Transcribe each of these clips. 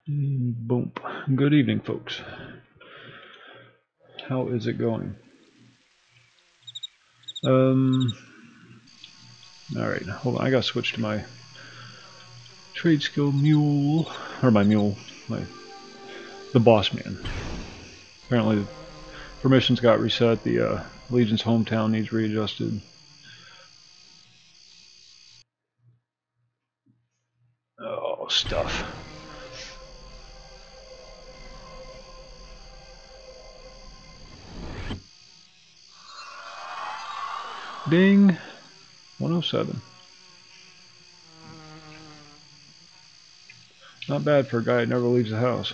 Boom. Good evening, folks. How is it going? Alright, hold on. I gotta switch to my trade skill mule. Or my mule. The boss man. Apparently, the permissions got reset. The Legion's hometown needs readjusted. Oh, stuff. Ding! 107. Not bad for a guy that never leaves the house.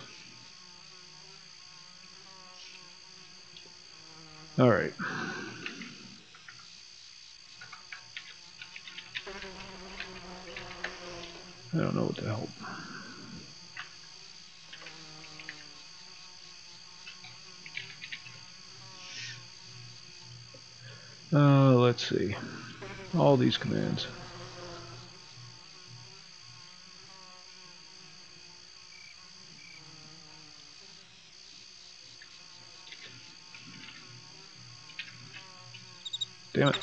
Alright. I don't know what to help. Let's see. All these commands. Damn it.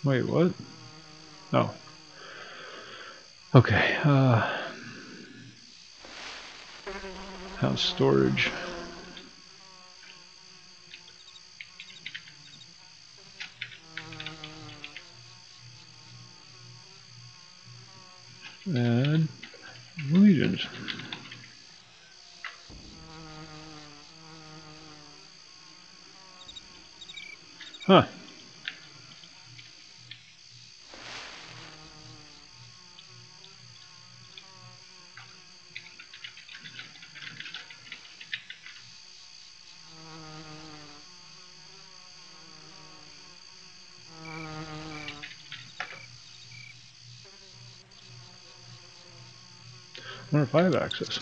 Wait, what? Oh. Okay, house storage. And legions. Huh. I wonder if I have access.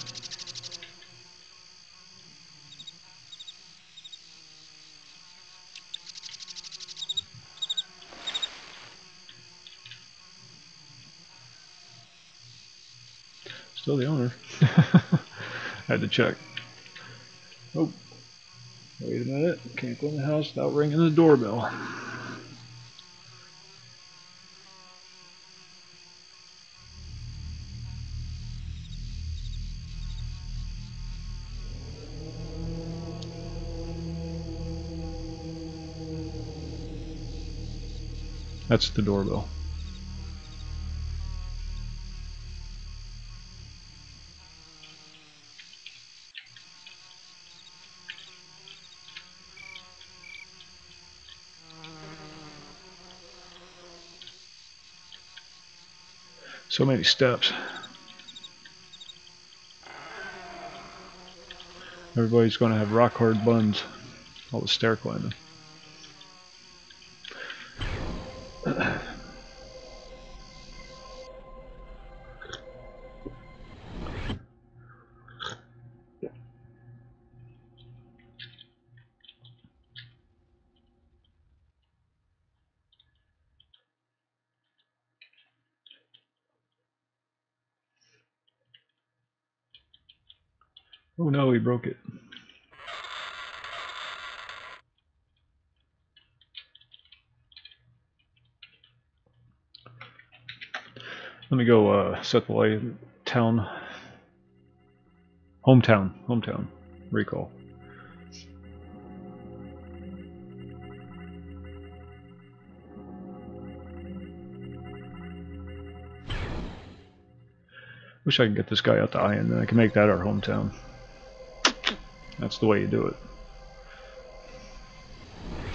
Still the owner. Had to check. Oh, wait a minute. Can't go in the house without ringing the doorbell. That's the doorbell. So many steps. Everybody's going to have rock hard buns. All the stair climbing. Oh no, he broke it. Let me go set the light. Hometown recall. Wish I could get this guy out to Iron, then I can make that our hometown. That's the way you do it.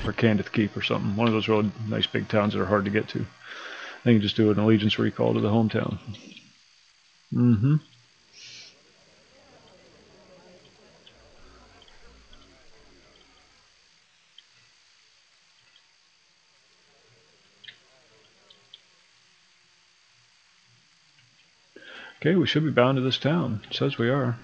Or Candith Keep or something. One of those real nice big towns that are hard to get to. Then you just do an allegiance recall to the hometown. Mm-hmm. Okay, we should be bound to this town. It says we are.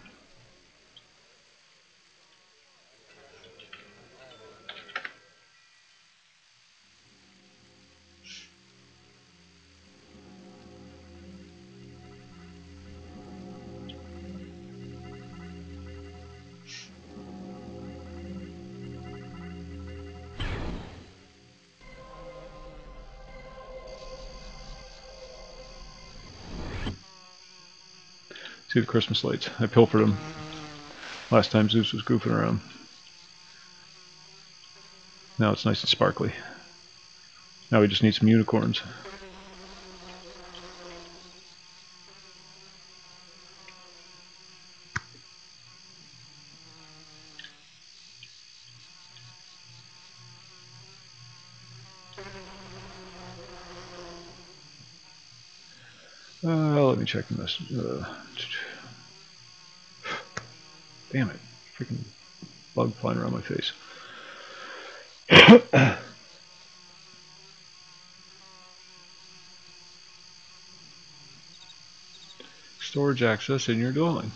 See the Christmas lights. I pilfered them last time Zeus was goofing around. Now it's nice and sparkly. Now we just need some unicorns. Let me check the message. Damn it. Freaking bug flying around my face. Storage access in your dwelling.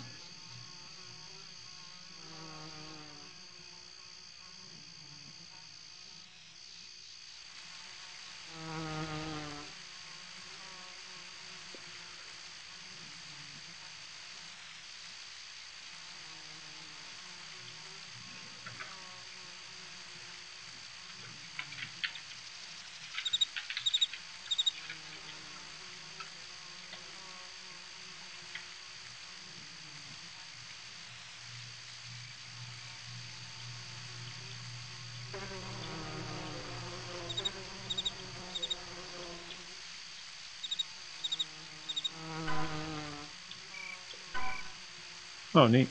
Oh, neat.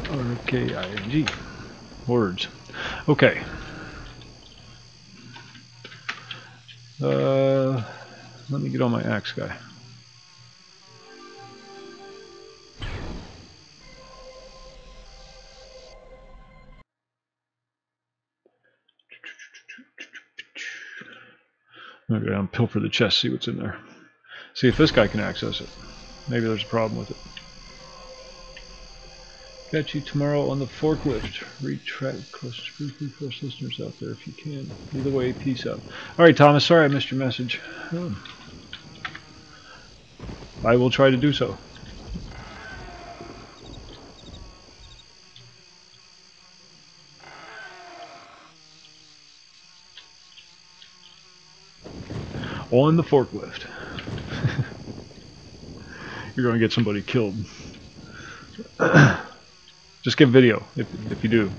R-K-I-N-G. Words. Okay. Let me get on my axe guy. I'm gonna go down and pilfer the chest, see what's in there. See if this guy can access it. Maybe there's a problem with it. Catch you tomorrow on the forklift. Retract questions briefly for us listeners out there if you can. Either way, peace out. Alright, Thomas, sorry I missed your message. I will try to do so. On the forklift. You're going to get somebody killed. Just get video if you do.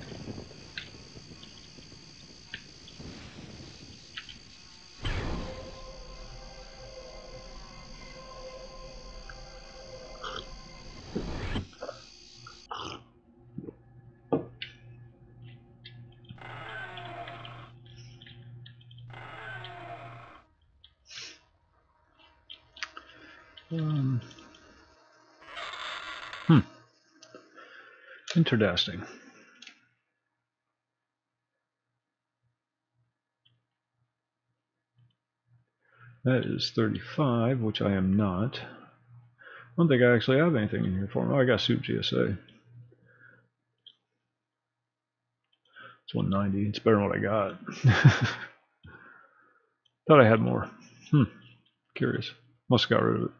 Interesting. That is 35, which I am not. I don't think I actually have anything in here for me. Oh, I got Suit GSA. It's 190. It's better than what I got. Thought I had more. Curious. Must have got rid of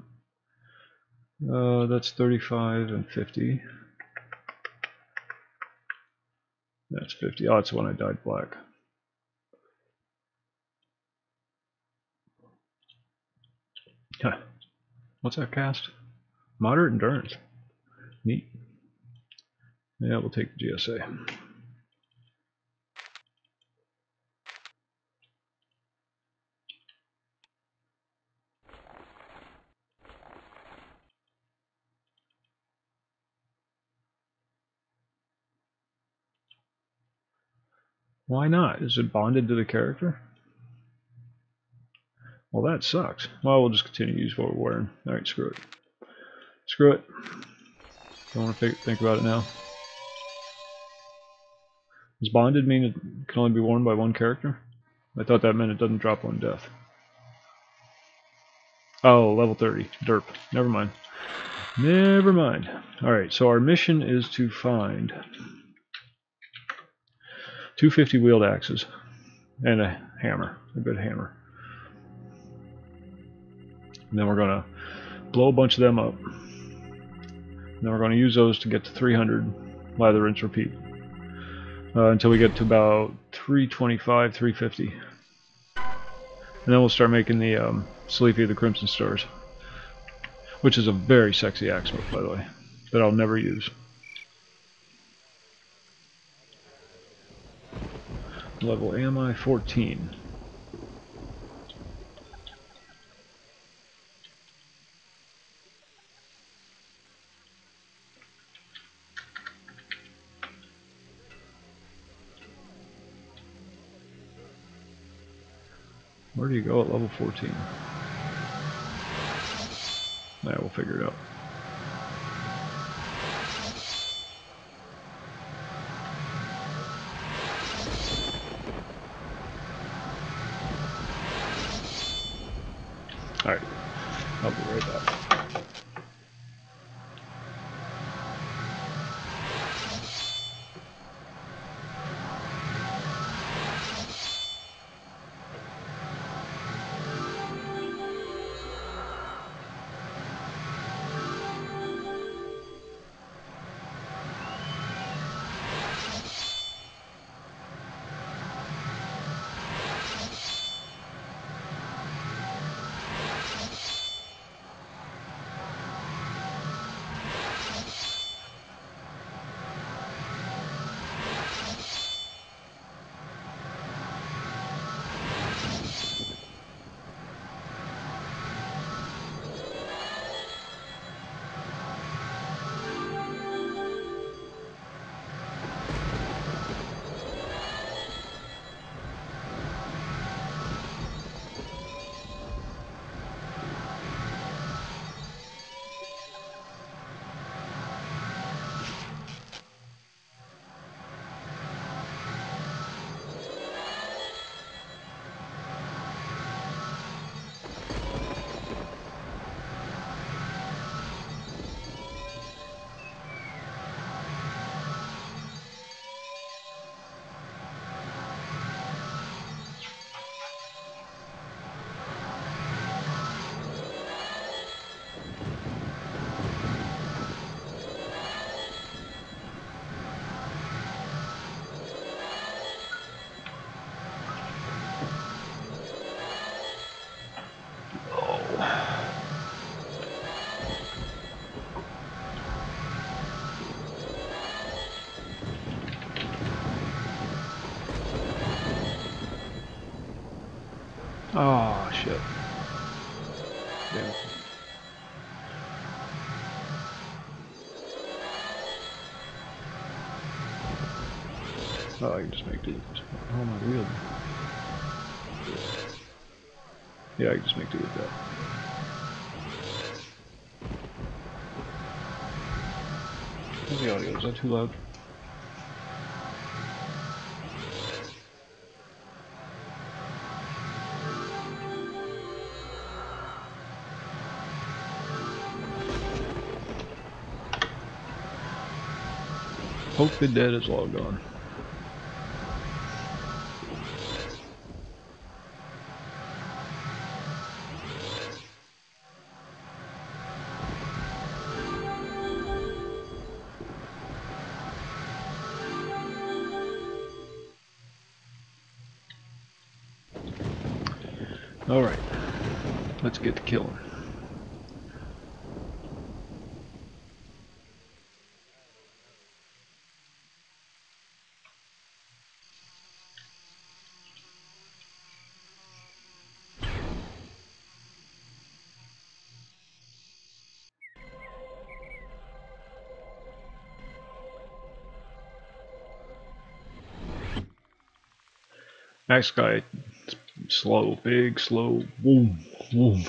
it. That's 35 and 50. That's 50. Oh, it's when I dyed black. Huh. What's that cast? Moderate endurance. Neat. Yeah, we'll take the GSA. Why not? Is it bonded to the character? Well, that sucks. Well, we'll just continue to use what we're wearing. Alright, screw it. Screw it. Don't want to think about it now. Does bonded mean it can only be worn by one character? I thought that meant it doesn't drop on death. Oh, level 30. Derp. Never mind. Never mind. Alright, so our mission is to find 250 wheeled axes and a hammer. A good hammer. And then we're going to blow a bunch of them up. And then we're going to use those to get to 300, lather, rinse, repeat. Until we get to about 325, 350. And then we'll start making the Sleepy of the Crimson Stars. Which is a very sexy axe whip, by the way, that I'll never use. Level am I? 14. Where do you go at level 14? Nah, we'll figure it out. Alright, I'll be right back. Oh, shit. Damn it. Oh, I can just make do with this. How am I wielding? Yeah, I can just make do with that. How's the audio? Is that too loud? Hope the Dead is logged on. Alright, let's get to killing. Max guy Slow, big, slow, boom, boom.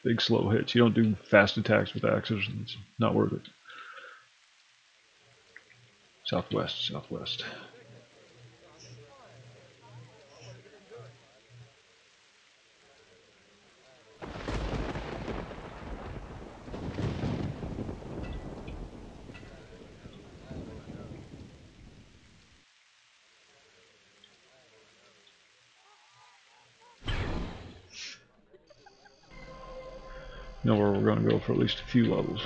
Big, slow hits. You don't do fast attacks with axes. It's not worth it. Southwest, southwest. Know where we're going to go for at least a few levels.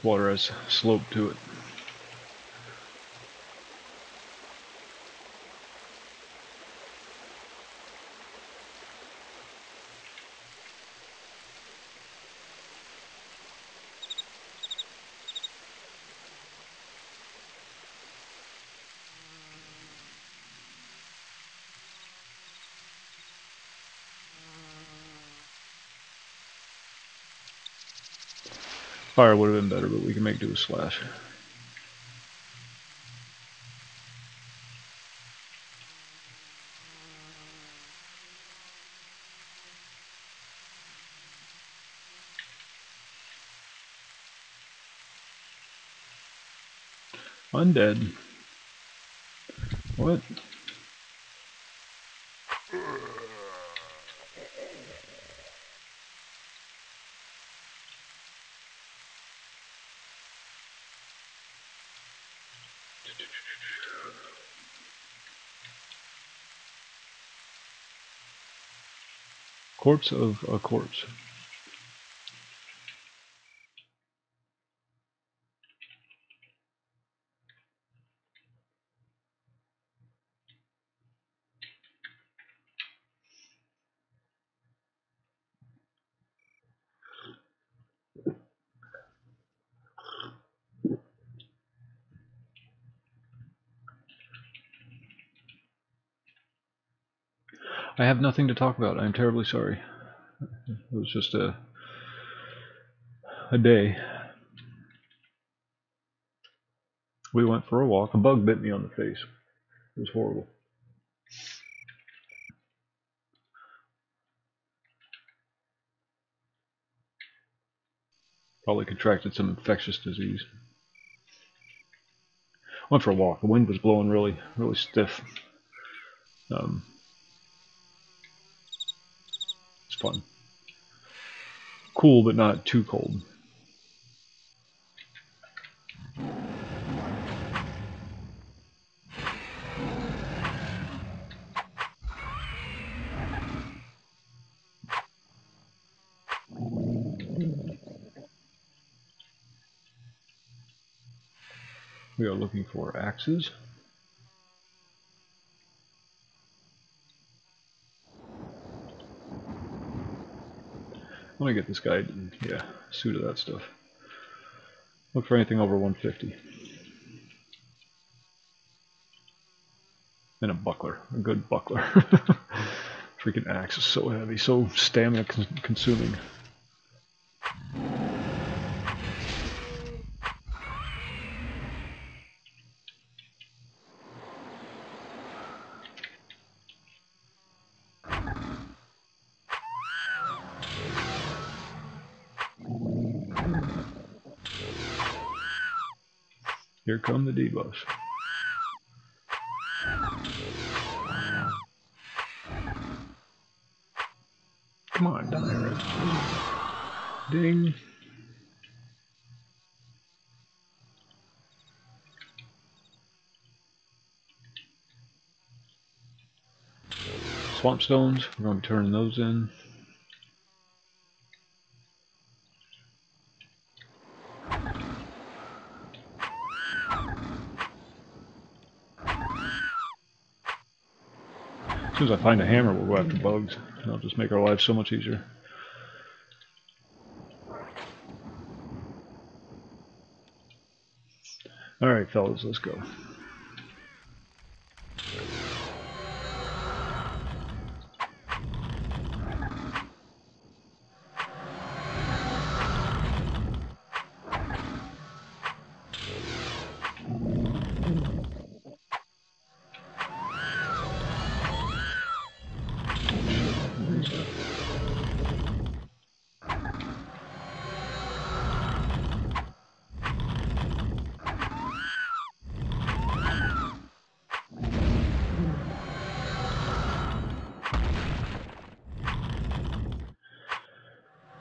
Water has slope to it. Fire would have been better, but we can make do with slash. Undead. What? Corpse of a corpse. I have nothing to talk about. I'm terribly sorry. It was just a day. We went for a walk. A bug bit me on the face. It was horrible. Probably contracted some infectious disease. Went for a walk. The wind was blowing really stiff. It's fun. Cool, but not too cold. We are looking for axes. I'm gonna get this guy, yeah, suit of that stuff. Look for anything over 150. And a buckler, a good buckler. Freaking axe is so heavy, so stamina consuming. Here come the debuffs. Come on, die, Red. Ding. Swamp stones, we're going to be turning those in. As soon as I find a hammer, we'll go after bugs. That'll just make our lives so much easier. Alright, fellas, let's go.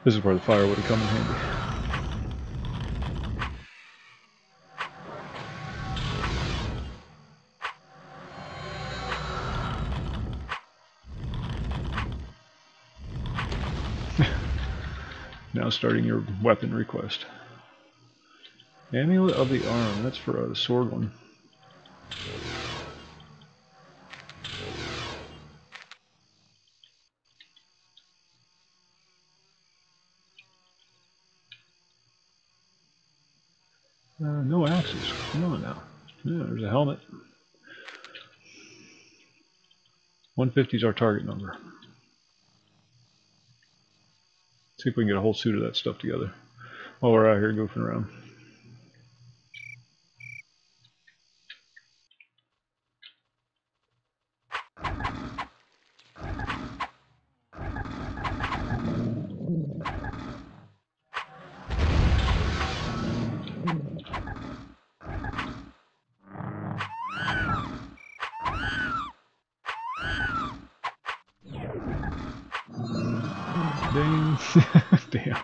This is where the fire would have come in handy. Now starting your weapon request. Amulet of the Arm, that's for the sword one. No axes, come on now. Yeah, there's a helmet. 150 is our target number. See if we can get a whole suit of that stuff together while we're out here goofing around. Dang. Damn.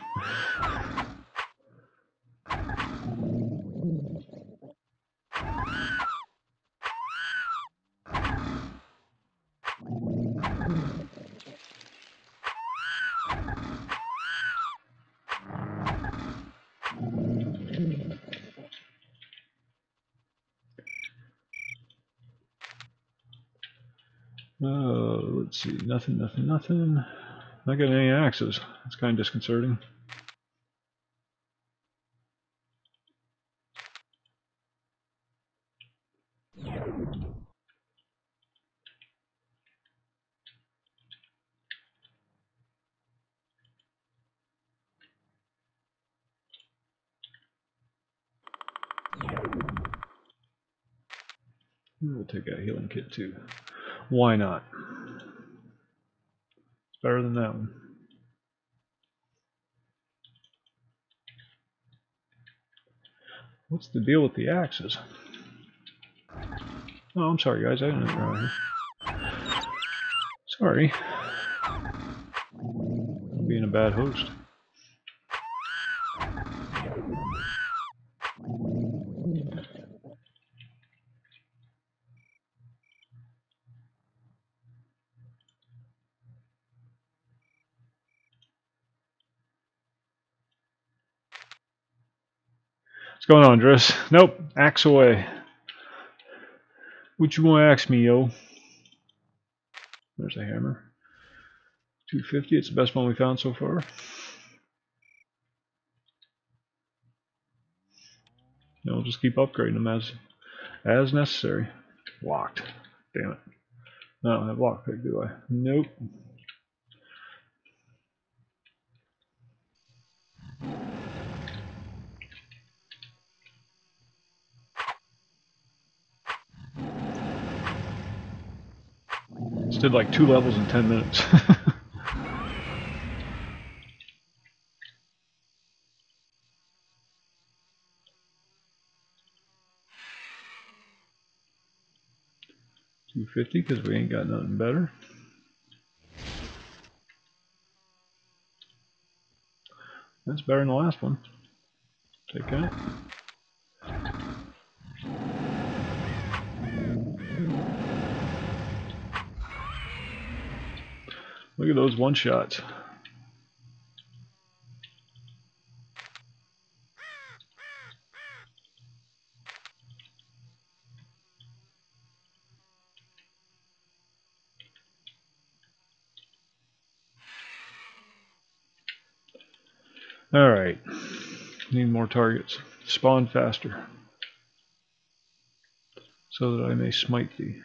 Let's see, nothing. Not getting any axes. That's kind of disconcerting. We'll take a healing kit too. Why not? It's better than that one. What's the deal with the axes? Oh, I'm sorry guys, I didn't know around here. Sorry. I'm being a bad host. What's going on, Driss? Nope, axe away. What you want to axe me, yo? There's a hammer. 250, it's the best one we found so far. And we'll just keep upgrading them as necessary. Locked. Damn it. I don't have lockpick, do I? Nope. Just did like 2 levels in 10 minutes. $250 because we ain't got nothing better. That's better than the last one. Take that. Look at those one-shots. Alright. Need more targets. Spawn faster. so that I may smite thee.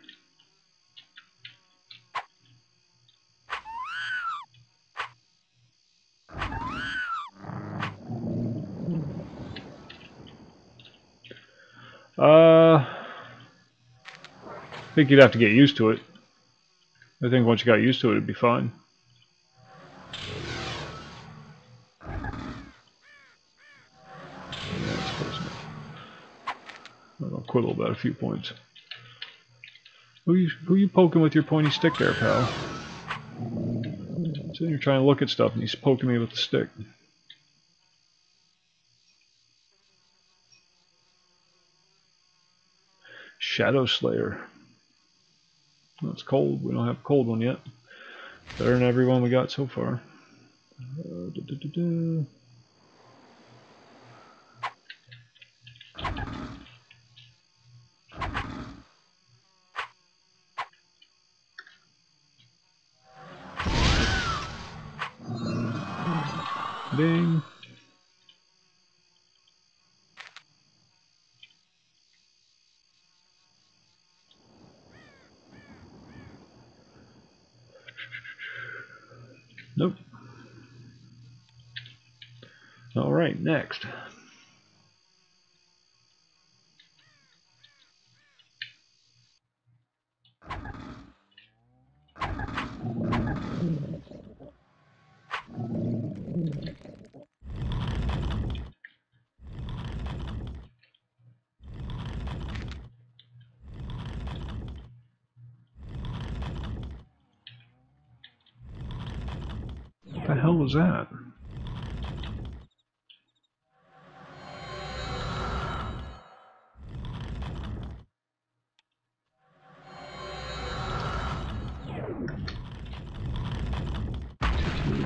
I think you'd have to get used to it. I think once you got used to it, it'd be fine. Yeah, that's close enough. I'll quibble about a few points. Who you poking with your pointy stick there, pal? So you're trying to look at stuff and he's poking me with the stick. Shadow Slayer. Well, it's cold. We don't have a cold one yet. Better than every one we got so far. Ding. Nope. Alright, next. What the hell was that?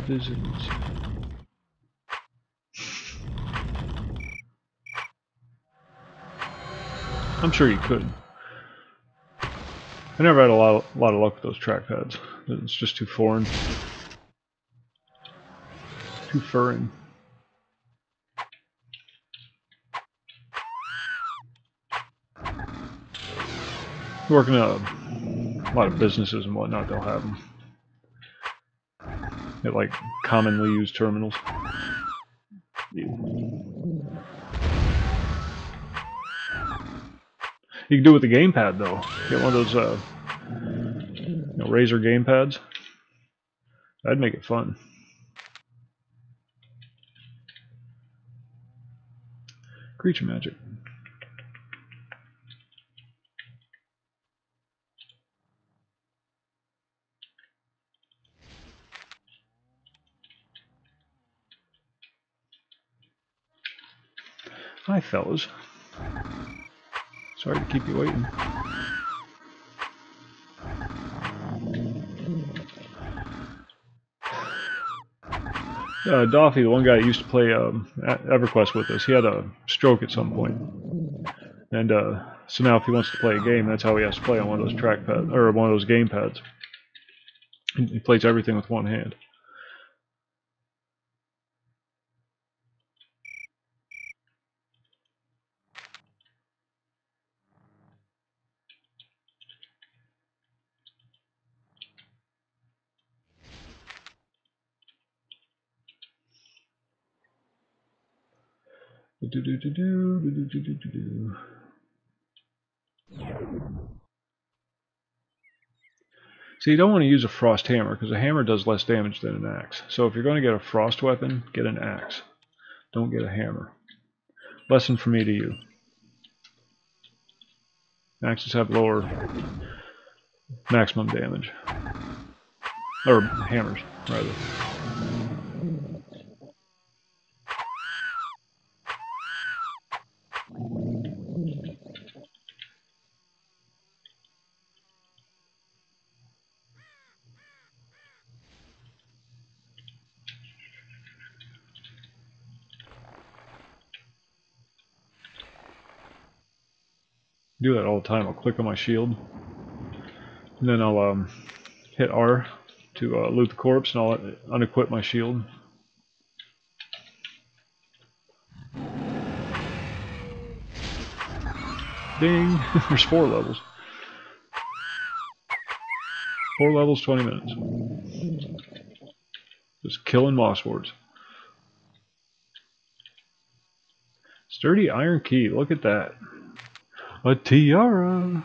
Visitors. I'm sure you could. I never had a lot of luck with those trackpads. It's just too foreign. Too furring. Working at a lot of businesses and whatnot, they'll have them. At like commonly used terminals. You can do it with the gamepad though. Get one of those Razer gamepads. That'd make it fun. Creature magic. Hi, fellas. Sorry to keep you waiting. Doffy, the one guy that used to play EverQuest with us, he had a stroke at some point. And so now if he wants to play a game, that's how he has to play on one of those trackpads, or one of those gamepads. He plays everything with one hand. So you don't want to use a frost hammer because a hammer does less damage than an axe. So if you're going to get a frost weapon, get an axe. Don't get a hammer. Lesson from me to you. Axes have lower maximum damage. Or hammers, rather. Do that all the time. I'll click on my shield, and then I'll hit R to loot the corpse, and I'll unequip my shield. Ding! There's 4 levels. 4 levels, 20 minutes. Just killing moss wards. Sturdy iron key, look at that. A tiara!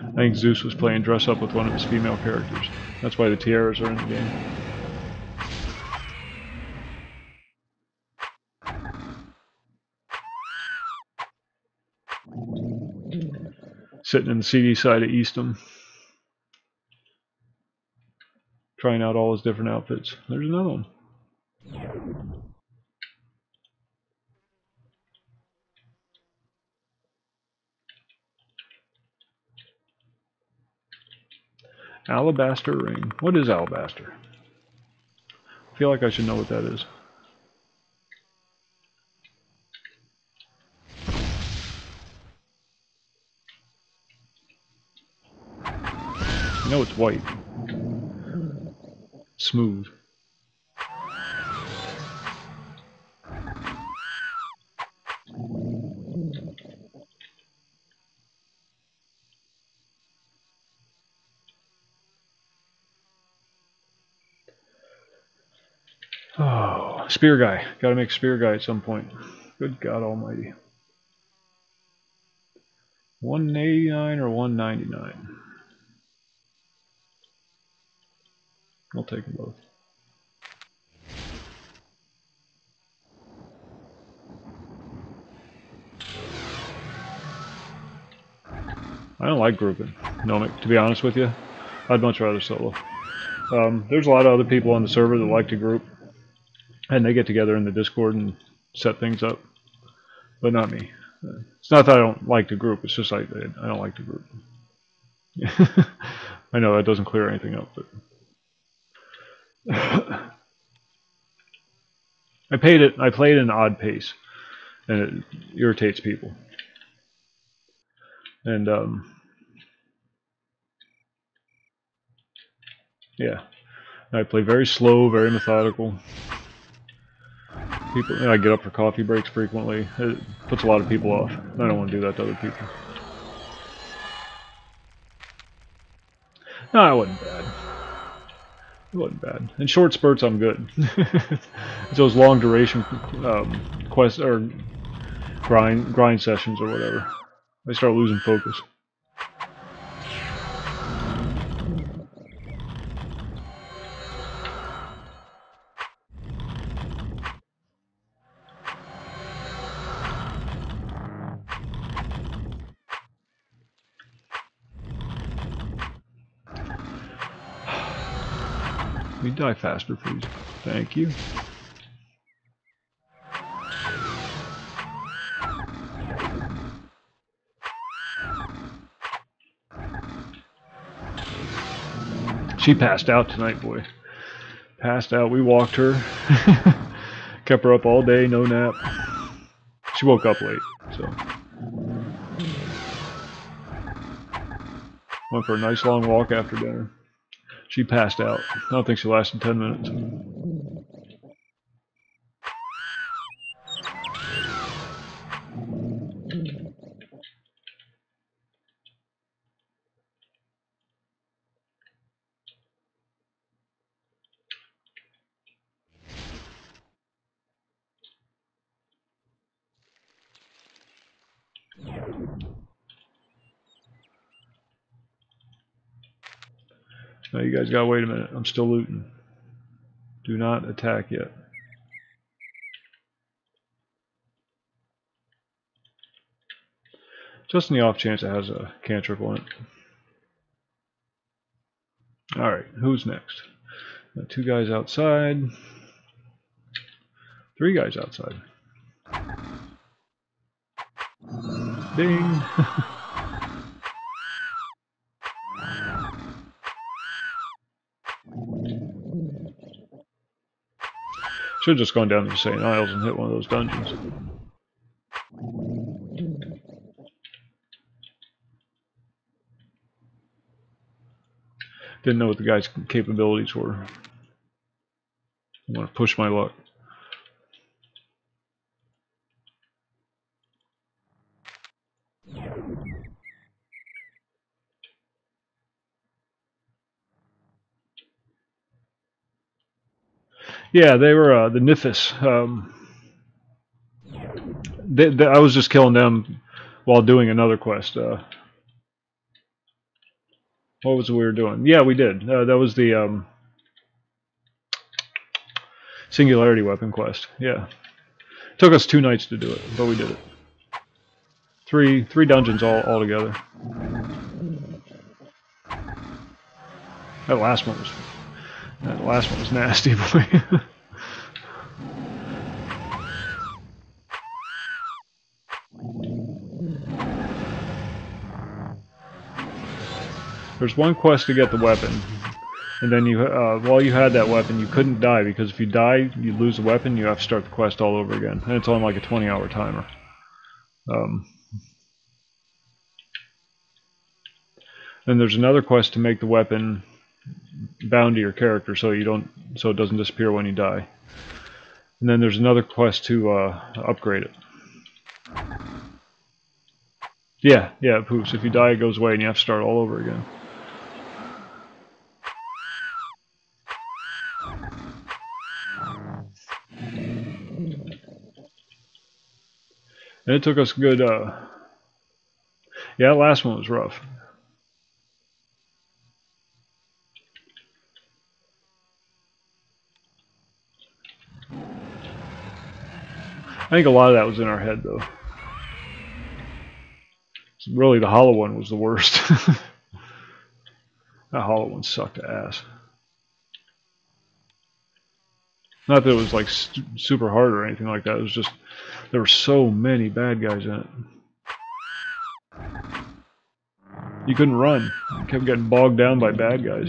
I think Zeus was playing dress up with one of his female characters. That's why the tiaras are in the game. Sitting in the CD side of Eastham, trying out all his different outfits. There's another one. Alabaster ring. What is alabaster? I feel like I should know what that is. I know it's white. Smooth. Oh, spear guy. Gotta make spear guy at some point. Good God almighty. 189 or 199? I'll take them both. I don't like grouping. No, to be honest with you, I'd much rather solo. There's a lot of other people on the server that like to group, and they get together in the Discord and set things up, but not me. It's not that I don't like to group, it's just like I don't like to group. I know that doesn't clear anything up, but I played at an odd pace, and it irritates people. And yeah, I play very slow, very methodical. People, I get up for coffee breaks frequently. It puts a lot of people off. I don't want to do that to other people. No, it wasn't bad. It wasn't bad. In short spurts, I'm good. It's those long duration quest or grind sessions or whatever. I start losing focus. We die faster, please. Thank you. She passed out tonight, boy. Passed out. We walked her. Kept her up all day, no nap. She woke up late, so. Went for a nice long walk after dinner. She passed out. I don't think she lasted 10 minutes. Now you guys gotta wait a minute. I'm still looting. Do not attack yet. Just in the off chance it has a cantrip on it. Alright, who's next? Got 2 guys outside. 3 guys outside. Ding! Should have just gone down to the St. Isles and hit one of those dungeons. Didn't know what the guy's capabilities were. I want to push my luck. Yeah, they were the Nithis. I was just killing them while doing another quest. What was it we were doing? Yeah, we did. That was the Singularity Weapon quest. Yeah. Took us 2 nights to do it, but we did it. Three dungeons all together. That last one was nasty, boy. There's one quest to get the weapon, and then you, while you had that weapon, you couldn't die, because if you die, you lose the weapon, you have to start the quest all over again, and it's on like a 20-hour timer. Then there's another quest to make the weapon bound to your character, so it doesn't disappear when you die. And then there's another quest to upgrade it. Yeah, it poofs. If you die, it goes away, and you have to start all over again. And it took us good, yeah, that last one was rough. I think a lot of that was in our head, though. Really, the hollow one was the worst. That hollow one sucked ass. Not that it was like super hard or anything like that. It was just there were so many bad guys in it. You couldn't run. You kept getting bogged down by bad guys.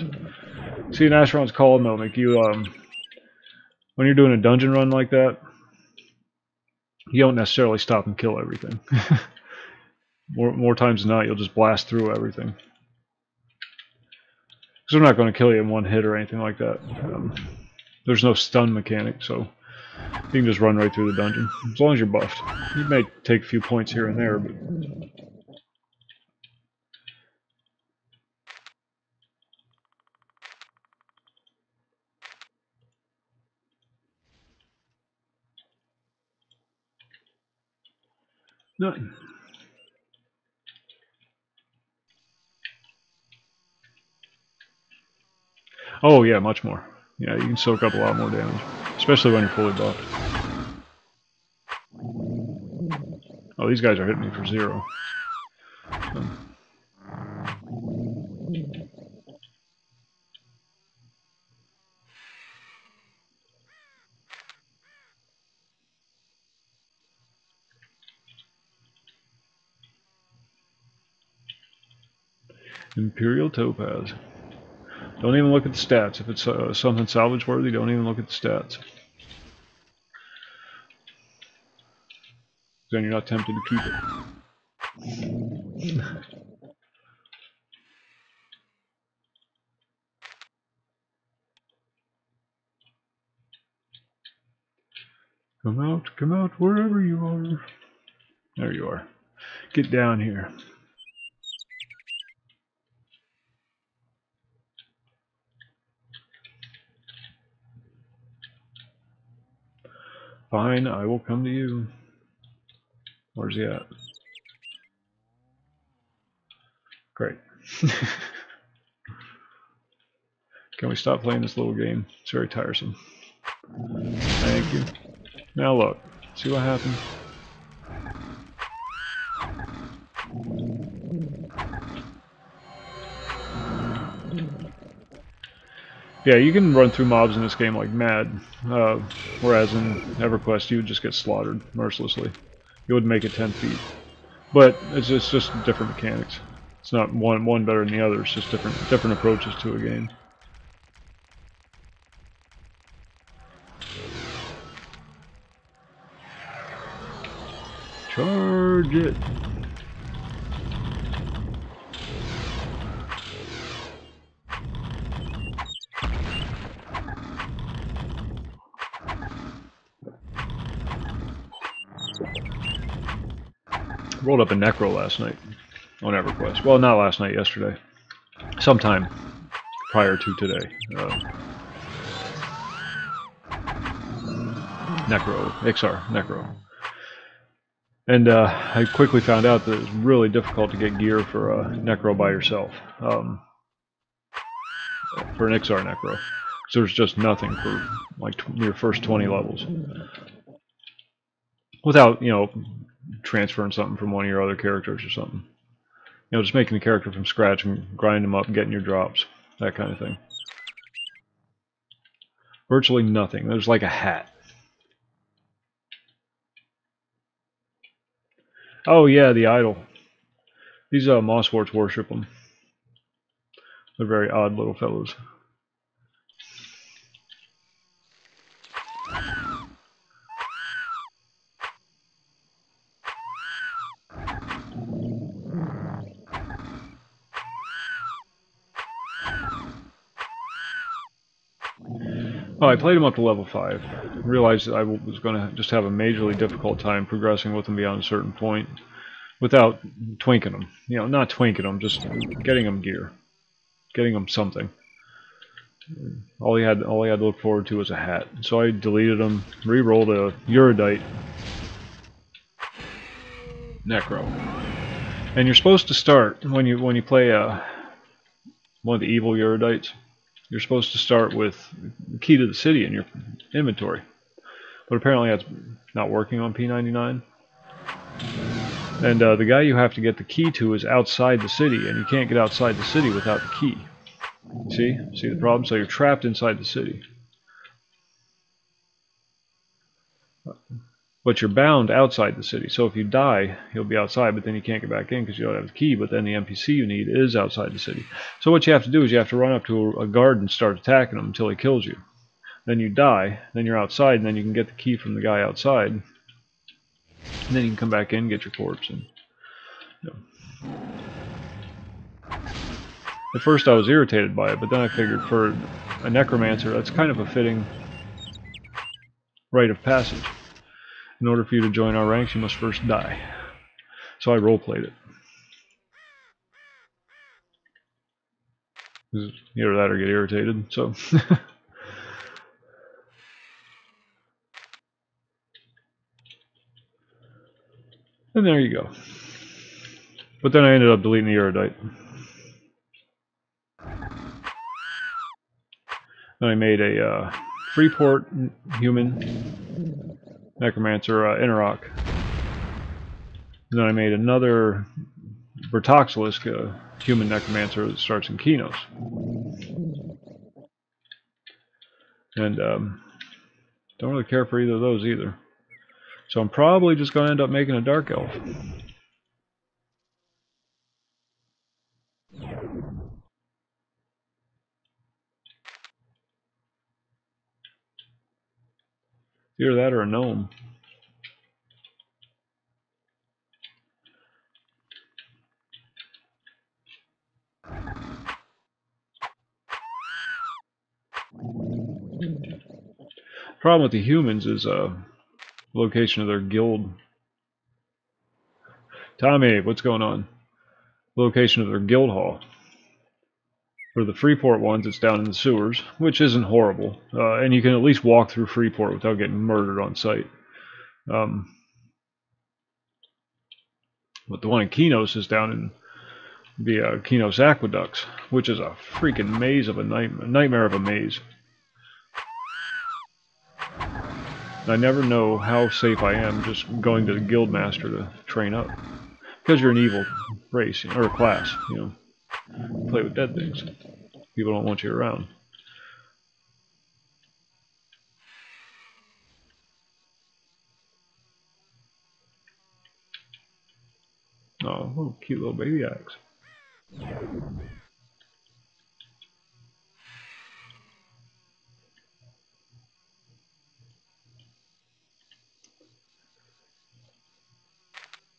See, in Asheron's Call, Melnick, you when you're doing a dungeon run like that, you don't necessarily stop and kill everything. more times than not, you'll just blast through everything. Because they're not going to kill you in one hit or anything like that. There's no stun mechanic, so you can just run right through the dungeon. As long as you're buffed. You may take a few points here and there, but... Nothing. Oh yeah, much more. Yeah, you can soak up a lot more damage, especially when you're fully buffed. Oh, these guys are hitting me for 0. Imperial Topaz. Don't even look at the stats. If it's something salvage worthy, don't even look at the stats. Then you're not tempted to keep it. Come out, wherever you are. There you are. Get down here. Fine, I will come to you. Where's he at? Great. Can we stop playing this little game? It's very tiresome. Thank you. Now look, see what happened? Yeah, you can run through mobs in this game like mad, whereas in EverQuest you would just get slaughtered mercilessly. You wouldn't make it 10 feet. But it's just different mechanics. It's not one better than the other, it's just different approaches to a game. Charge it! rolled up a Necro last night on EverQuest. Well, not last night, yesterday. Sometime prior to today. Necro, XR, Necro. And I quickly found out that it was really difficult to get gear for Necro by yourself. For an XR Necro. So there's just nothing for like your first 20 levels. Without, you know, transferring something from one of your other characters or something. You know, just making the character from scratch and grinding them up and getting your drops. That kind of thing. Virtually nothing. There's like a hat. Oh yeah, the idol. These Mossworts worship them. They're very odd little fellows. Oh, I played him up to level 5. Realized that I was going to just have a majorly difficult time progressing with him beyond a certain point without twinking him. You know, not twinking him, just getting him gear. Getting him something. All he had to look forward to was a hat. So I deleted him, re-rolled a Uridite Necro. And you're supposed to start when you play one of the evil Uridites. You're supposed to start with the key to the city in your inventory. But apparently that's not working on P99. And the guy you have to get the key to is outside the city, and you can't get outside the city without the key. See? See the problem? So you're trapped inside the city. But you're bound outside the city. So if you die, you'll be outside, but then you can't get back in because you don't have the key, but then the NPC you need is outside the city. So what you have to do is you have to run up to a guard and start attacking him until he kills you. Then you die, then you're outside, and then you can get the key from the guy outside. And then you can come back in, get your corpse. And, you know. At first I was irritated by it, but then I figured for a necromancer, that's kind of a fitting rite of passage. In order for you to join our ranks, you must first die. So I roleplayed it. Either that or get irritated, so. And there you go. But then I ended up deleting the Erudite. Then I made a Freeport human necromancer, Interrock. And then I made another Bertoxilisk human necromancer that starts in Kinos. And don't really care for either of those either. So I'm probably just going to end up making a Dark Elf. Either that or a gnome. Problem with the humans is location of their guild. Tommy, what's going on? Location of their guild hall. For the Freeport ones, it's down in the sewers, which isn't horrible. And you can at least walk through Freeport without getting murdered on sight. But the one in Kinos is down in the Kinos Aqueducts, which is a freaking maze of a nightmare of a maze. I never know how safe I am just going to the Guildmaster to train up. Because you're an evil race, or a class, you know. Play with dead things. People don't want you around. Oh, cute little baby axe.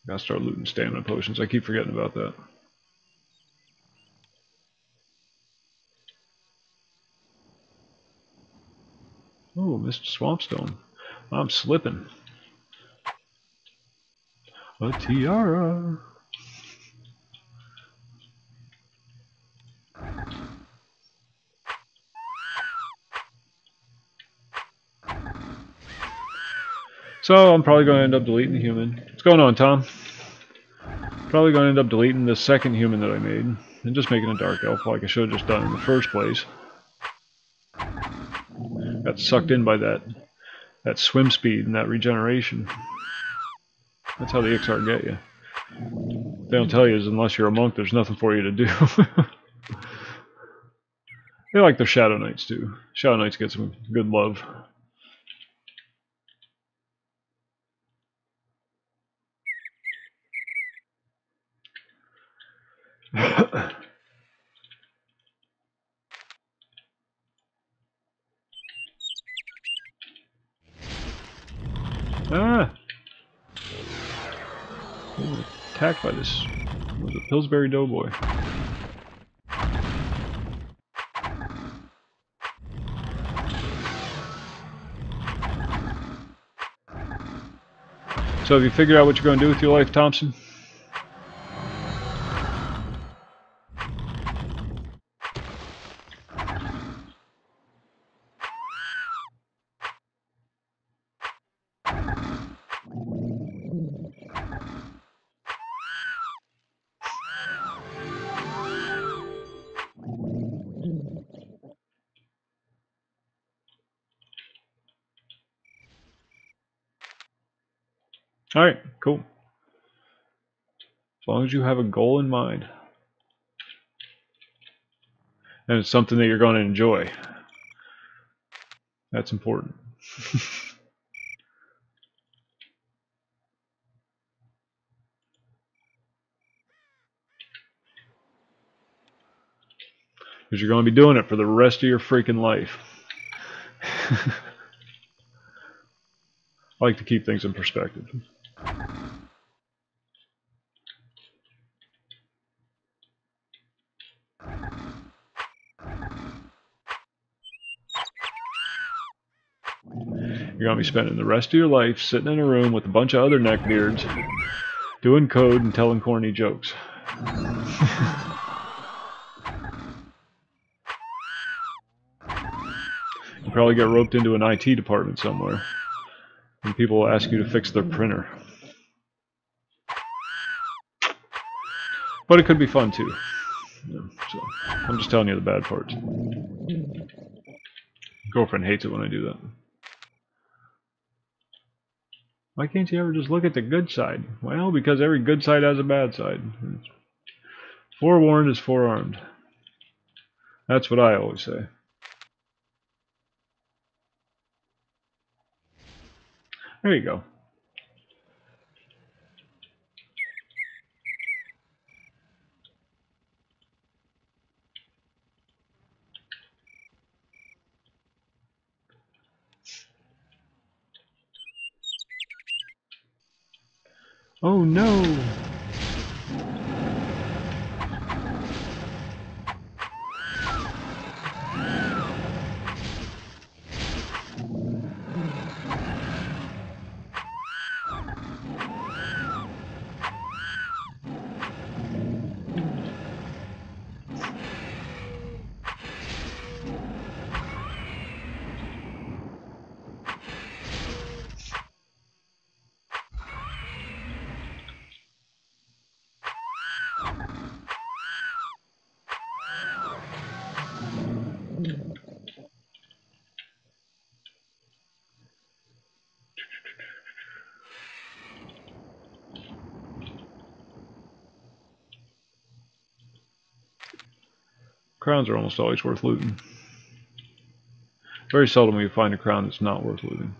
Gotta start looting stamina potions. I keep forgetting about that. Oh, Mr. Swampstone. I'm slipping. A tiara. So I'm probably going to end up deleting the human. What's going on, Tom? Probably going to end up deleting the second human that I made and just making a dark elf like I should have just done in the first place. Got sucked in by that swim speed and that regeneration. That's how the Ixar get you. They don't tell you is unless you're a monk, there's nothing for you to do. They like their Shadow Knights too. Shadow Knights get some good love. Ah! Ooh, attacked by this. Was a Pillsbury Doughboy. So have you figured out what you're going to do with your life, Thompson? Alright, cool. As long as you have a goal in mind. And it's something that you're going to enjoy. That's important. Because you're going to be doing it for the rest of your freaking life. I like to keep things in perspective. You're going to be spending the rest of your life sitting in a room with a bunch of other neckbeards, doing code and telling corny jokes. You probably get roped into an IT department somewhere, and people will ask you to fix their printer. But it could be fun too. Yeah, so I'm just telling you the bad parts. Girlfriend hates it when I do that. Why can't you ever just look at the good side? Well, because every good side has a bad side. Forewarned is forearmed. That's what I always say. There you go. Oh no! Crowns are almost always worth looting. Very seldom will you find a crown that's not worth looting.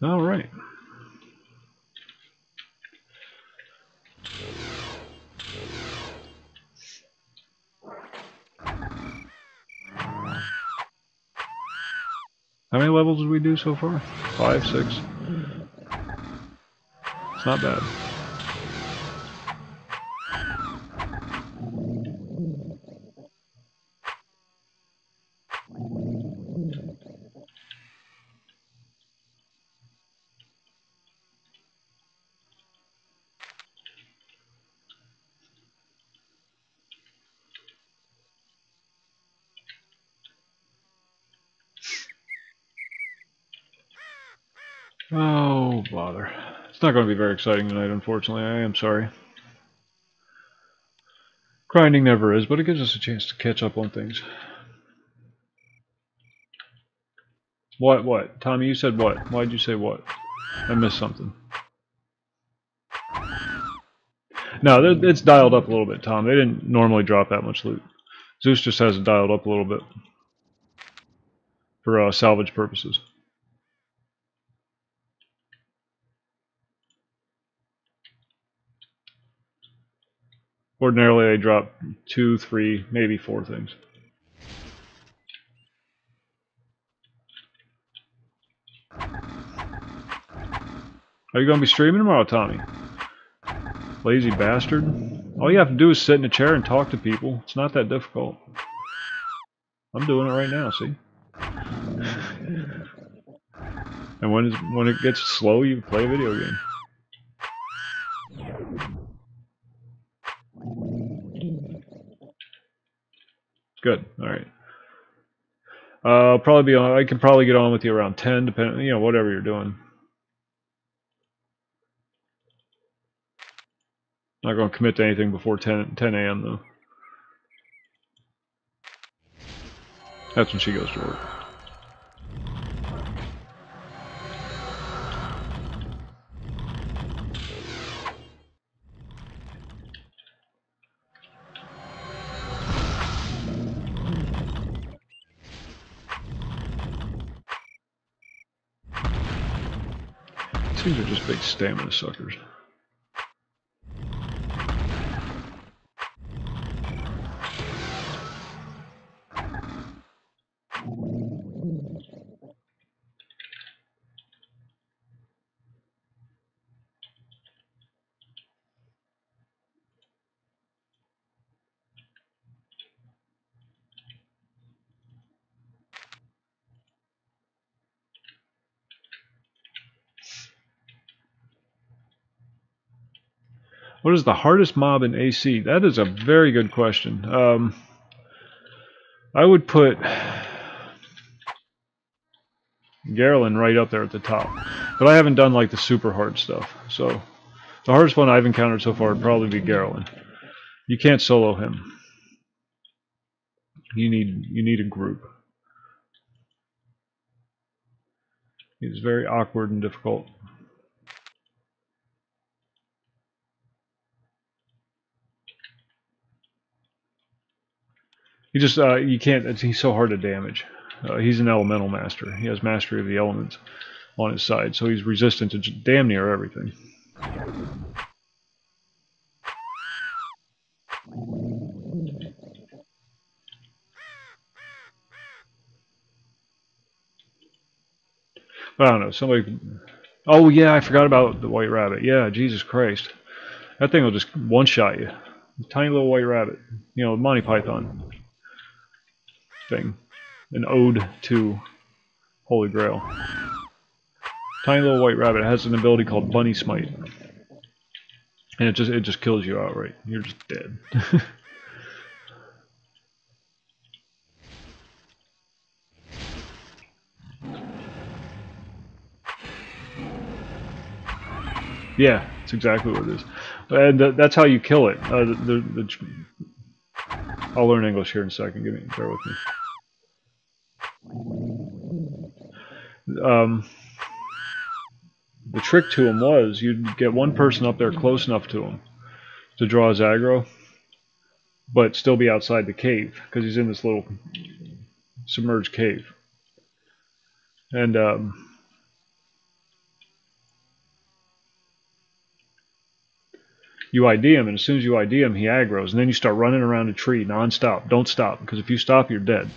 All right. How many levels did we do so far? 5, 6. It's not bad. Oh, bother. It's not going to be very exciting tonight, unfortunately. I am sorry. Grinding never is, but it gives us a chance to catch up on things. What? Tommy, you said what? Why'd you say what? I missed something. No, it's dialed up a little bit, Tom. They didn't normally drop that much loot. Zeus just has it dialed up a little bit for salvage purposes. Ordinarily, they drop 2, 3, maybe 4 things. Are you going to be streaming tomorrow, Tommy? Lazy bastard. All you have to do is sit in a chair and talk to people. It's not that difficult. I'm doing it right now, see? And when it gets slow, you play a video game. Good. All right. I'll probably be on. I can probably get on with you around 10, depending. You know, whatever you're doing. Not going to commit to anything before 10 a.m. though. That's when she goes to work. These are just big stamina suckers. What is the hardest mob in AC? That is a very good question. I would put Garland right up there at the top. But I haven't done like the super hard stuff. So the hardest one I've encountered so far would probably be Garland. You can't solo him. You need a group. He's very awkward and difficult. He just, you can't, he's so hard to damage. He's an elemental master. He has mastery of the elements on his side, so he's resistant to damn near everything. But I don't know, somebody... Oh yeah, I forgot about the white rabbit. Yeah, Jesus Christ. That thing will just one-shot you. Tiny little white rabbit. You know, Monty Python thing. An ode to Holy Grail. Tiny little white rabbit has an ability called Bunny Smite. And it just kills you outright. You're just dead. Yeah, that's exactly what it is. And that's how you kill it. I'll learn English here in a second. Bear with me. The trick to him was you'd get one person up there close enough to him to draw his aggro, but still be outside the cave because he's in this little submerged cave. And you ID him, and as soon as you ID him, he aggroes, and then you start running around a tree nonstop. Don't stop, because if you stop, you're dead.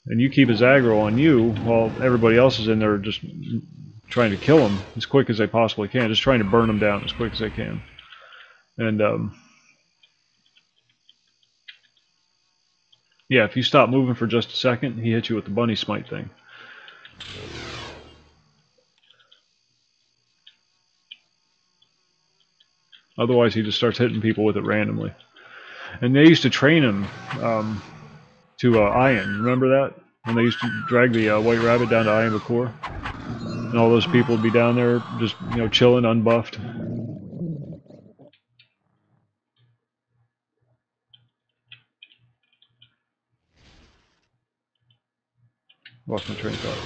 And you keep his aggro on you while everybody else is in there just trying to kill him as quick as they possibly can, just trying to burn him down as quick as they can. And yeah, if you stop moving for just a second, he hits you with the bunny smite thing. Otherwise, he just starts hitting people with it randomly. And they used to train him to Iron. Remember that? When they used to drag the White Rabbit down to Iron Bakor? And all those people would be down there just, you know, chilling, unbuffed. Lost my train of thought.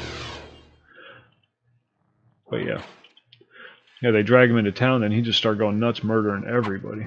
But yeah. Yeah, they drag him into town, and he just started going nuts, murdering everybody.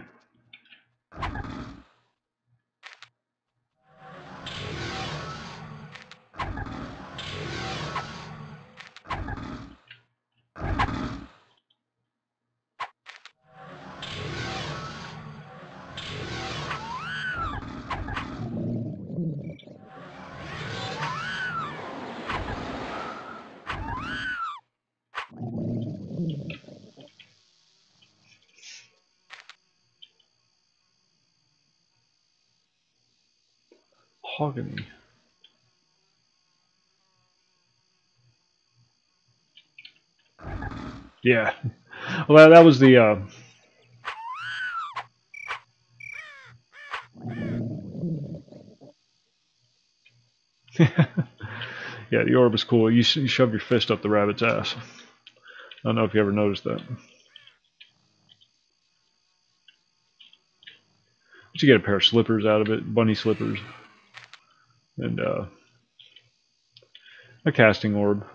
Hogany. Yeah. Well, that was the yeah, the orb is cool. You shove your fist up the rabbit's ass. I don't know if you ever noticed that. But you get a pair of slippers out of it, bunny slippers. And a casting orb.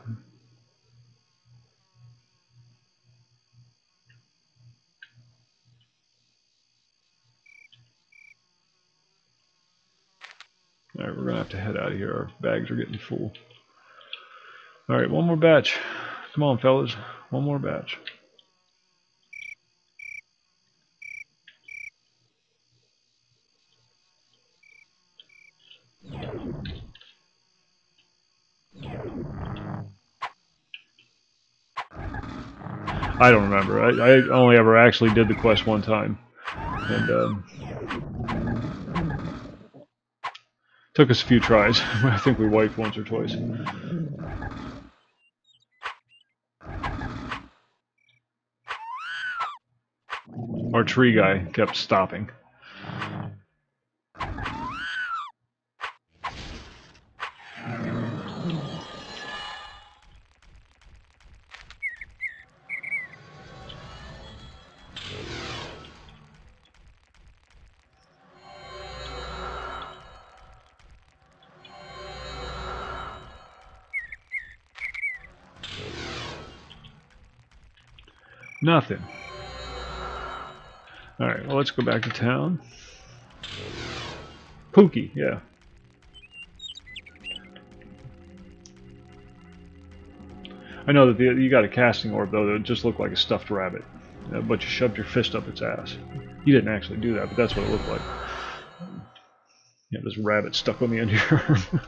Alright, we're going to have to head out of here. Our bags are getting full. Alright, one more batch. Come on, fellas. One more batch. I don't remember. I only ever actually did the quest one time. And took us a few tries. I think we wiped once or twice. Our tree guy kept stopping. Nothing. Alright, well, let's go back to town. Pookie, yeah. I know that you got a casting orb, though, that just looked like a stuffed rabbit. But you shoved your fist up its ass. You didn't actually do that, but that's what it looked like. Yeah, this rabbit stuck on the end of your arm.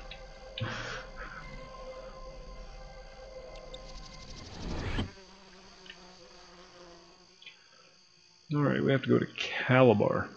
Alright, we have to go to Calabar.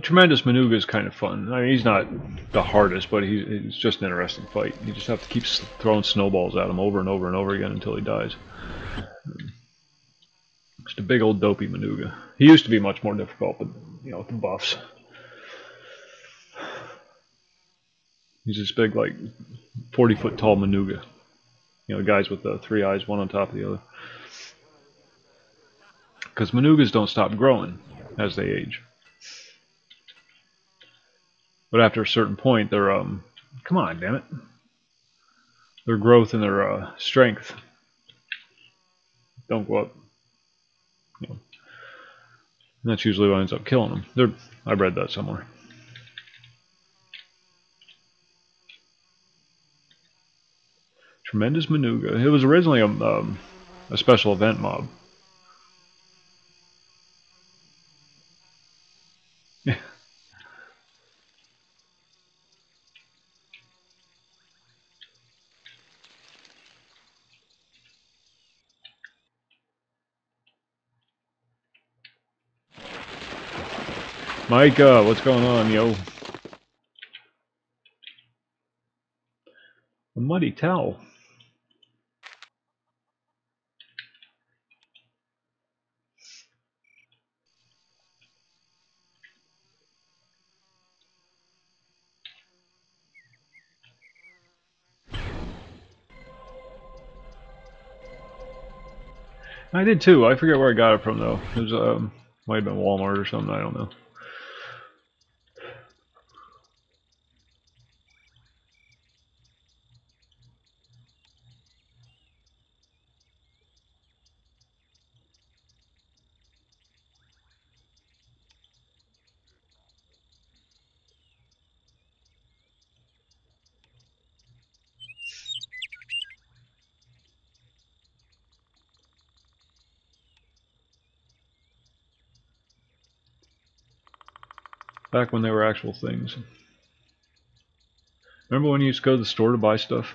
Tremendous Manuga is kind of fun. I mean, he's not the hardest, but he's just an interesting fight. You just have to keep throwing snowballs at him over and over and over again until he dies. Just a big old dopey Manuga. He used to be much more difficult, but, you know, with the buffs. He's this big, like, 40-foot tall Manuga. You know, guys with the 3 eyes, one on top of the other. Because Manugas don't stop growing as they age. But after a certain point, their come on, damn it, their growth and their strength don't go up. You know, and that's usually what ends up killing them. I read that somewhere. Tremendous Manuga. It was originally a special event mob. Mike, what's going on, yo? A muddy towel. I did too. I forget where I got it from though. It was might have been Walmart or something. I don't know. Back when they were actual things. Remember when you used to go to the store to buy stuff?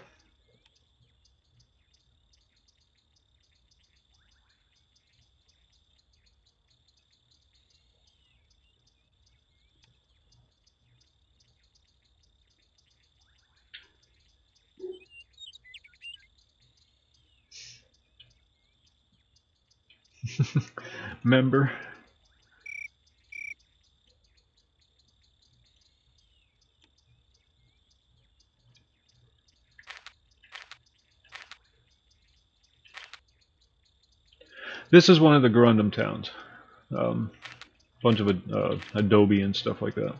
Remember? This is one of the Grundum towns. Bunch of adobe and stuff like that.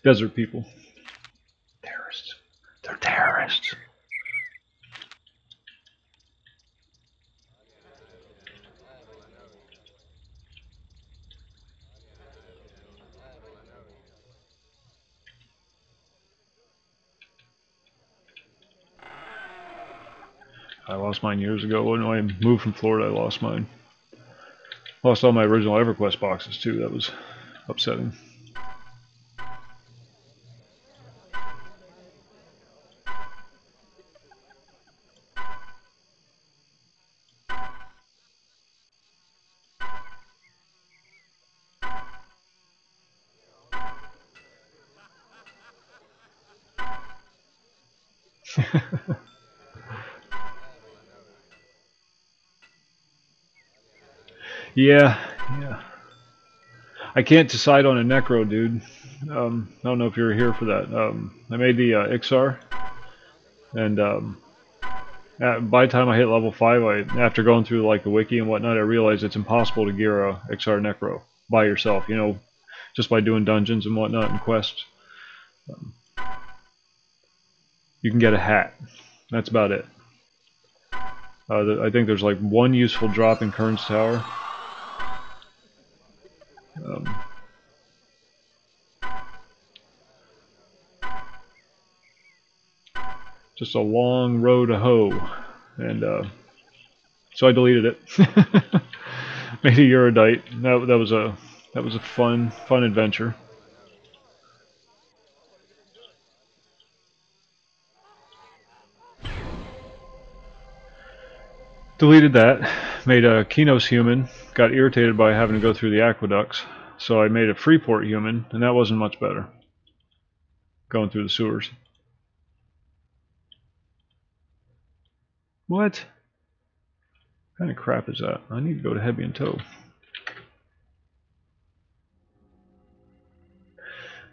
Desert people. Terrorists. They're terrorists. I lost mine years ago. When I moved from Florida, I lost mine. Lost all my original EverQuest boxes too. That was upsetting. Yeah. I can't decide on a Necro, dude. I don't know if you're here for that. I made the Ixar, and by the time I hit level 5, after going through like the wiki and whatnot, I realized it's impossible to gear a Ixar Necro by yourself. You know, just by doing dungeons and whatnot and quests. You can get a hat. That's about it. I think there's like one useful drop in Kern's Tower. Just a long row to hoe, and so I deleted it. Made a Eurodite. That was a fun adventure. Deleted that. Made a Kinos human. Got irritated by having to go through the aqueducts, so I made a Freeport human, and that wasn't much better. Going through the sewers. What? What kind of crap is that? I need to go to Heavy and Toe.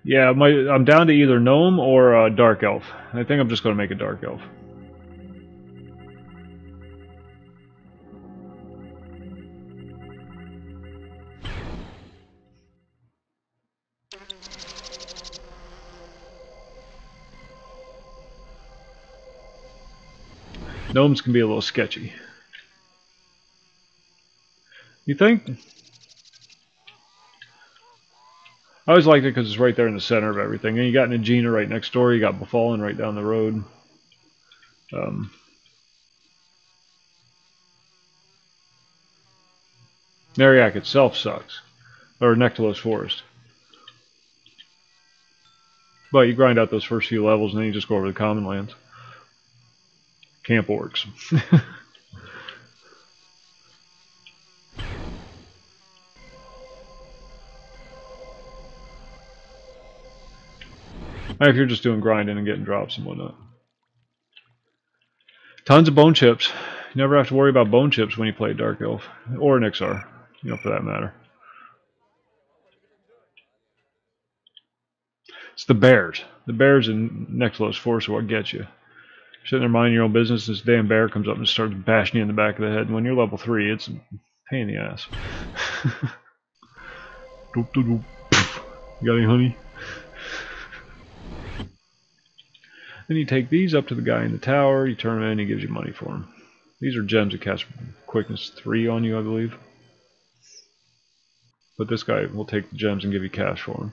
Yeah, I'm down to either Gnome or Dark Elf. I think I'm just going to make a Dark Elf. Gnomes can be a little sketchy. You think? I always liked it because it's right there in the center of everything. And you got Nagina right next door. You got Befallen right down the road. Nariak itself sucks. Or Nectalos Forest. But you grind out those first few levels and then you just go over the common lands. Camp Orcs. If you're just doing grinding and getting drops and whatnot. Tons of bone chips. You never have to worry about bone chips when you play Dark Elf. Or an XR, you know, for that matter. It's the bears. The bears in Nectalos Force are what gets you. You're sitting there minding your own business, this damn bear comes up and starts bashing you in the back of the head. And when you're level 3, it's a pain in the ass. You got any honey? Then you take these up to the guy in the tower, you turn them in, he gives you money for them. These are gems that cast quickness 3 on you, I believe. But this guy will take the gems and give you cash for them.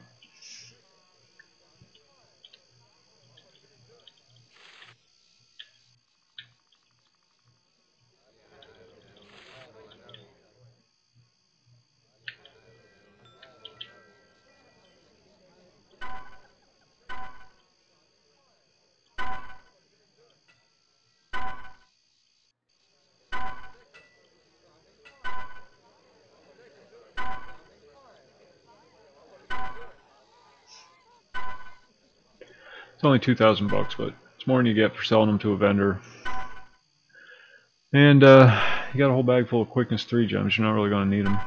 It's only 2,000 bucks, but it's more than you get for selling them to a vendor. And you got a whole bag full of quickness 3 gems. You're not really going to need them.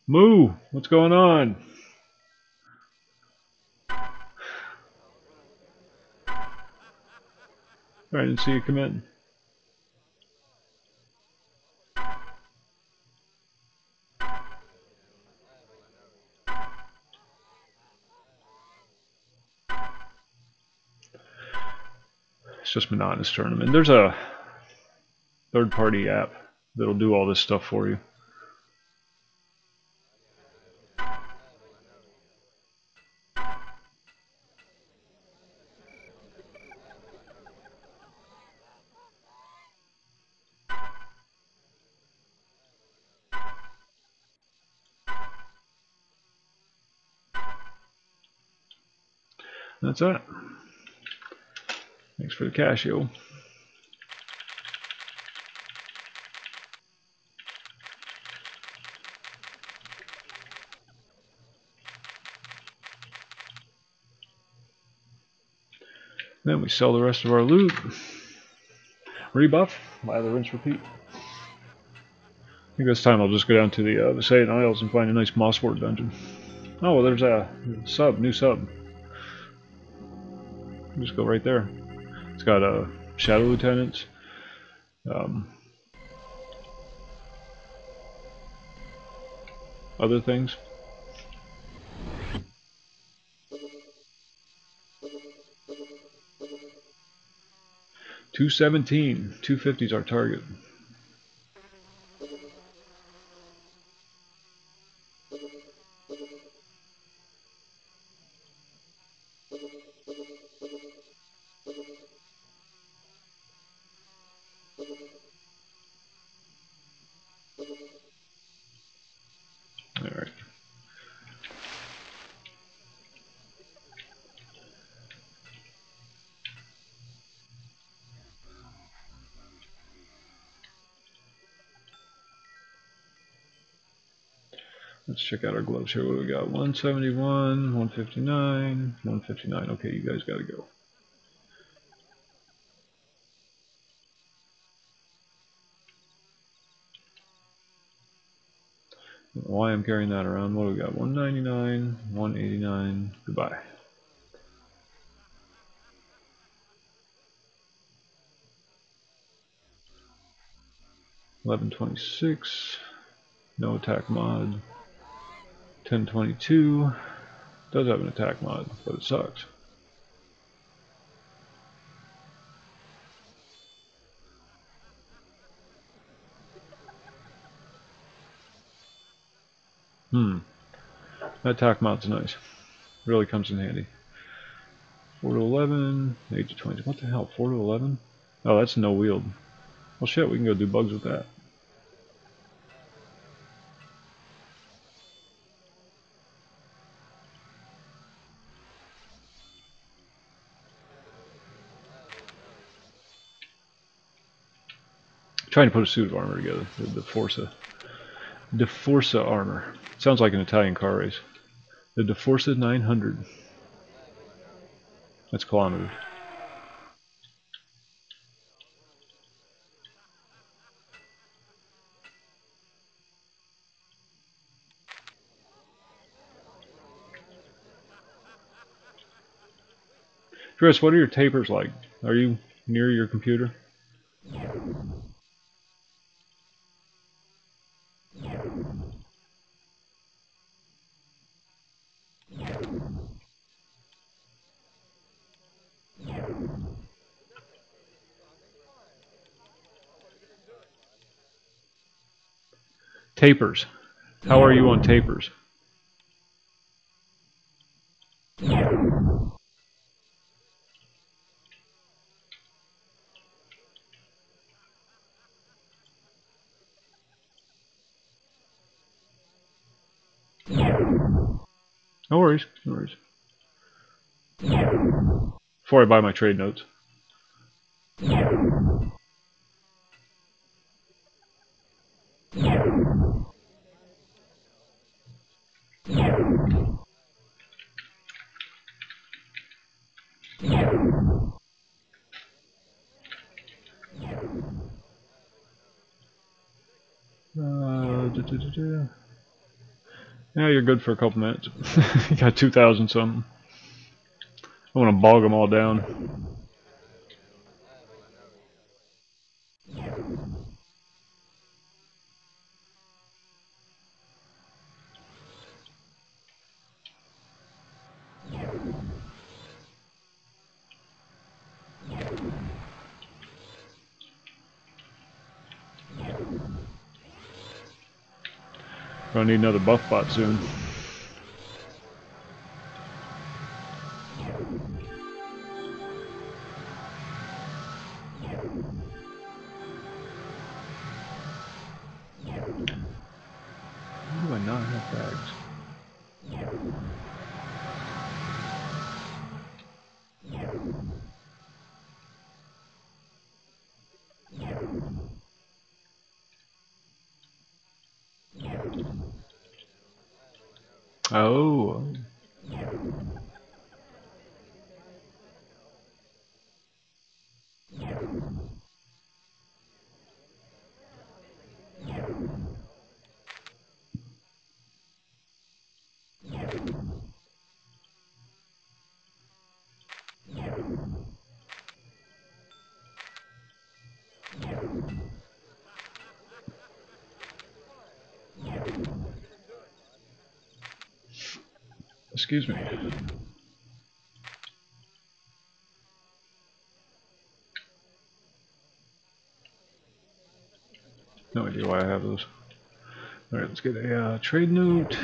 Moo! What's going on? I didn't see you come in. It's just monotonous tournament. There's a third-party app that'll do all this stuff for you. That's it. Thanks for the cash, yo. Then we sell the rest of our loot. Rebuff, buy the rinse repeat. I think this time I'll just go down to the Visayan Isles and find a nice Mosswort dungeon. Oh, well, there's a sub, new sub. Just go right there. It's got Shadow Lieutenants. Other things. $217. $250 is our target. Alright. Let's check out our gloves here. What do we got? 171, 159, 159. Okay, you guys gotta go. I don't know why I'm carrying that around. What do we got? 199, 189. Goodbye. $11.26. No attack mod. 1022 does have an attack mod, but it sucks. That tack mount's nice. Really comes in handy. 4 to 11, 8 to 20. What the hell? 4 to 11? Oh, that's no wield. Well, shit, we can go do bugs with that. Trying to put a suit of armor together. The Forza armor. Sounds like an Italian car race. The Forza 900. That's kilometers. Chris, what are your tapers like? Are you near your computer? Tapers. How are you on tapers? No worries, no worries. Before I buy my trade notes. Yeah, you're good for a couple minutes. You got 2,000 something. I want to bog them all down. Gonna need another buff bot soon. Why do I not have bags? Oh. Excuse me. No idea why I have those. Alright, let's get a trade note.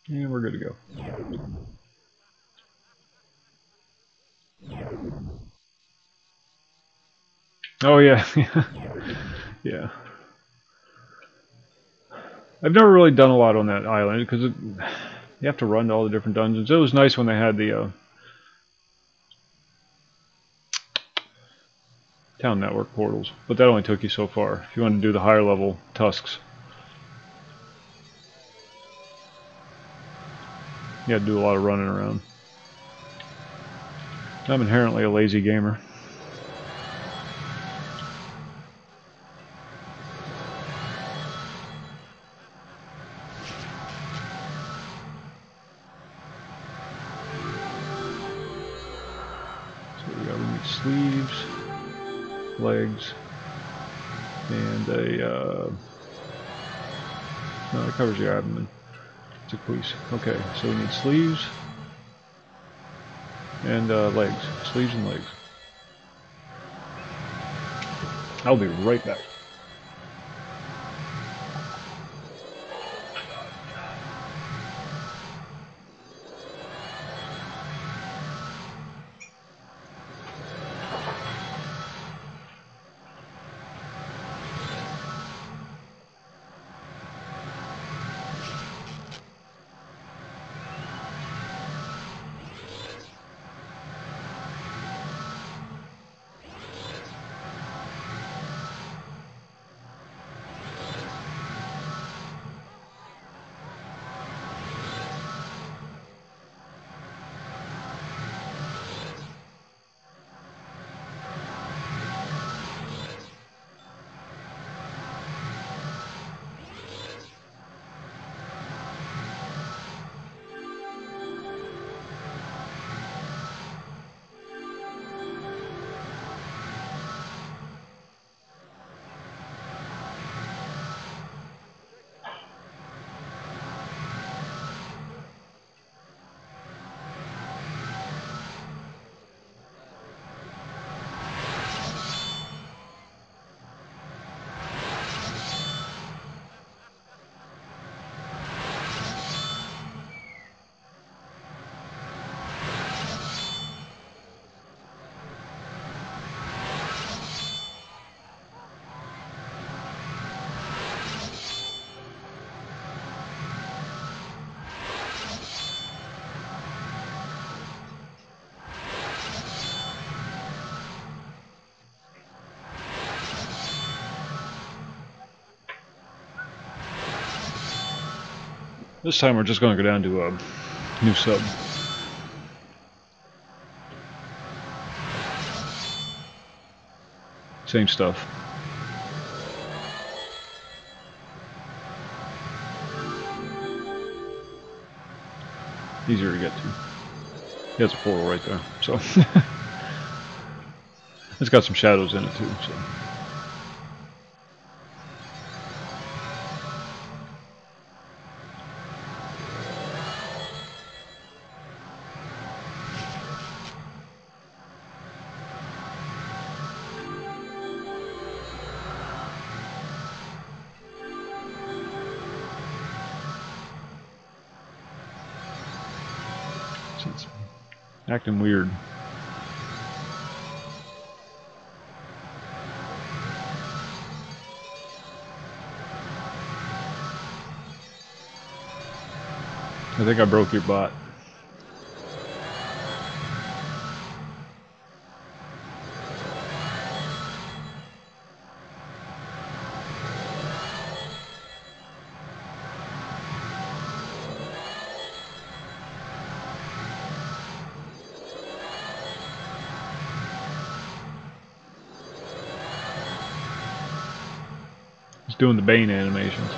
And we're good to go. Oh yeah, yeah. I've never really done a lot on that island because you have to run to all the different dungeons. It was nice when they had the town network portals, but that only took you so far. If you want to do the higher level tusks, you had to do a lot of running around. I'm inherently a lazy gamer. Sleeves, legs, and a no, that covers your abdomen. It's a cuisse. Okay, so we need sleeves and legs. Sleeves and legs. I'll be right back. This time we're just going to go down to a new sub. Same stuff. Easier to get to. He has a portal right there, so it's got some shadows in it too. So. It's acting weird. I think I broke your bot. He's doing the Bane animations.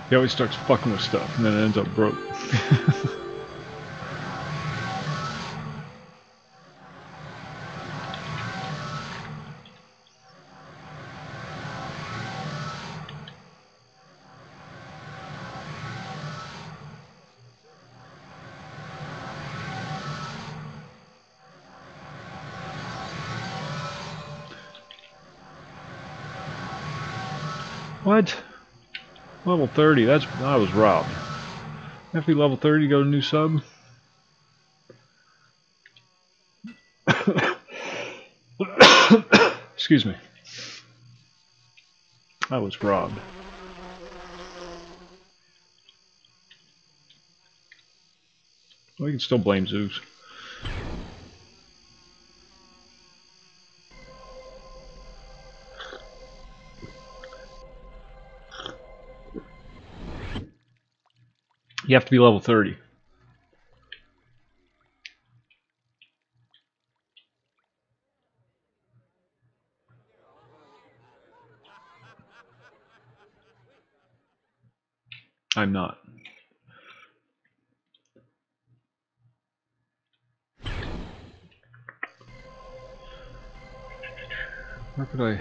He always starts fucking with stuff and then it ends up broke. What? Level 30, I was robbed. Have to be level 30 to go to new sub? Excuse me. I was robbed. Well, you can still blame Zeus. You have to be level 30. I'm not. Where could I...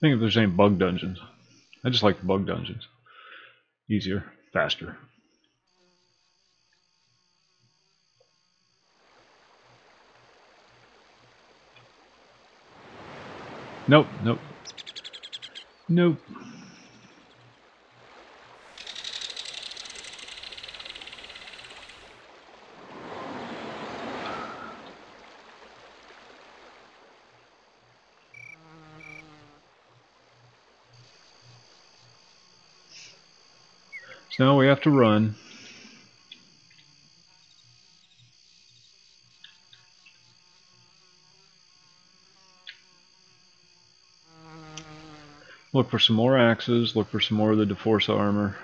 think if there's any bug dungeons. I just like the bug dungeons. Easier, faster. Nope, nope. Nope. So now we have to run. Look for some more axes, look for some more of the DeForce armor.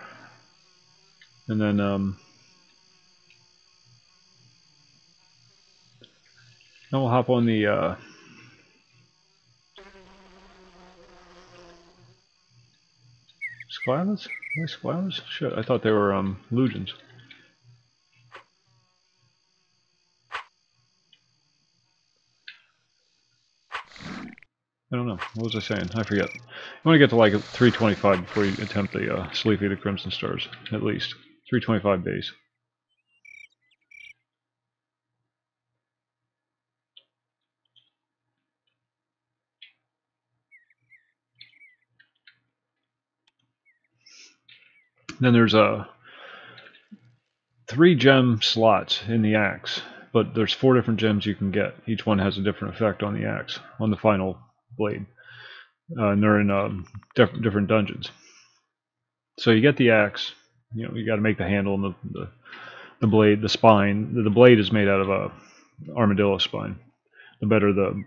And then now we'll hop on the Sklavas? Are they Sklavas? Shit, I thought they were Legions. I don't know. What was I saying? I forget. You want to get to like 325 before you attempt the Sleepy the Crimson Stars, at least. 325 base. Then there's 3 gem slots in the axe, but there's 4 different gems you can get. Each one has a different effect on the axe, on the final blade. And they're in different dungeons. So you get the axe, you know, you got to make the handle and the blade, the spine. The blade is made out of a armadillo spine. The better the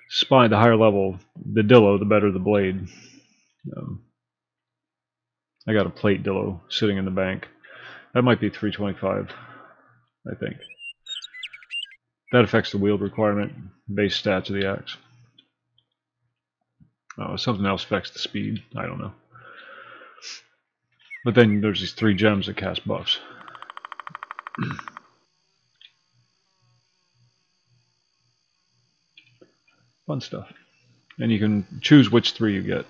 spine, the higher level the dillo, the better the blade. I got a plate dillo sitting in the bank. That might be 325, I think. That affects the wield requirement, base stats of the axe. Something else affects the speed. I don't know. But then there's these 3 gems that cast buffs. Fun stuff. And you can choose which 3 you get.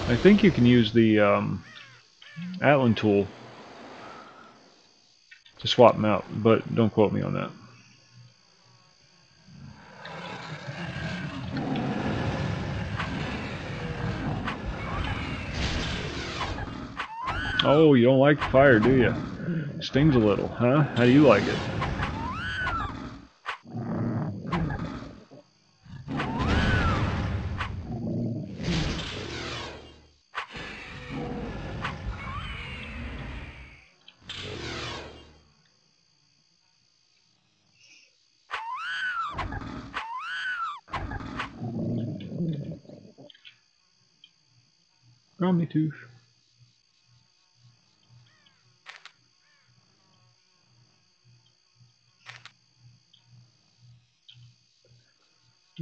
I think you can use the Atlan tool to swap them out, but don't quote me on that. Oh, you don't like fire, do you? Stings a little, huh? How do you like it? Omnitooth.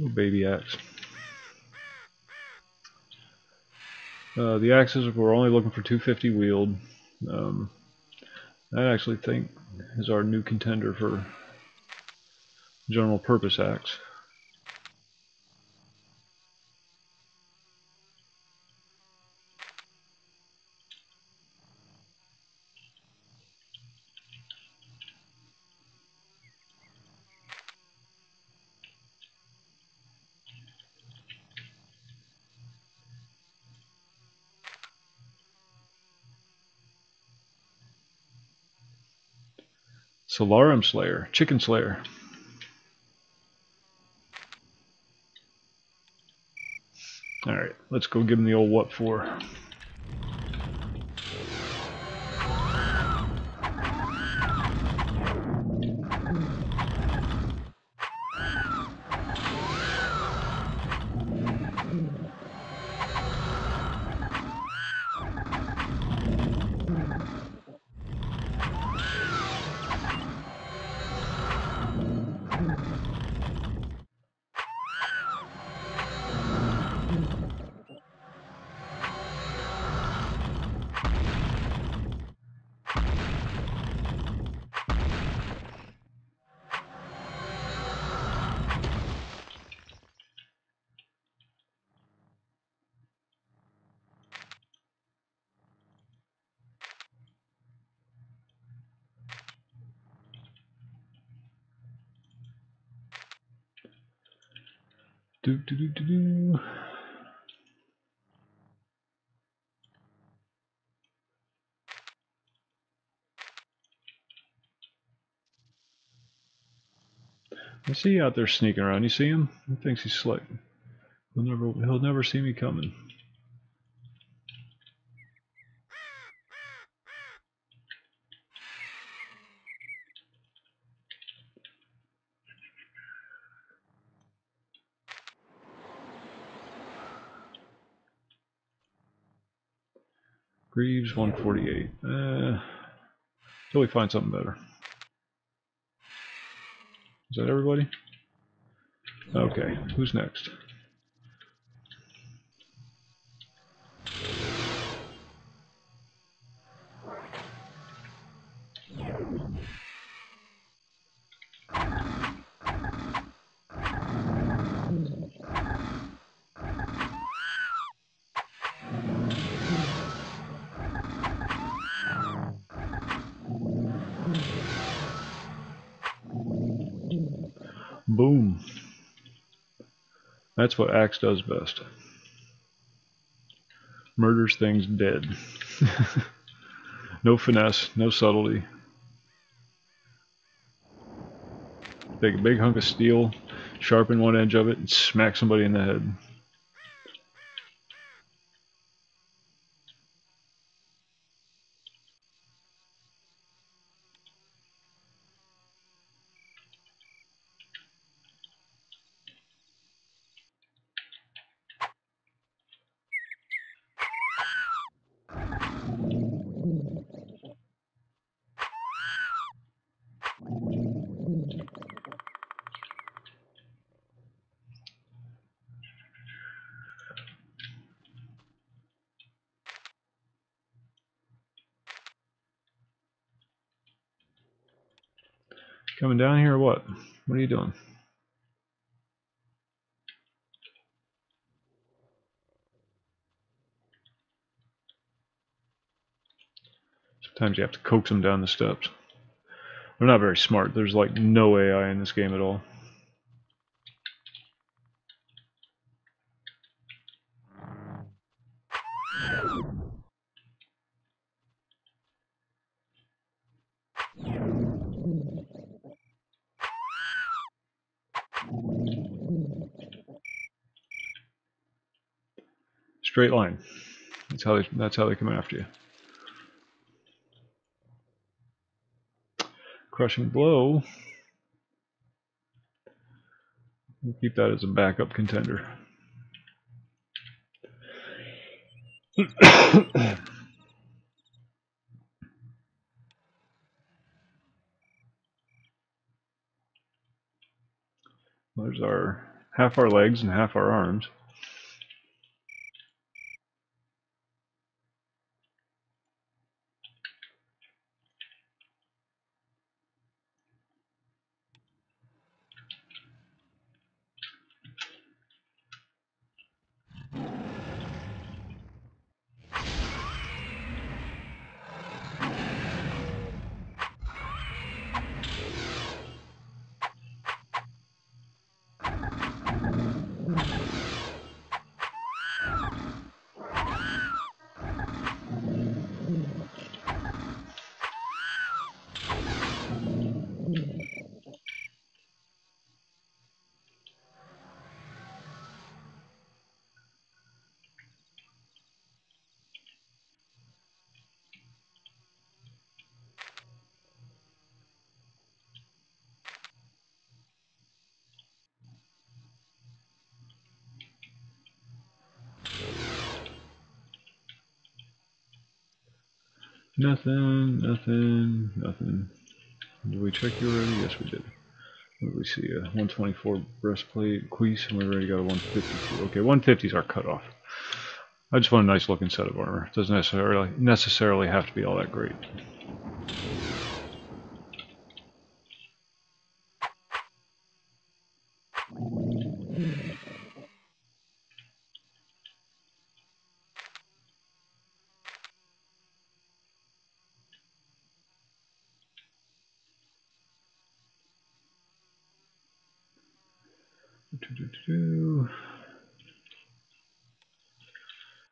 Oh, baby axe. The axes, we're only looking for 250 wield. I actually think is our new contender for general purpose axe. Solarum Slayer, Chicken Slayer. Alright, let's go give him the old what for. Do, do, do, do, do. I see you out there sneaking around. You see him? He thinks he's slick. He'll never see me coming. Greaves 148. Till we find something better. Is that everybody? Okay, who's next? Boom. That's what Axe does best. Murders things dead. No finesse, no subtlety. Take a big hunk of steel, sharpen one edge of it, and smack somebody in the head. Coming down here or what? What are you doing? Sometimes you have to coax them down the steps. They're not very smart. There's like no AI in this game at all. Straight line. That's how they come after you. Crushing blow. We'll keep that as a backup contender. There's our half our legs and half our arms. Nothing, nothing, nothing. Did we check you already? Yes, we did. What do we see? A 124 breastplate, cuisse, and we already got a 152. Okay, 150 is our cutoff. I just want a nice looking set of armor. It doesn't necessarily have to be all that great.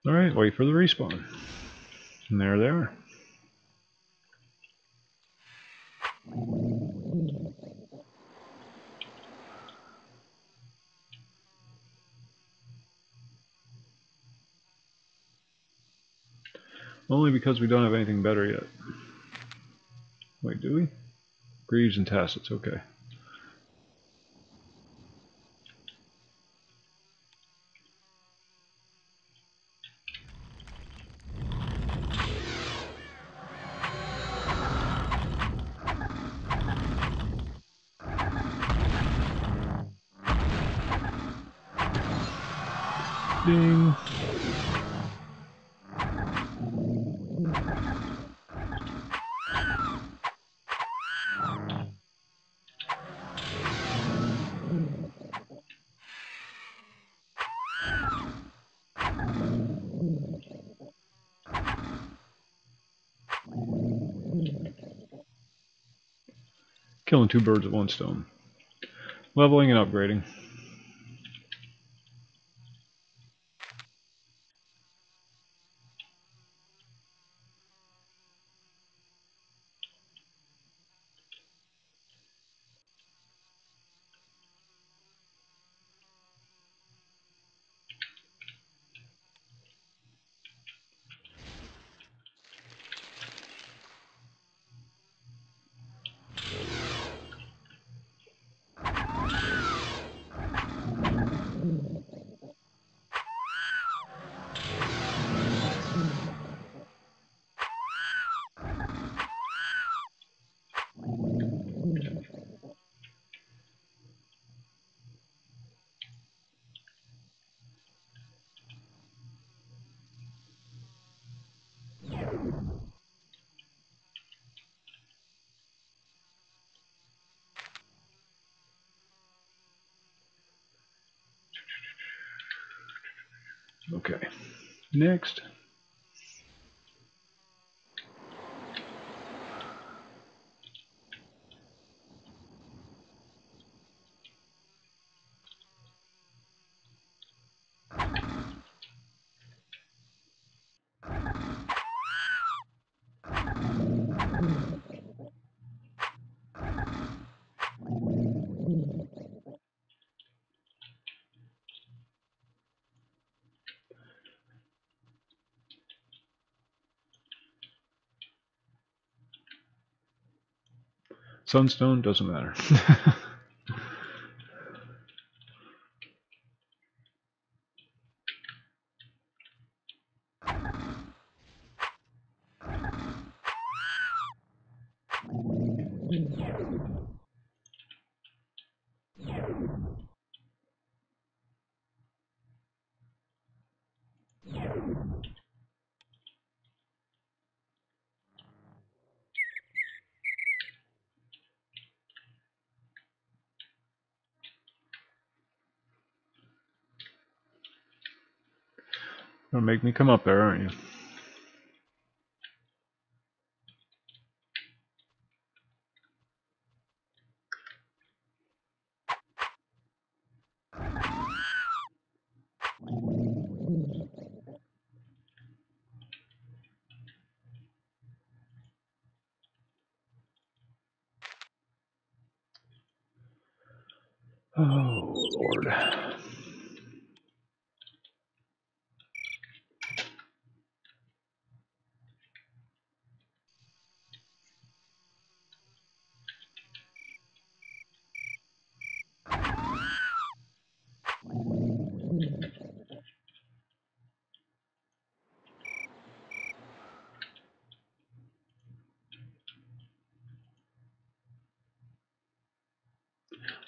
Alright, wait for the respawn. And there they are. Only because we don't have anything better yet. Wait, do we? Greaves and Tacits, okay. Ding. Killing two birds with one stone. Leveling and upgrading. Okay, next. Sunstone, doesn't matter. Gonna make me come up there, aren't you? Oh, Lord.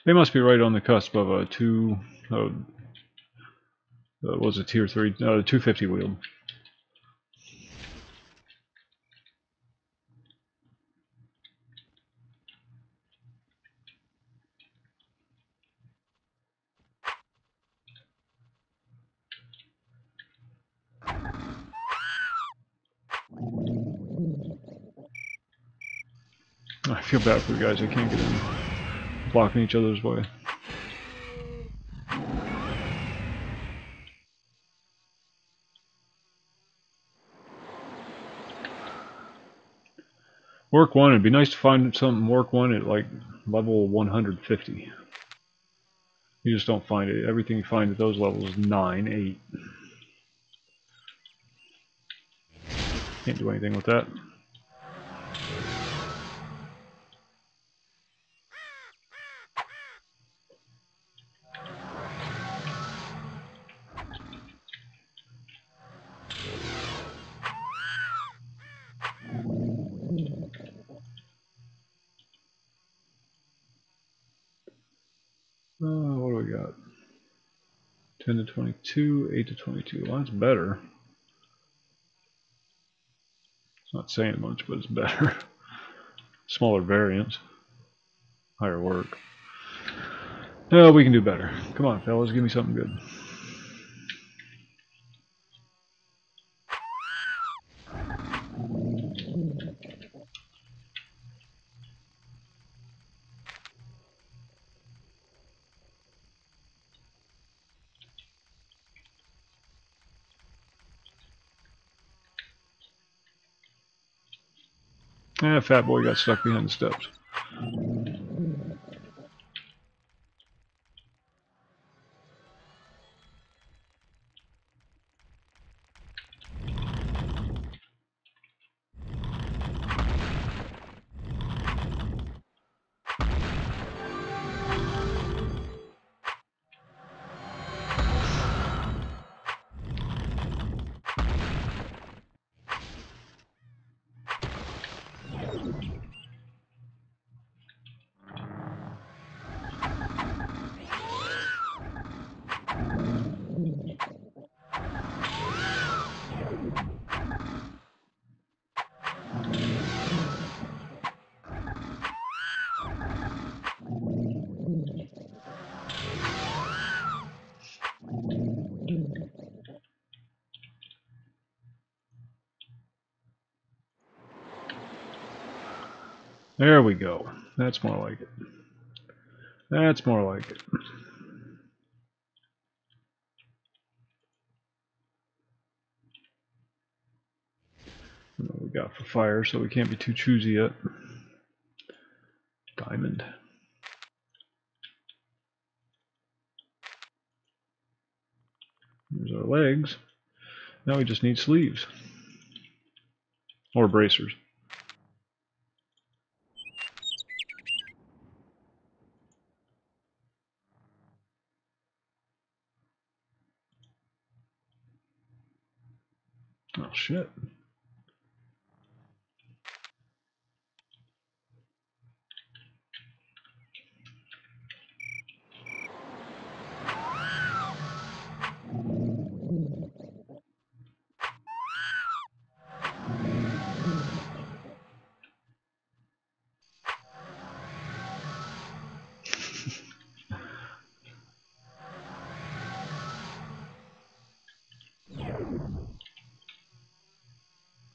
They must be right on the cusp of a was a tier 3, 250 wield. I feel bad for the guys that can't get in, blocking each other's way. Work 1, it'd be nice to find something work 1 at like level 150. You just don't find it. Everything you find at those levels is 9, 8. Can't do anything with that. What do we got? 10 to 22, 8 to 22. Well, that's better. It's not saying much, but it's better. Smaller variants. Higher work. No, we can do better. Come on, fellas, give me something good. Fat boy got stuck behind the steps. There we go. That's more like it. That's more like it. What we got for fire, so we can't be too choosy yet. Diamond. There's our legs. Now we just need sleeves. Or bracers. Oh shit.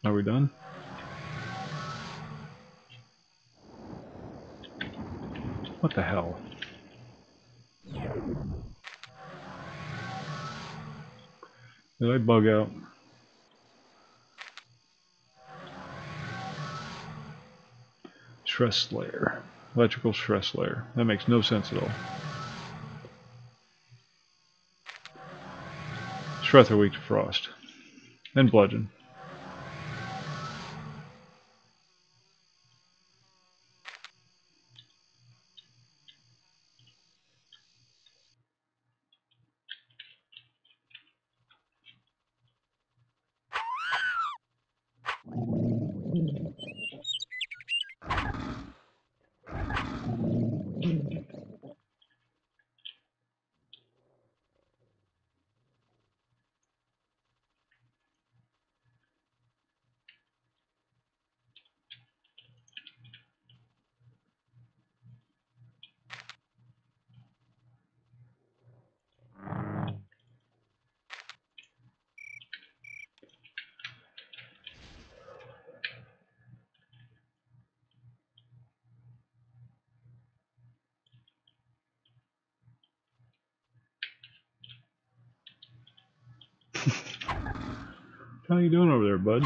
Are we done? What the hell? Did I bug out? Stress layer. Electrical stress layer. That makes no sense at all. Streth are weak to frost. And bludgeon. How you doing over there, bud?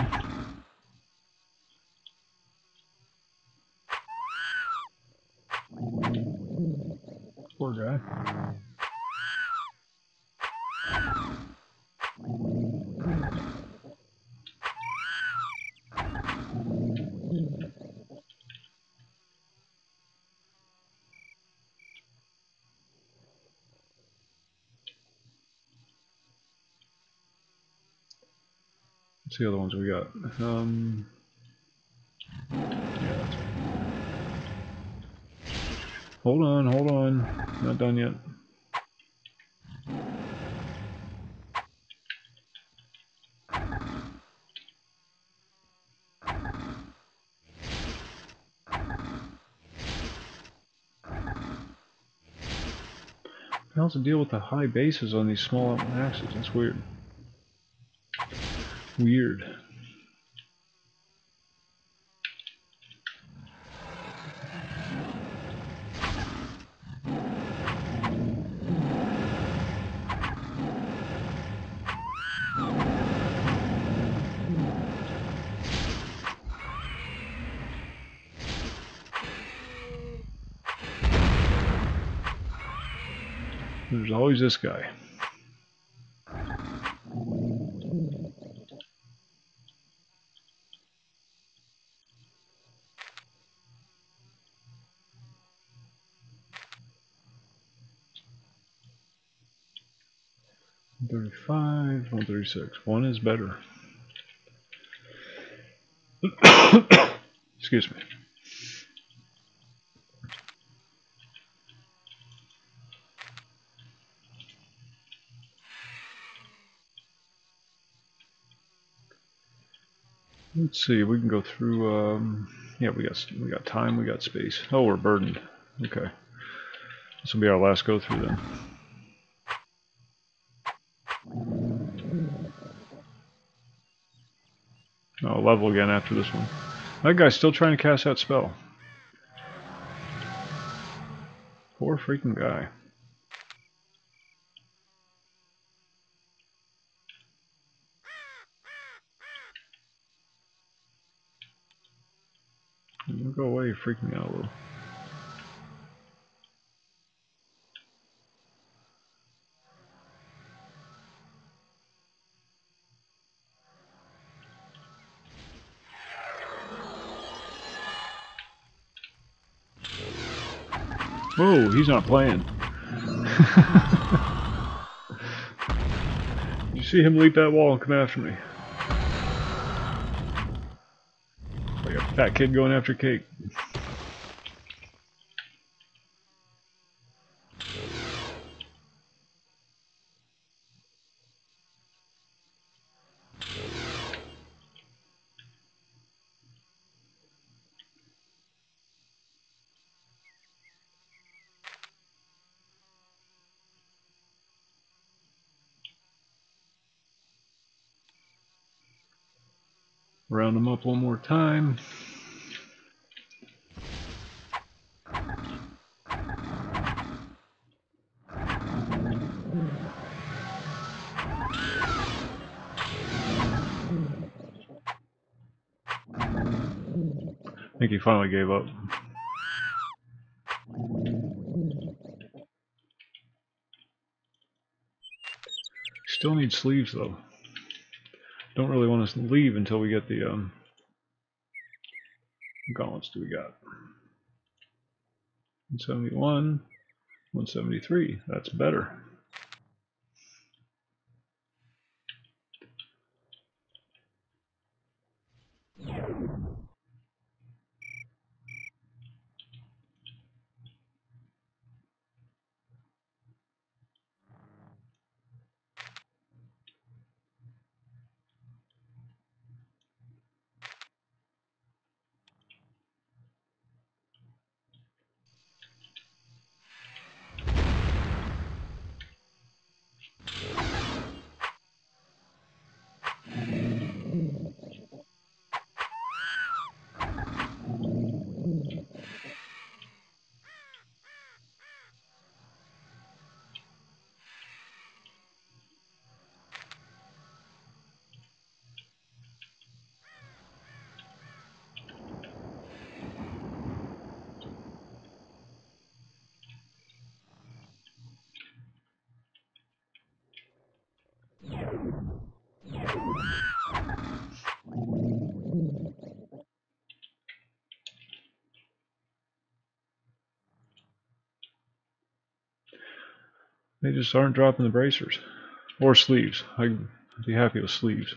What's the other ones we got? Yeah, that's right. Hold on. Not done yet. What the hell's the deal with the high bases on these small axes? That's weird. Weird. There's always this guy. $135, $136. One is better. Excuse me. Let's see. We can go through. Yeah, we got time. We got space. Oh, we're burdened. Okay. This will be our last go through then. I'll level again after this one. That guy's still trying to cast that spell. Poor freaking guy. You go away, you're freaking out a little. Whoa, he's not playing. You see him leap that wall and come after me. Like a fat kid going after cake. Round him up one more time. I think he finally gave up. Still need sleeves though. Don't really want to leave until we get the gauntlets. Do we got 171, 173? That's better. They just aren't dropping the bracers. Or sleeves. I'd be happy with sleeves.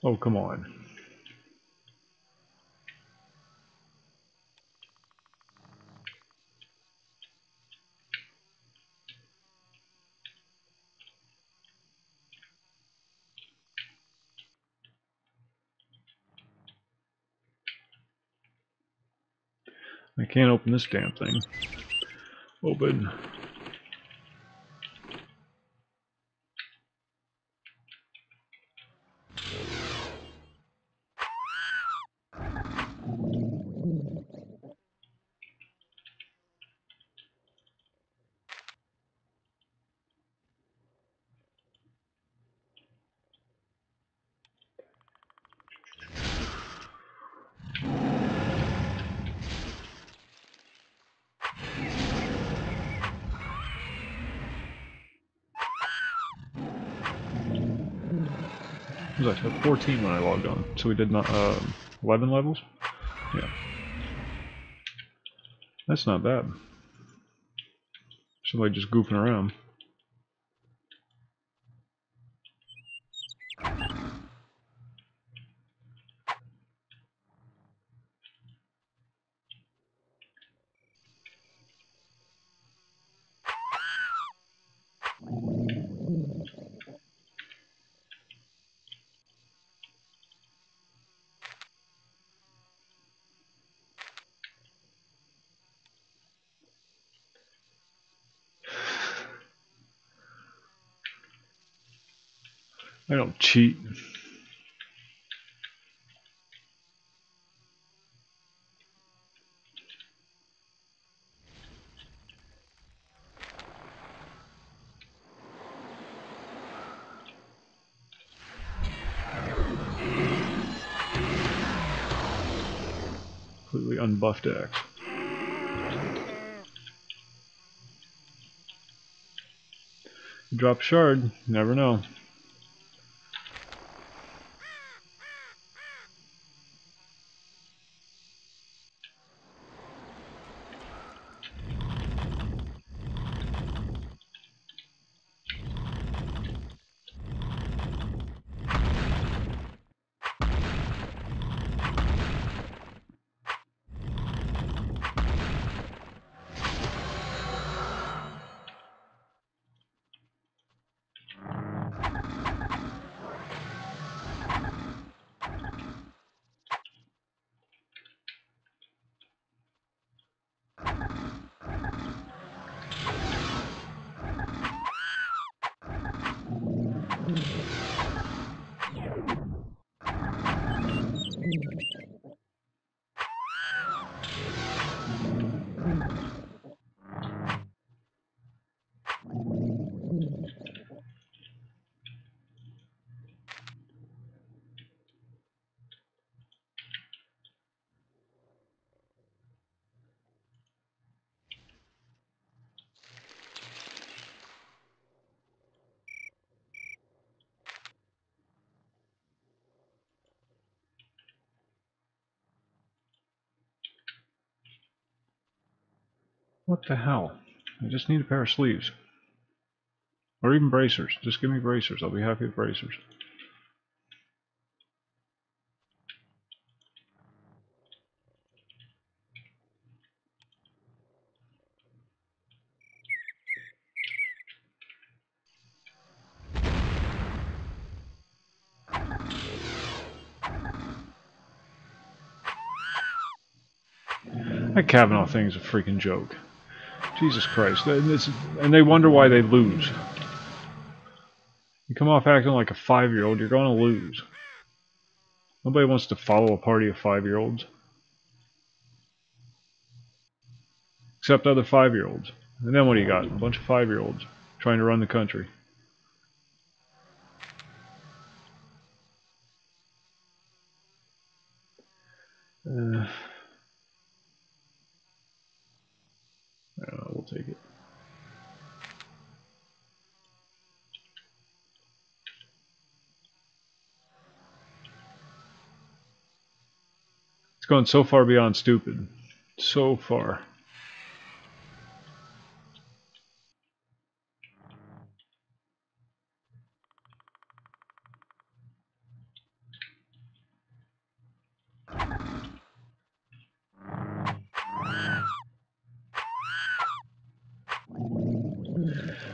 Oh, come on. I can't open this damn thing. Open. What was I? 14 when I logged on. So we did not 11 levels? Yeah. That's not bad. Somebody just goofing around. I don't cheat. Completely unbuffed axe. You drop a shard, you never know. What the hell? I just need a pair of sleeves. Or even bracers. Just give me bracers. I'll be happy with bracers. That Kavanaugh thing's a freaking joke. Jesus Christ. And they wonder why they lose. You come off acting like a 5-year-old, you're going to lose. Nobody wants to follow a party of 5-year-olds. Except other 5-year-olds. And then what do you got? A bunch of 5-year-olds trying to run the country. We'll take it. It's gone so far beyond stupid. So far.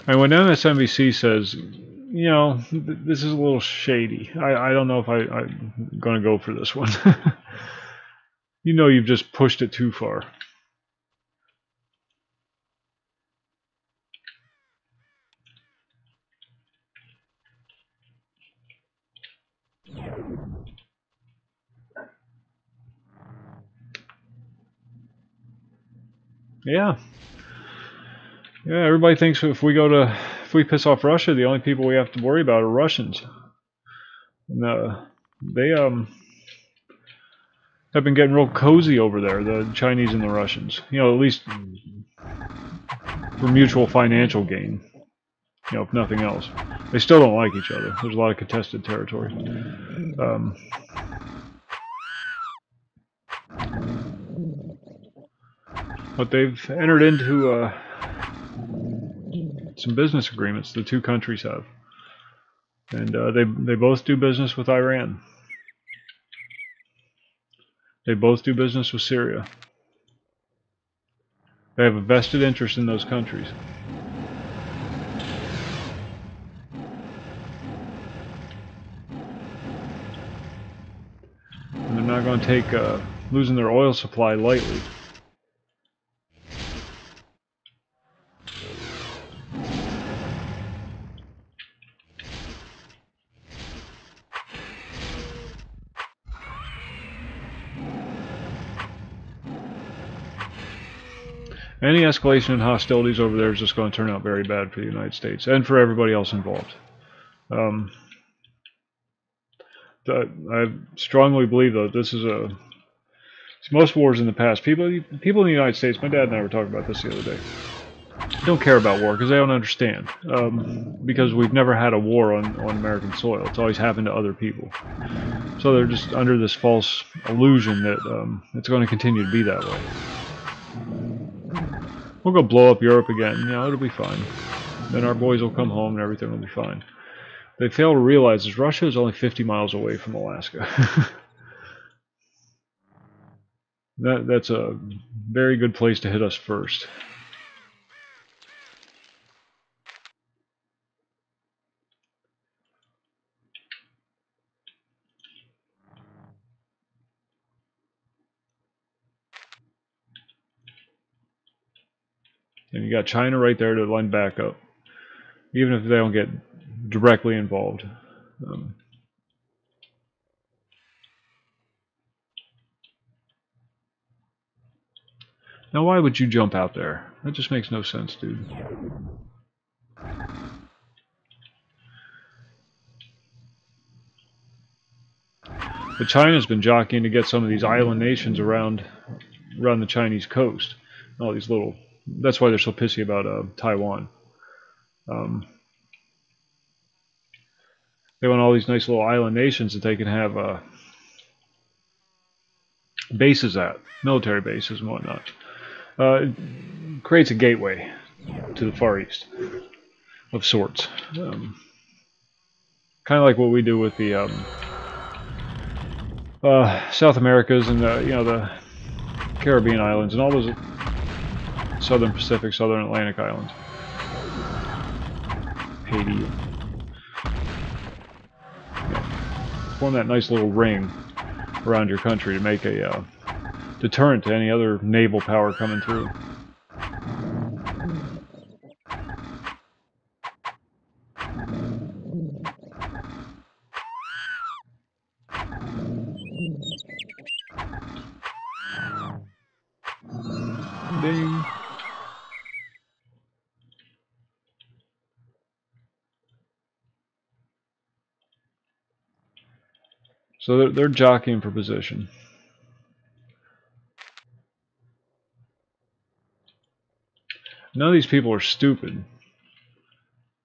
And when MSNBC says, you know, this is a little shady, I don't know if I'm going to go for this one. You know you've just pushed it too far. Yeah. Yeah, everybody thinks if we piss off Russia, the only people we have to worry about are Russians. And, they have been getting real cozy over there, the Chinese and the Russians. You know, at least for mutual financial gain. You know, if nothing else. They still don't like each other. There's a lot of contested territory. But they've entered into some business agreements, the two countries have. And they both do business with Iran. They both do business with Syria. They have a vested interest in those countries. And they're not going to take losing their oil supply lightly. Any escalation in hostilities over there is just going to turn out very bad for the United States and for everybody else involved. I strongly believe, though, this is most wars in the past. People in the United States, my dad and I were talking about this the other day, don't care about war because they don't understand. Because we've never had a war on American soil. It's always happened to other people. So they're just under this false illusion that it's going to continue to be that way. We'll go blow up Europe again. You know, it'll be fine. Then our boys will come home and everything will be fine. They fail to realize is Russia is only 50 miles away from Alaska. That's a very good place to hit us first. And you got China right there to line back up, even if they don't get directly involved. Now, why would you jump out there? That just makes no sense, dude. But China's been jockeying to get some of these island nations around the Chinese coast. All these little. That's why they're so pissy about Taiwan. They want all these nice little island nations that they can have bases at, military bases and whatnot. It creates a gateway to the Far East. of sorts. Kind of like what we do with the South Americas and the Caribbean islands and all those Southern Pacific, Southern Atlantic islands. Haiti. Form that nice little ring around your country to make a deterrent to any other naval power coming through. Ding. So they're jockeying for position. None of these people are stupid.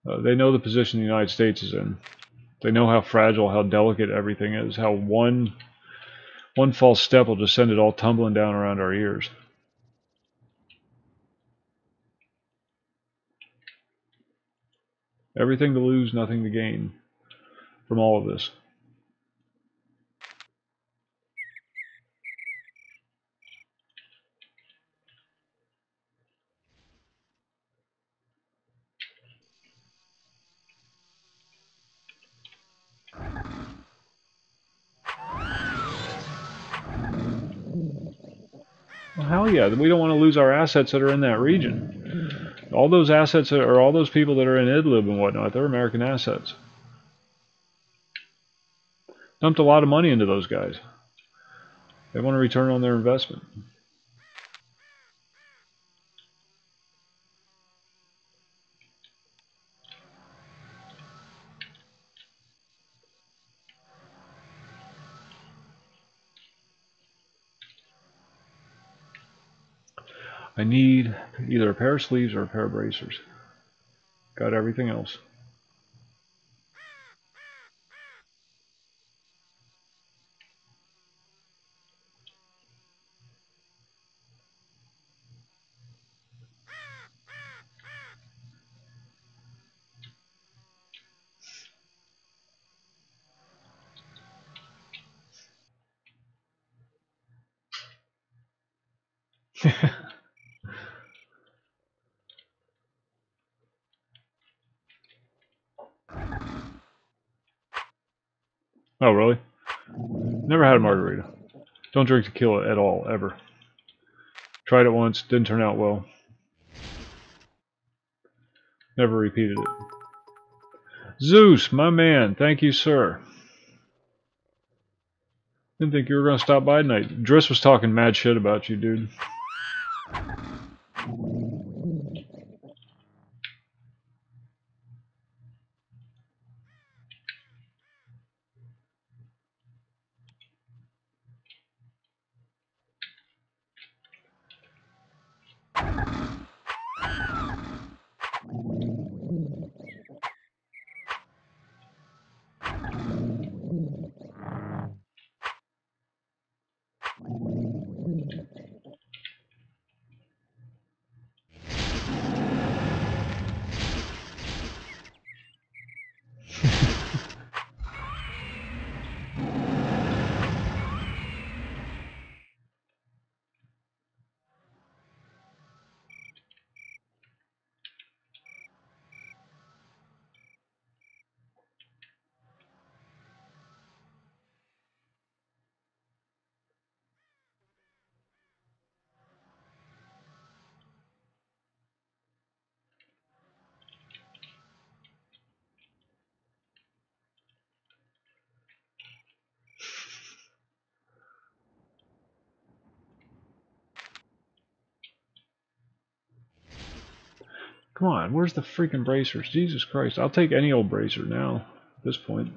They know the position the United States is in. They know how fragile, how delicate everything is, how one false step will just send it all tumbling down around our ears. Everything to lose, nothing to gain from all of this. Well, hell yeah, we don't want to lose our assets that are in that region. All those assets, or all those people that are in Idlib and whatnot, they're American assets. Dumped a lot of money into those guys. They want a return on their investment. I need either a pair of sleeves or a pair of bracers. Got everything else. Oh, really? Never had a margarita. Don't drink tequila at all, ever. Tried it once, didn't turn out well. Never repeated it. Zeus, my man, thank you, sir. Didn't think you were going to stop by tonight. Driss was talking mad shit about you, dude. Come on, where's the freaking bracers? Jesus Christ, I'll take any old bracer now, at this point.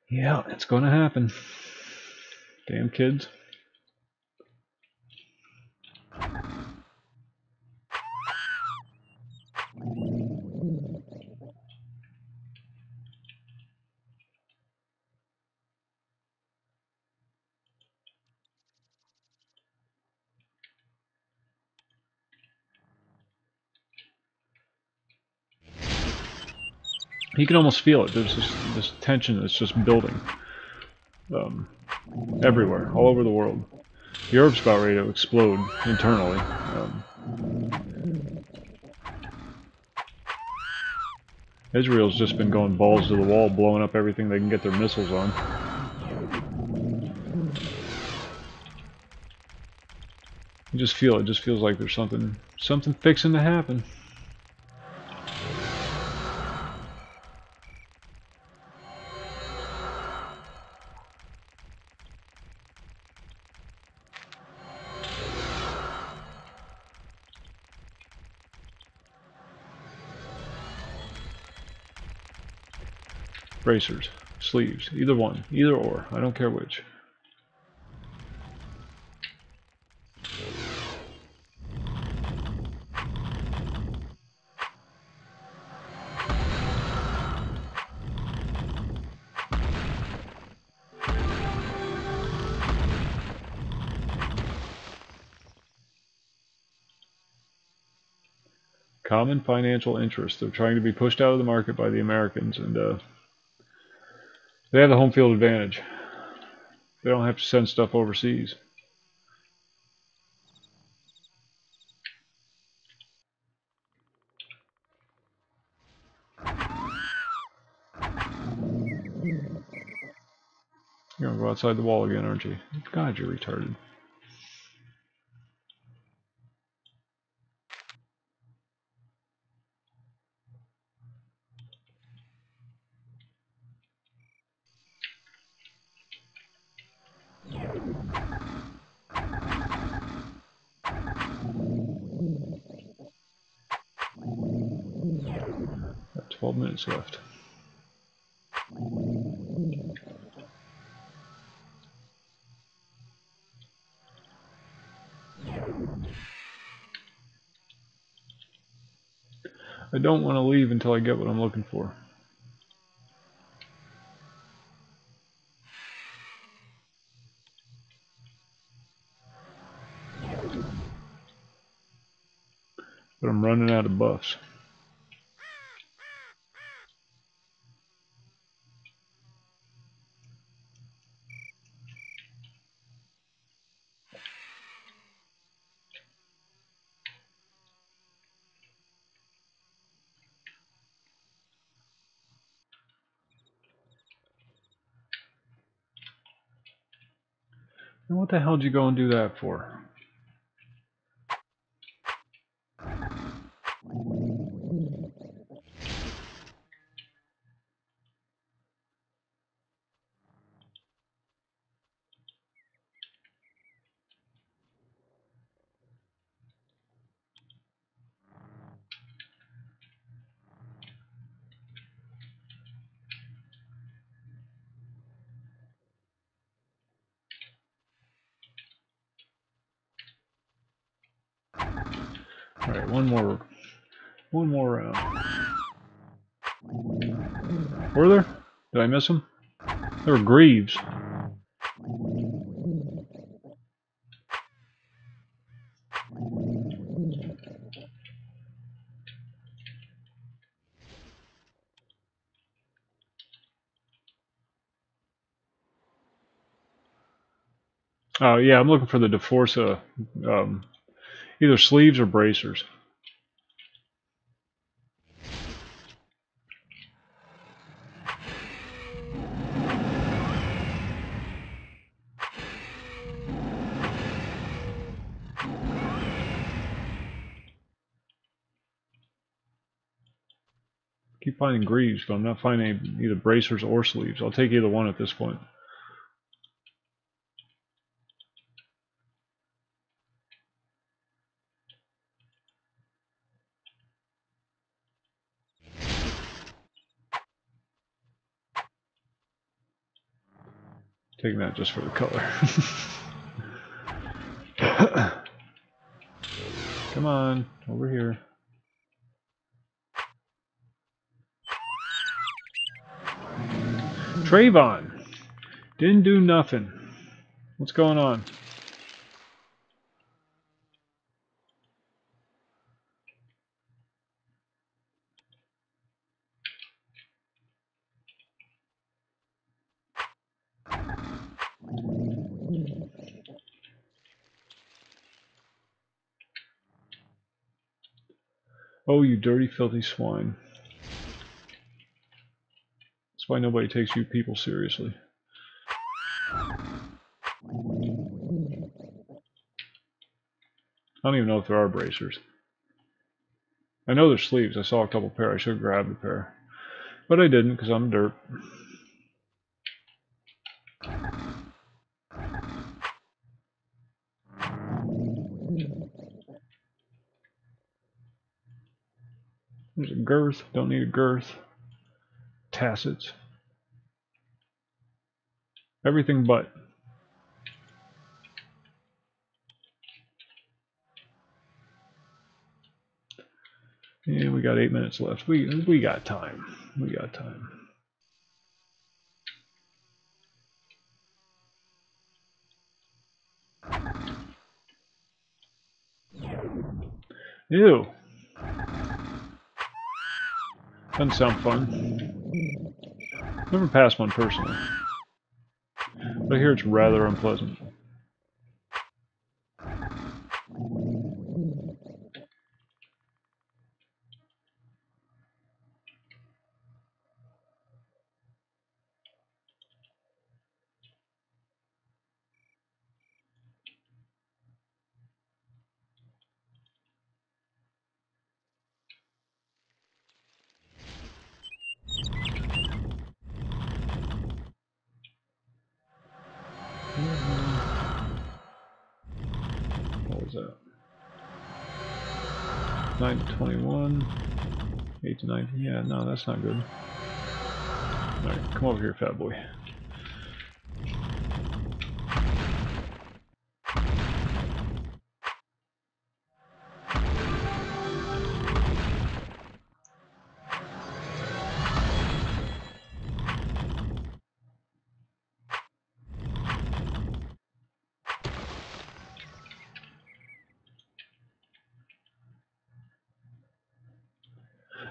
Yeah, it's gonna happen. Damn kids. You can almost feel it. There's this tension that's just building everywhere, all over the world. Europe's about ready to explode internally. Israel's just been going balls to the wall, blowing up everything they can get their missiles on. You just feel it. It just feels like there's something fixing to happen. Bracers, sleeves, either one, either or. I don't care which. Common financial interests. They're trying to be pushed out of the market by the Americans, and they have the home field advantage. They don't have to send stuff overseas. You're gonna go outside the wall again, aren't you? God, you're retarded. Got 12 minutes left. I don't want to leave until I get what I'm looking for. But I'm running out of buffs. And what the hell did you go and do that for? Alright, one more round. Were there? Did I miss them? There were Greaves. Oh yeah, I'm looking for the DeForsa, either sleeves or bracers. Keep finding Greaves, but I'm not finding either bracers or sleeves. I'll take either one at this point. Taking that just for the color. Come on, over here. Trayvon! Didn't do nothing. What's going on? Oh, you dirty, filthy swine. That's why nobody takes you people seriously. I don't even know if there are bracers. I know there's sleeves. I saw a couple pair. I should have grabbed a pair. But I didn't because I'm dirt. There's a girth. Don't need a girth. Tassets. Everything but. Yeah, we got 8 minutes left. We got time. We got time. Ew. Doesn't sound fun. Never passed one personally. But I hear it's rather unpleasant. What was that? 9 to 21, 8 to 19. Yeah, no, that's not good. Alright, come over here, fat boy.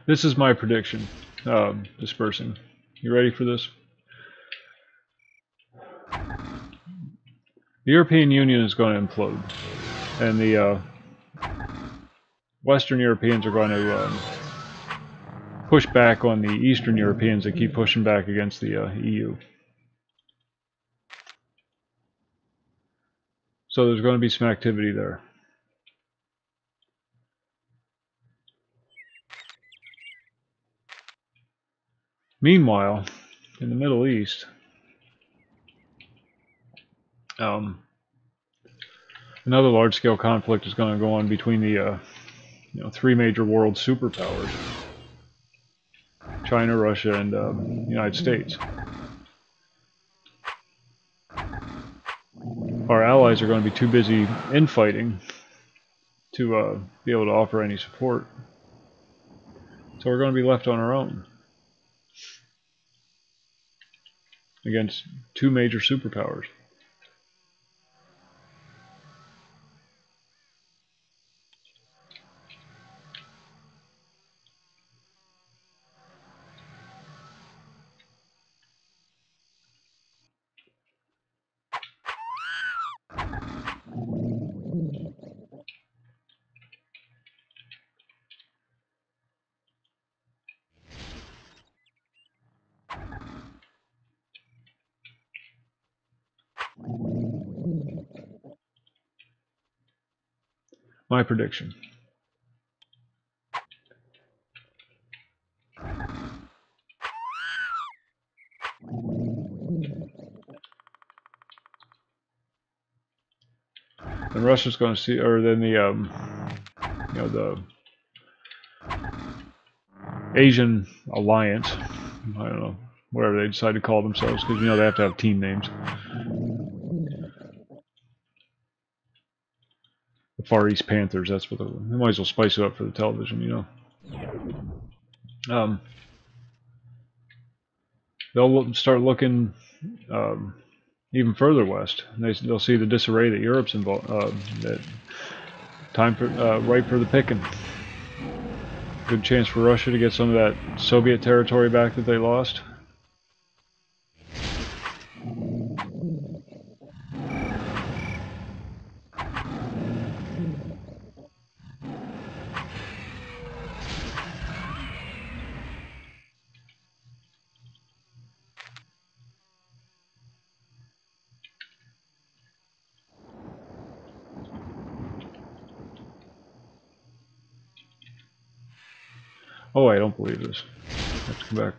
This is my prediction. Dispersing. You ready for this? The European Union is going to implode, and the Western Europeans are going to push back on the Eastern Europeans that keep pushing back against the EU. So there's going to be some activity there. Meanwhile, in the Middle East, another large-scale conflict is going to go on between the three major world superpowers: China, Russia, and the United States. Our allies are going to be too busy infighting to be able to offer any support, so we're going to be left on our own against two major superpowers. My prediction. And Russia's going to see, or then the the Asian Alliance, I don't know, whatever they decide to call themselves, because they have to have team names. Far East Panthers. That's what they might as well spice it up for the television, you know. They'll start looking even further west. They'll see the disarray that Europe's involved. That time for ripe for the picking. Good chance for Russia to get some of that Soviet territory back that they lost. Oh, I don't believe this. I have to come back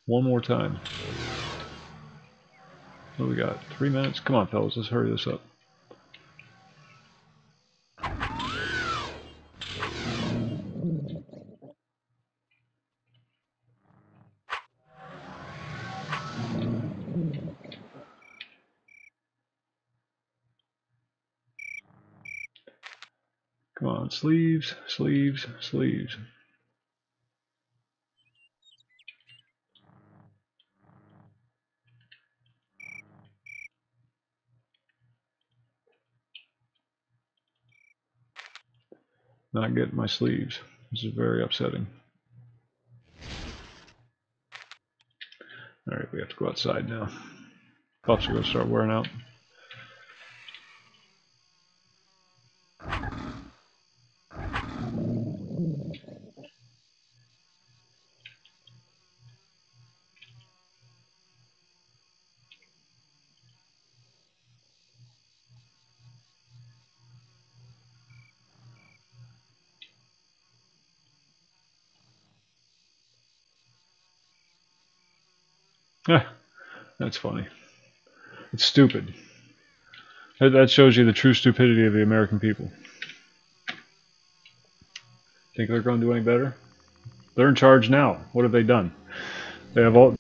one more time. What do we got? 3 minutes? Come on, fellas, let's hurry this up. Come on, sleeves, sleeves, sleeves. Not getting my sleeves. This is very upsetting. Alright, we have to go outside now. Buffs are going to start wearing out. That's funny. It's stupid. That shows you the true stupidity of the American people. Think they're going to do any better? They're in charge now. What have they done? They have all...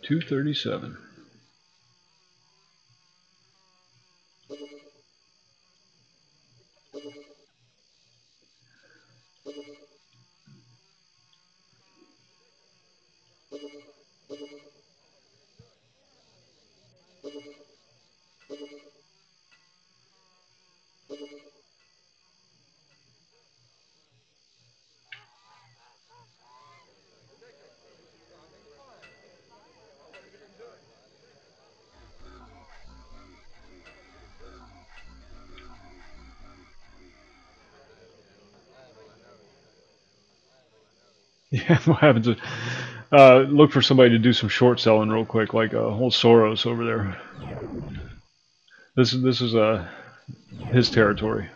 $237. Yeah, what happens? Look for somebody to do some short selling real quick, like old Soros over there. This is his territory.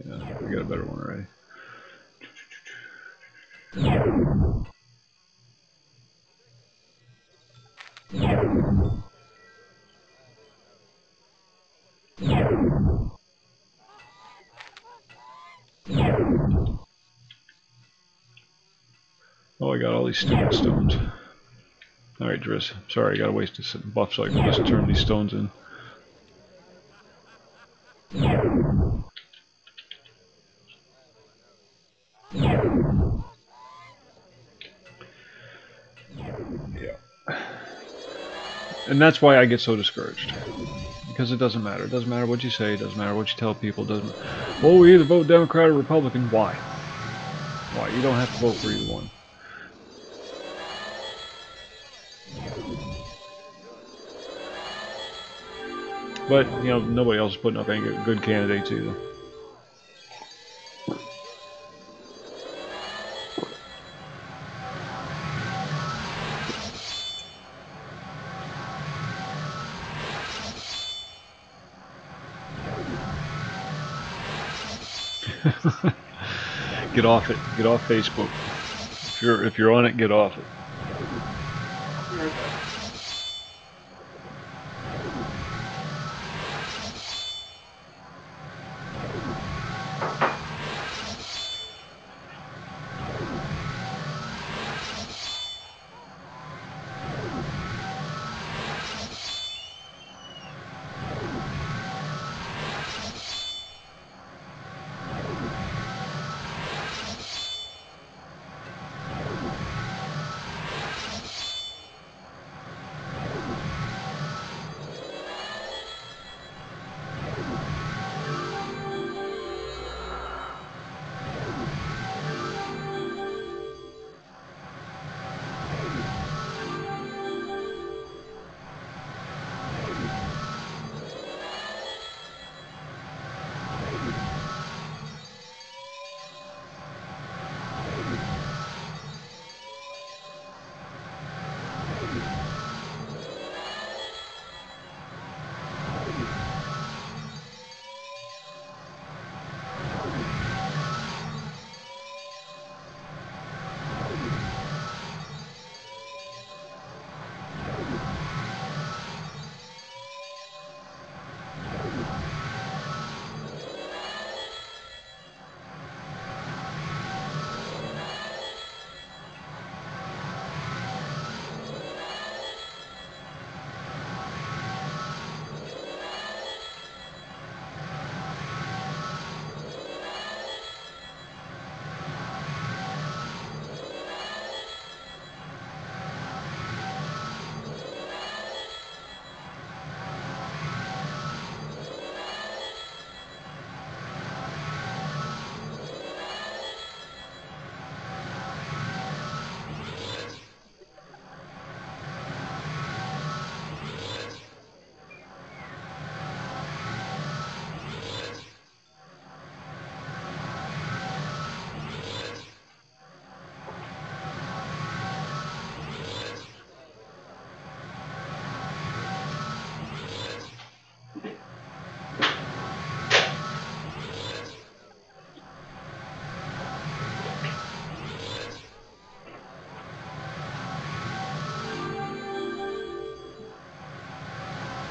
Yeah, we got a better one already. Oh, I got all these stupid stones. Alright, Driss. Sorry, I gotta waste a buff cycle just to turn these stones in. Yeah. And that's why I get so discouraged. Because it doesn't matter. It doesn't matter what you say. It doesn't matter what you tell people. It doesn't. Oh, we either vote Democrat or Republican. Why? Why? You don't have to vote for either one. But, you know, nobody else is putting up any good candidates either. Get off it. Get off Facebook. If you're on it, get off it.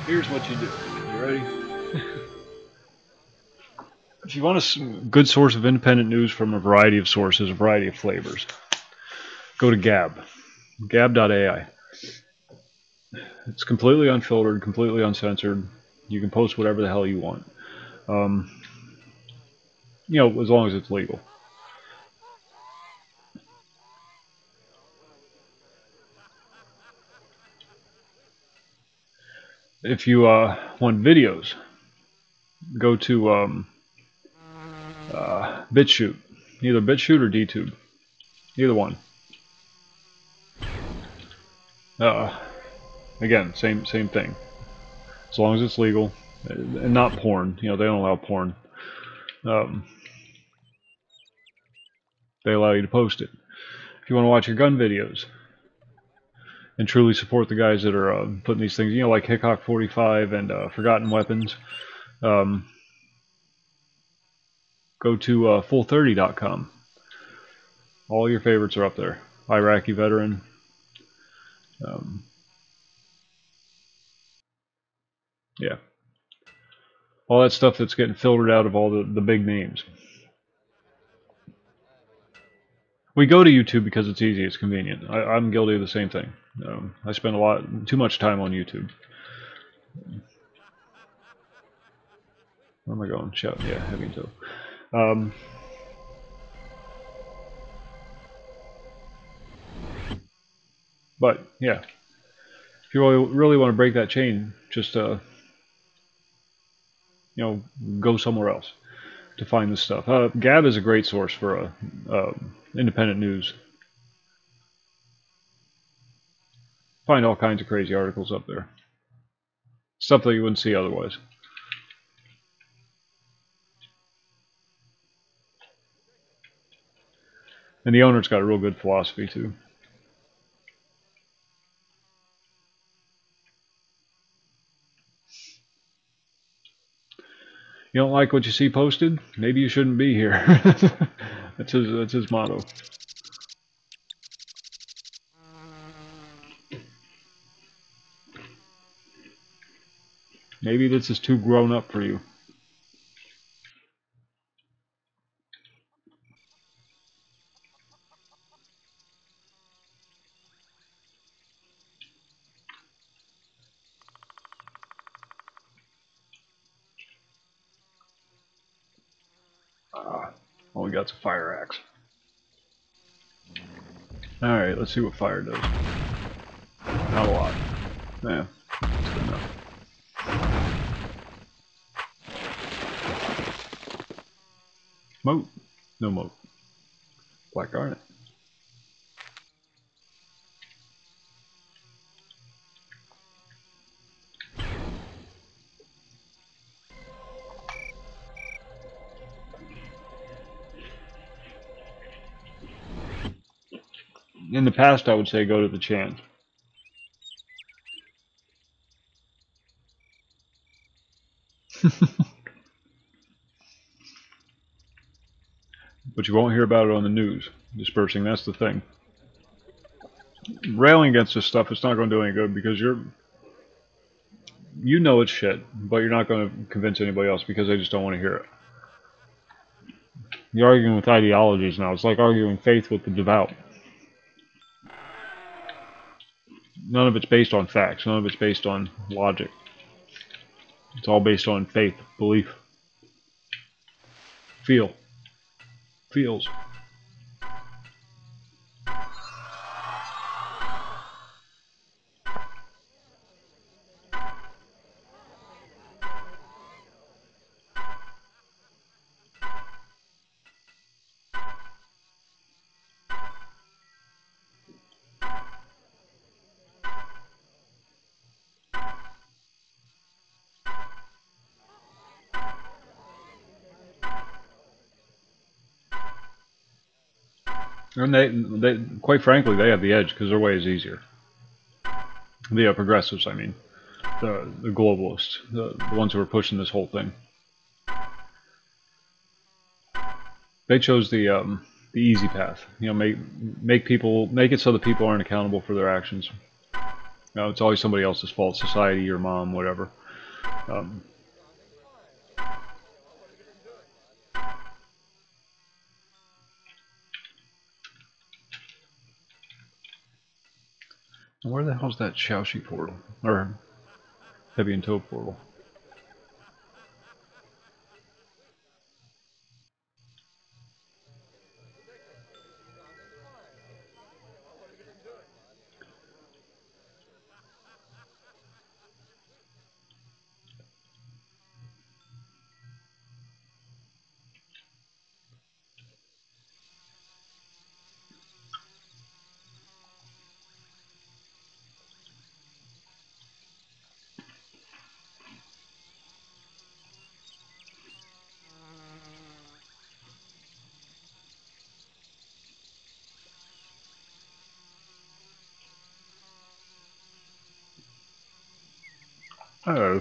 Here's what you do. You ready? If you want a good source of independent news from a variety of sources, a variety of flavors, go to Gab. Gab.ai. It's completely unfiltered, completely uncensored. You can post whatever the hell you want. You know, as long as it's legal. If you want videos, go to BitChute. Either BitChute or DTube. Either one. Again, same thing. As long as it's legal and not porn. You know, they don't allow porn. They allow you to post it. If you want to watch your gun videos and truly support the guys that are putting these things, you know, like Hickok 45 and Forgotten Weapons, go to full30.com. All your favorites are up there. Iraqi veteran. Yeah. All that stuff that's getting filtered out of all the big names. We go to YouTube because it's easy, it's convenient. I'm guilty of the same thing. I spend too much time on YouTube. Where am I going? Shout, yeah, heavy toe. But yeah, if you really want to break that chain, just you know, go somewhere else to find this stuff. Gab is a great source for independent news. Find all kinds of crazy articles up there. Stuff that you wouldn't see otherwise. And the owner's got a real good philosophy too. You don't like what you see posted? Maybe you shouldn't be here. That's his motto. Maybe this is too grown up for you. All we got's a fire axe. Alright, let's see what fire does. Not a lot. Yeah, that's good enough. Moat. No moat. Black garnet. In the past, I would say go to the chant. But you won't hear about it on the news. Dispersing, that's the thing. Railing against this stuff, it's not going to do any good because you know it's shit, but you're not going to convince anybody else because they just don't want to hear it. You're arguing with ideologies now. It's like arguing faith with the devout. None of it's based on facts. None of it's based on logic. It's all based on faith, belief. Feels. And they quite frankly, they have the edge because their way is easier. The progressives, I mean, the globalists, the ones who are pushing this whole thing. They chose the easy path. You know, make it so that people aren't accountable for their actions. know, it's always somebody else's fault, society, your mom, whatever. Where the hell's that Shaoxi portal? Or Heavy and Toe portal? Oh.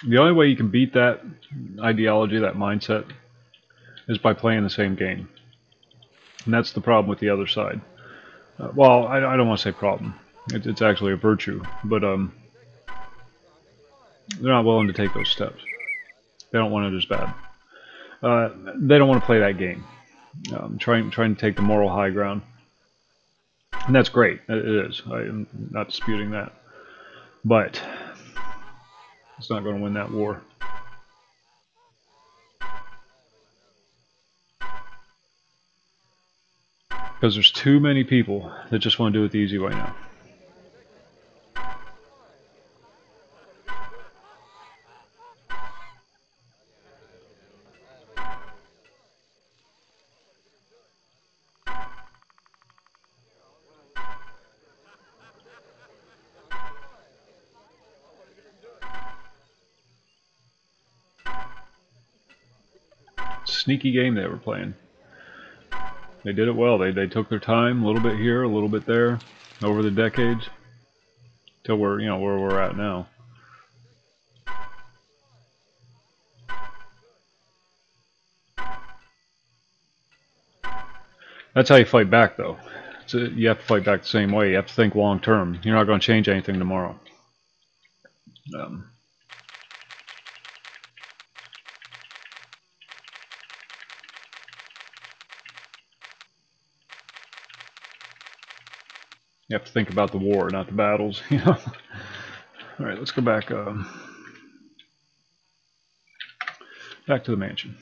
The only way you can beat that ideology, that mindset, is by playing the same game. And that's the problem with the other side. Well, I don't want to say problem. It's actually a virtue. But they're not willing to take those steps. They don't want it as bad. They don't want to play that game. Trying to take the moral high ground. And that's great. It is. I'm not disputing that. But it's not going to win that war. Because there's too many people that just want to do it the easy way now. Sneaky game they were playing. They did it well. They took their time, a little bit here, a little bit there, over the decades, till we're where we're at now. That's how you fight back, though. You have to fight back the same way. You have to think long term. You're not going to change anything tomorrow. You have to think about the war, not the battles. You know. All right, let's go back. Back to the mansion.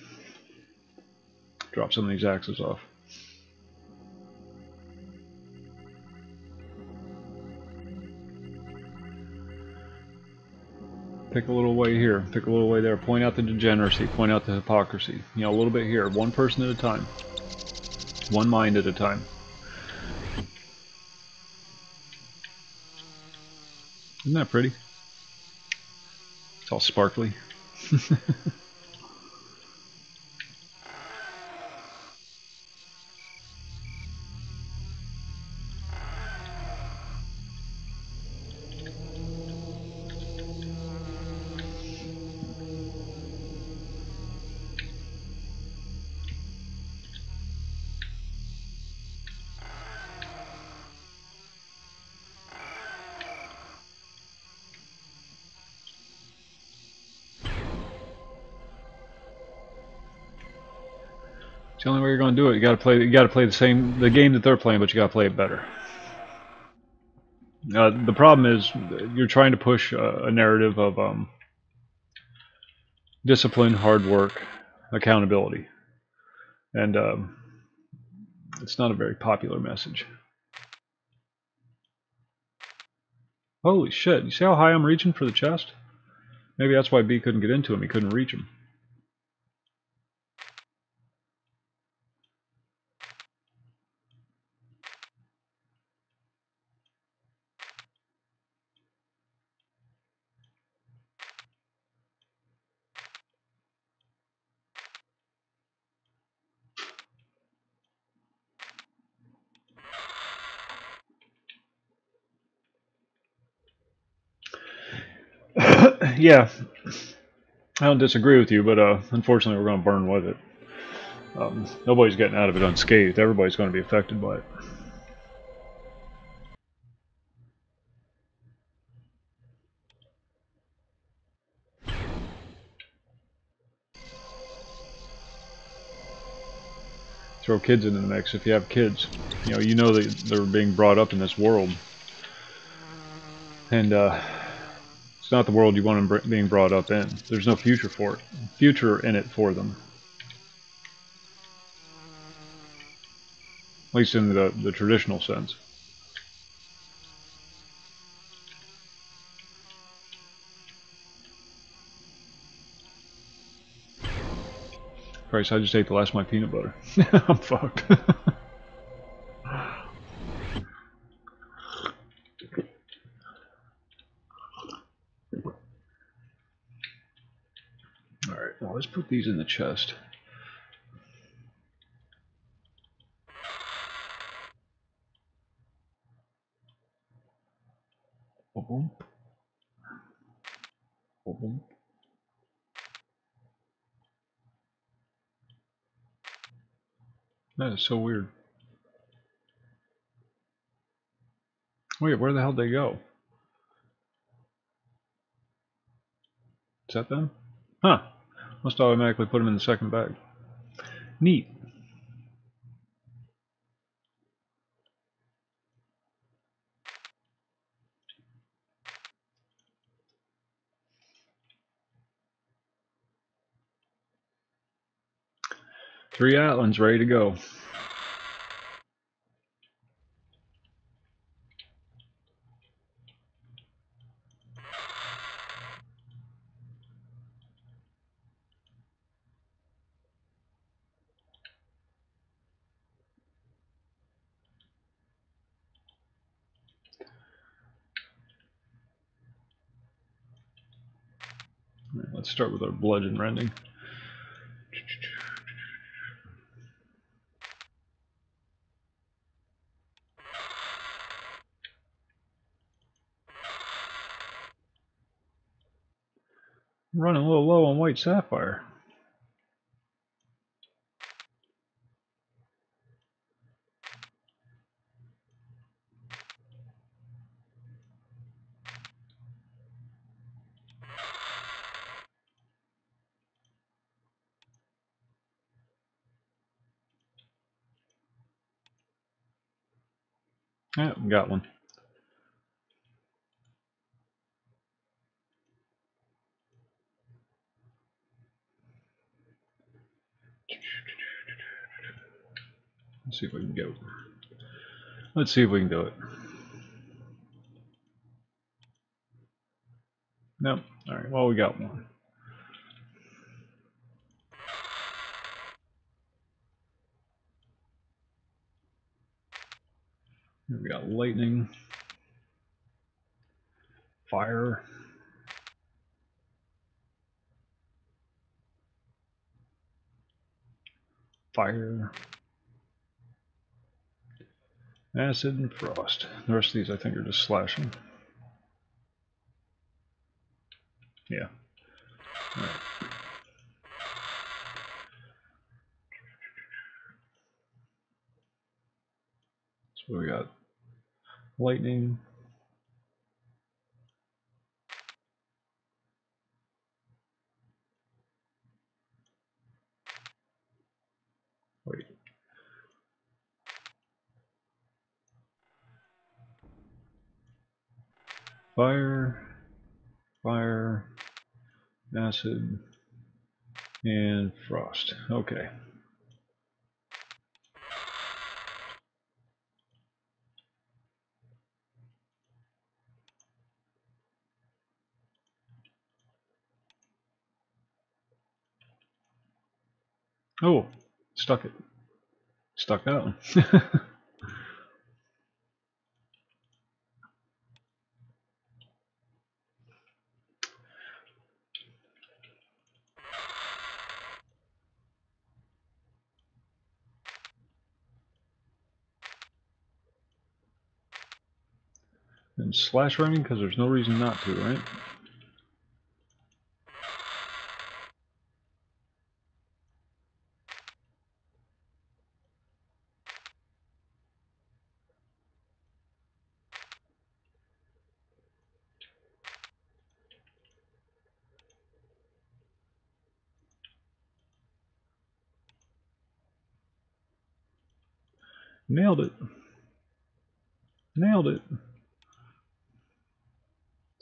Drop some of these axes off. Pick a little way here, pick a little way there. Point out the degeneracy, point out the hypocrisy. You know, a little bit here, one person at a time. One mind at a time. Isn't that pretty? It's all sparkly. It's the only way you're going to do it. You got to play the game that they're playing, but you got to play it better. The problem is you're trying to push a narrative of discipline, hard work, accountability, and it's not a very popular message. Holy shit, you see how high I'm reaching for the chest? Maybe that's why B couldn't get into him, he couldn't reach him. Yeah, I don't disagree with you, but unfortunately we're going to burn with it. Nobody's getting out of it unscathed. Everybody's going to be affected by it. Throw kids into the mix if you have kids. You know that they're being brought up in this world. And it's not the world you want them being brought up in. There's no future in it for them. At least in the traditional sense. Christ, I just ate the last of my peanut butter. I'm fucked. Alright, well, let's put these in the chest. Boom. Boom. That is so weird. Wait, where the hell did they go? Is that them? Huh. Must automatically put them in the second bag. Neat. Three Atlans ready to go. Right, let's start with our bludgeon rending. I'm running a little low on white sapphire. Yeah, got one. Let's see if we can go. Let's see if we can do it. Nope. Alright, well, we got one. Here we got lightning, fire, fire, acid, and frost. The rest of these I think are just slashing. Yeah. Alright. So we got lightning, wait, fire, fire, acid, and frost. Okay. Oh, stuck it. Stuck that one. And slash running because there's no reason not to, right? Nailed it. Nailed it.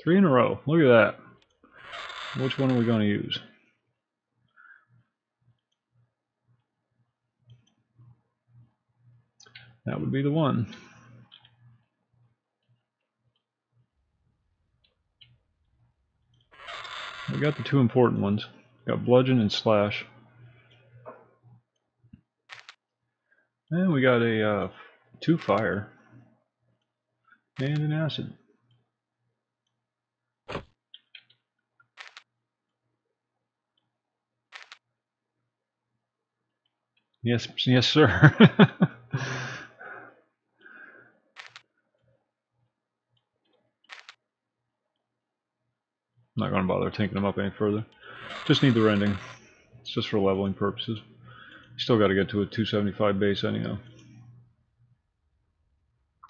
3 in a row. Look at that. Which one are we going to use? That would be the one. We got the 2 important ones. Got bludgeon and slash. And we got a 2 fire. And an acid. Yes, yes, sir. I'm not going to bother taking them up any further. Just need the rending. It's just for leveling purposes. Still got to get to a 275 base anyhow.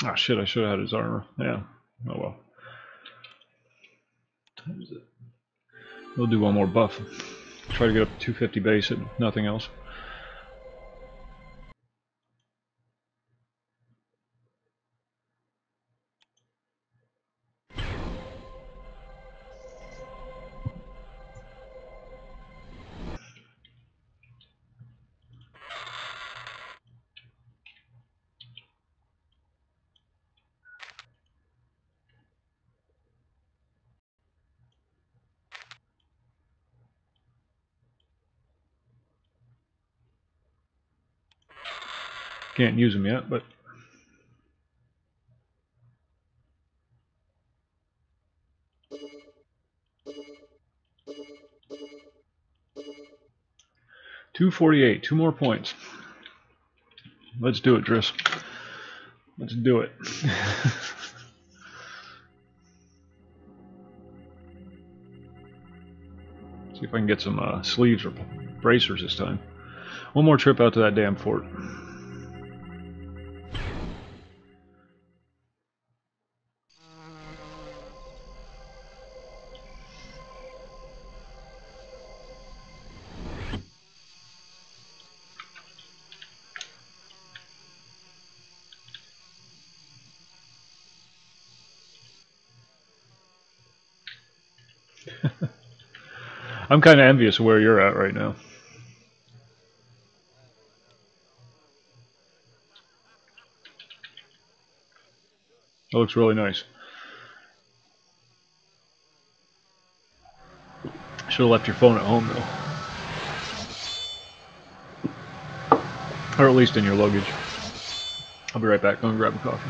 Ah, shit, I should have had his armor. Yeah. Oh well. What time is it? We'll do one more buff. Try to get up to 250 base and nothing else. Can't use them yet, but $248, 2 more points. Let's do it, Driss. Let's do it. See if I can get some sleeves or bracers this time. One more trip out to that damn fort. I'm kind of envious of where you're at right now. That looks really nice. Should have left your phone at home though. Or at least in your luggage. I'll be right back. Go and grab a coffee.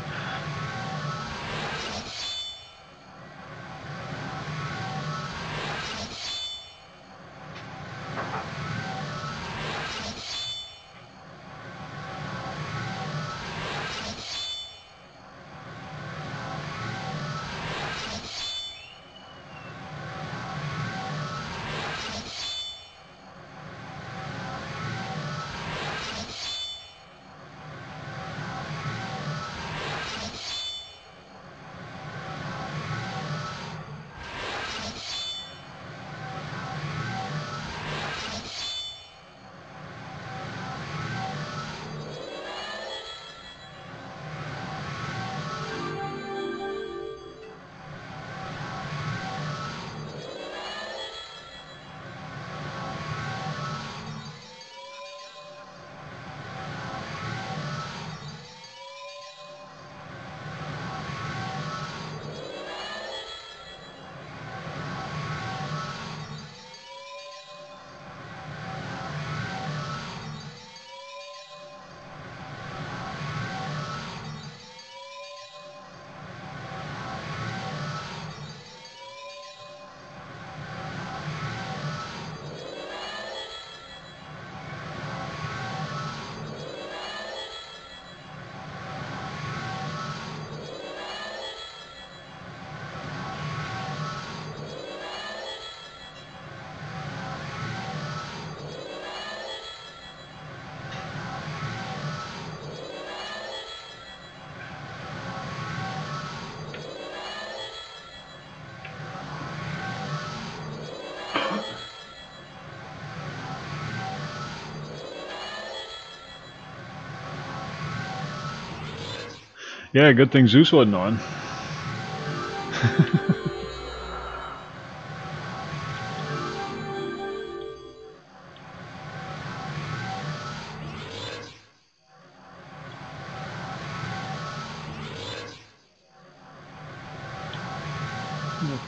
Yeah, good thing Zeus wasn't on.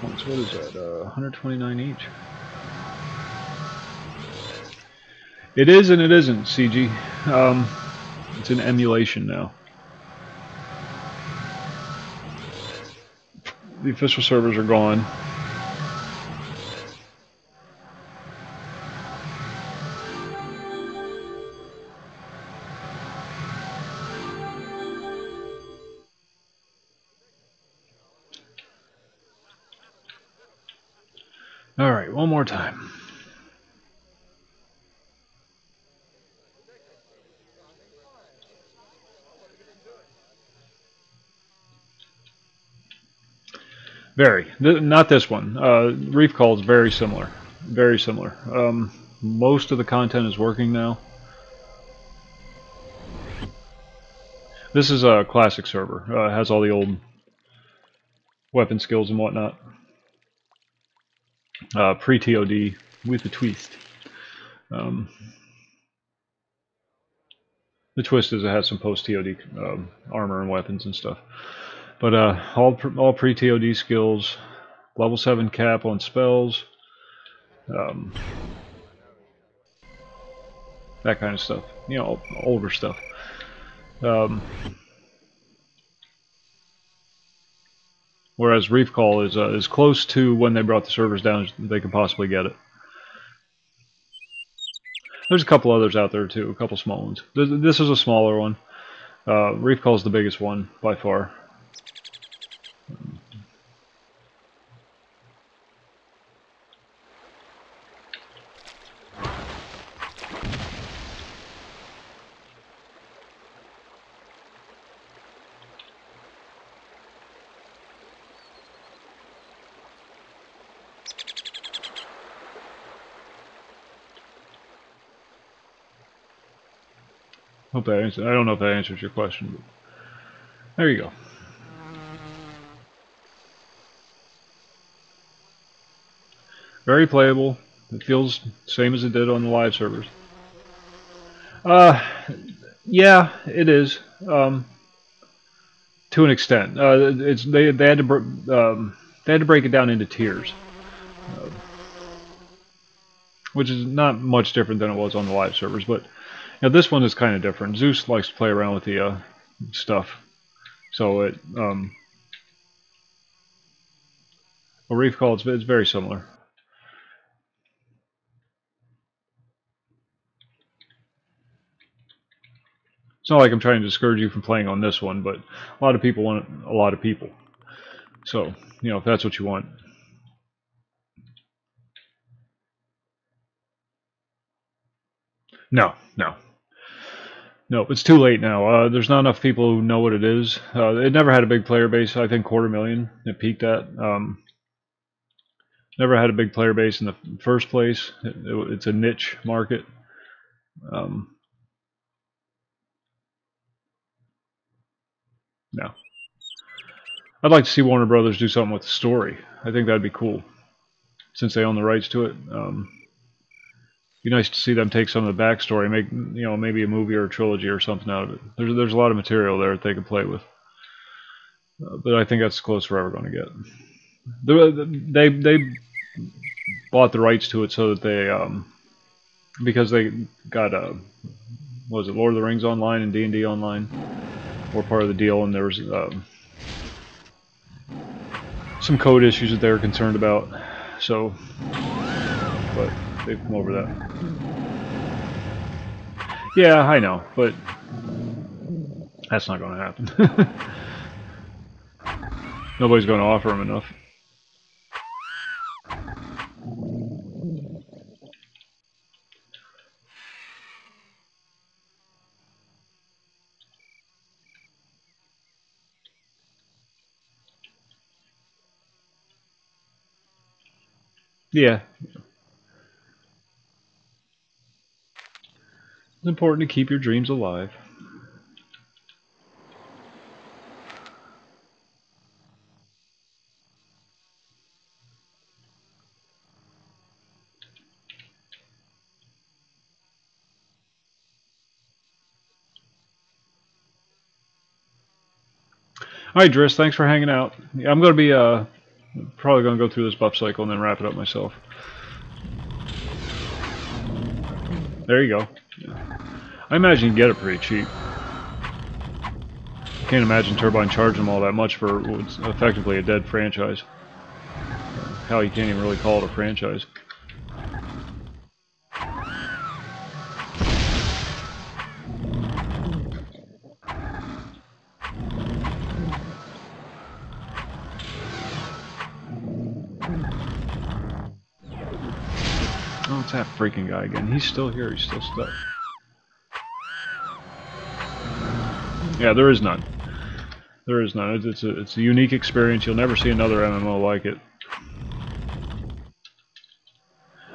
Points. What is that? 129 each. It is and it isn't, CG. It's an emulation now. The official servers are gone. Alright, one more time. Very. Not this one. Reef Call is very similar. Very similar. Most of the content is working now. This is a classic server. It has all the old weapon skills and whatnot. Pre-TOD with a twist. The twist is it has some post-TOD armor and weapons and stuff. But all pre-TOD skills, level 7 cap on spells, that kind of stuff. You know, older stuff. Whereas Reef Call is close to when they brought the servers down as they could possibly get it. There's a couple others out there too, a couple small ones. This is a smaller one. Reef Call is the biggest one by far. Hope that answers. I don't know if that answers your question, but there you go. Very playable. It feels the same as it did on the live servers. Yeah, it is. To an extent. They had to break it down into tiers, which is not much different than it was on the live servers, but. Now this one is kind of different. Zeus likes to play around with the stuff, so it a Reef Call it's very similar. It's not like I'm trying to discourage you from playing on this one, but a lot of people want a lot of people. So you know if that's what you want. No. No, it's too late now. There's not enough people who know what it is. It never had a big player base. I think 250,000 it peaked at. Never had a big player base in the first place. It's a niche market. No. I'd like to see Warner Brothers do something with the story. I think that'd be cool, since they own the rights to it. Be nice to see them take some of the backstory, make maybe a movie or a trilogy or something out of it. There's a lot of material there that they could play with, but I think that's as close we're ever going to get. They bought the rights to it so that they because they got what was it, Lord of the Rings Online and D&D Online were part of the deal, and there was some code issues that they were concerned about. So, but they've come over that. Yeah, I know, but that's not going to happen. Nobody's going to offer them enough. Yeah. It's important to keep your dreams alive. Alright, Driss, thanks for hanging out. Yeah, I'm going to be probably going to go through this buff cycle and then wrap it up myself. There you go. Yeah. I imagine you get it pretty cheap. Can't imagine Turbine charging them all that much for what's effectively a dead franchise. Hell, you can't even really call it a franchise. Oh, it's that freaking guy again. He's still here. He's still stuck. Yeah, there is none. There is none. It's a unique experience. You'll never see another MMO like it.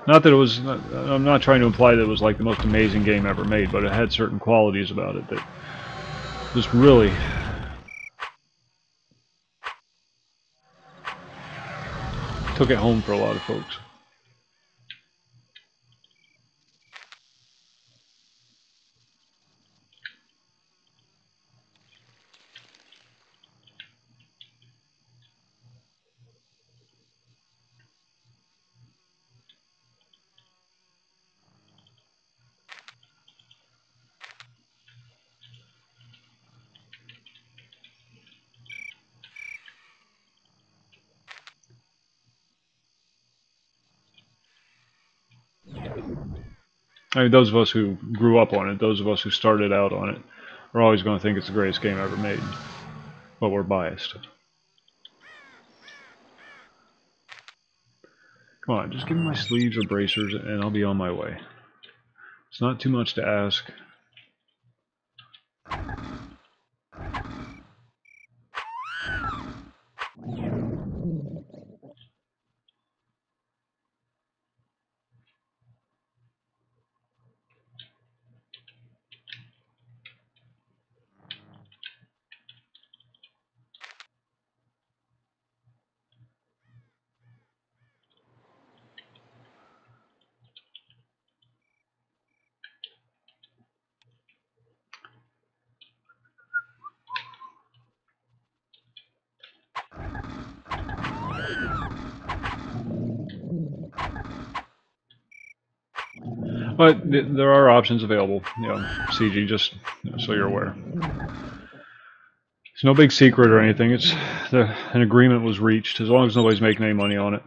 Not that it was. I'm not trying to imply that it was like the most amazing game ever made, but it had certain qualities about it that just really took it home for a lot of folks. I mean, those of us who grew up on it, those of us who started out on it, are always going to think it's the greatest game ever made. But we're biased. Come on, just give me my sleeves or bracers and I'll be on my way. It's not too much to ask. But there are options available, you know, CG, just so you're aware. It's no big secret or anything. It's an agreement was reached. As long as nobody's making any money on it,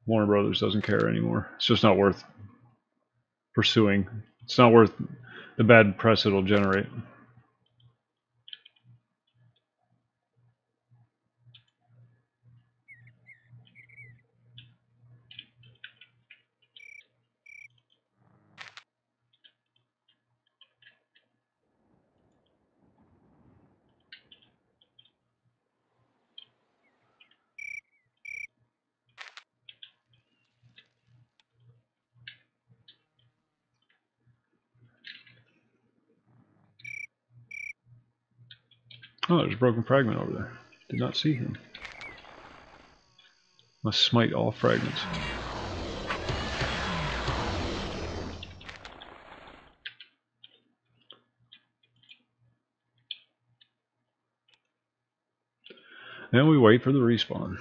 Warner Brothers doesn't care anymore. It's just not worth pursuing. It's not worth the bad press it'll generate. Oh, there's a broken fragment over there. Did not see him. Must smite all fragments. Then we wait for the respawn.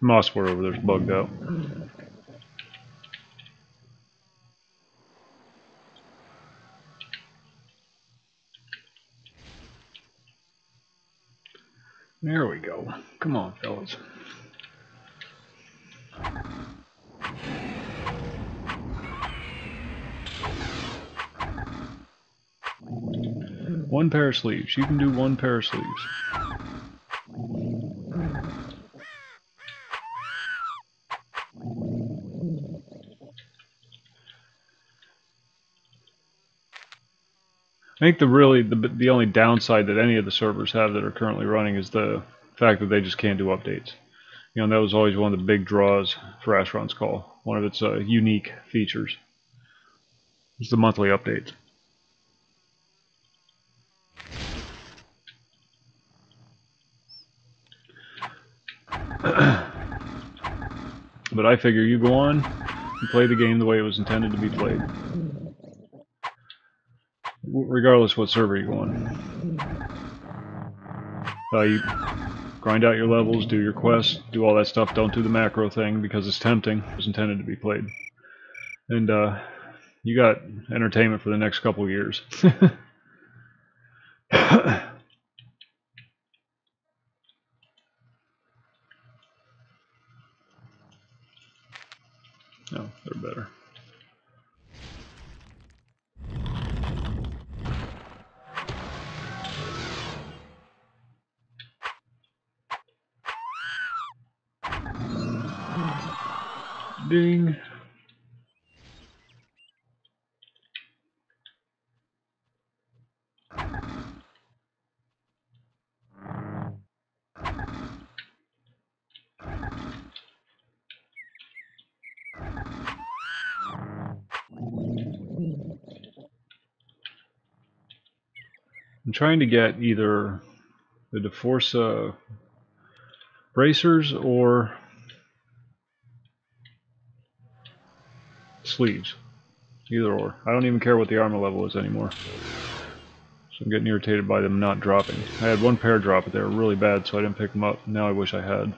Mossboard over there's bugged out. There we go. Come on, fellas. One pair of sleeves. You can do one pair of sleeves. I think the only downside that any of the servers have that are currently running is the fact that they just can't do updates. You know, that was always one of the big draws for Asheron's Call. One of its unique features is the monthly updates. But I figure you go on and play the game the way it was intended to be played. Regardless what server you go on. You grind out your levels, do your quests, do all that stuff. Don't do the macro thing because it's tempting. It was intended to be played. And you got entertainment for the next couple of years. No, they're better. Ding. I'm trying to get either the DeForce bracers or sleeves. Either or. I don't even care what the armor level is anymore. So I'm getting irritated by them not dropping. I had one pair drop, but they were really bad, so I didn't pick them up. Now I wish I had.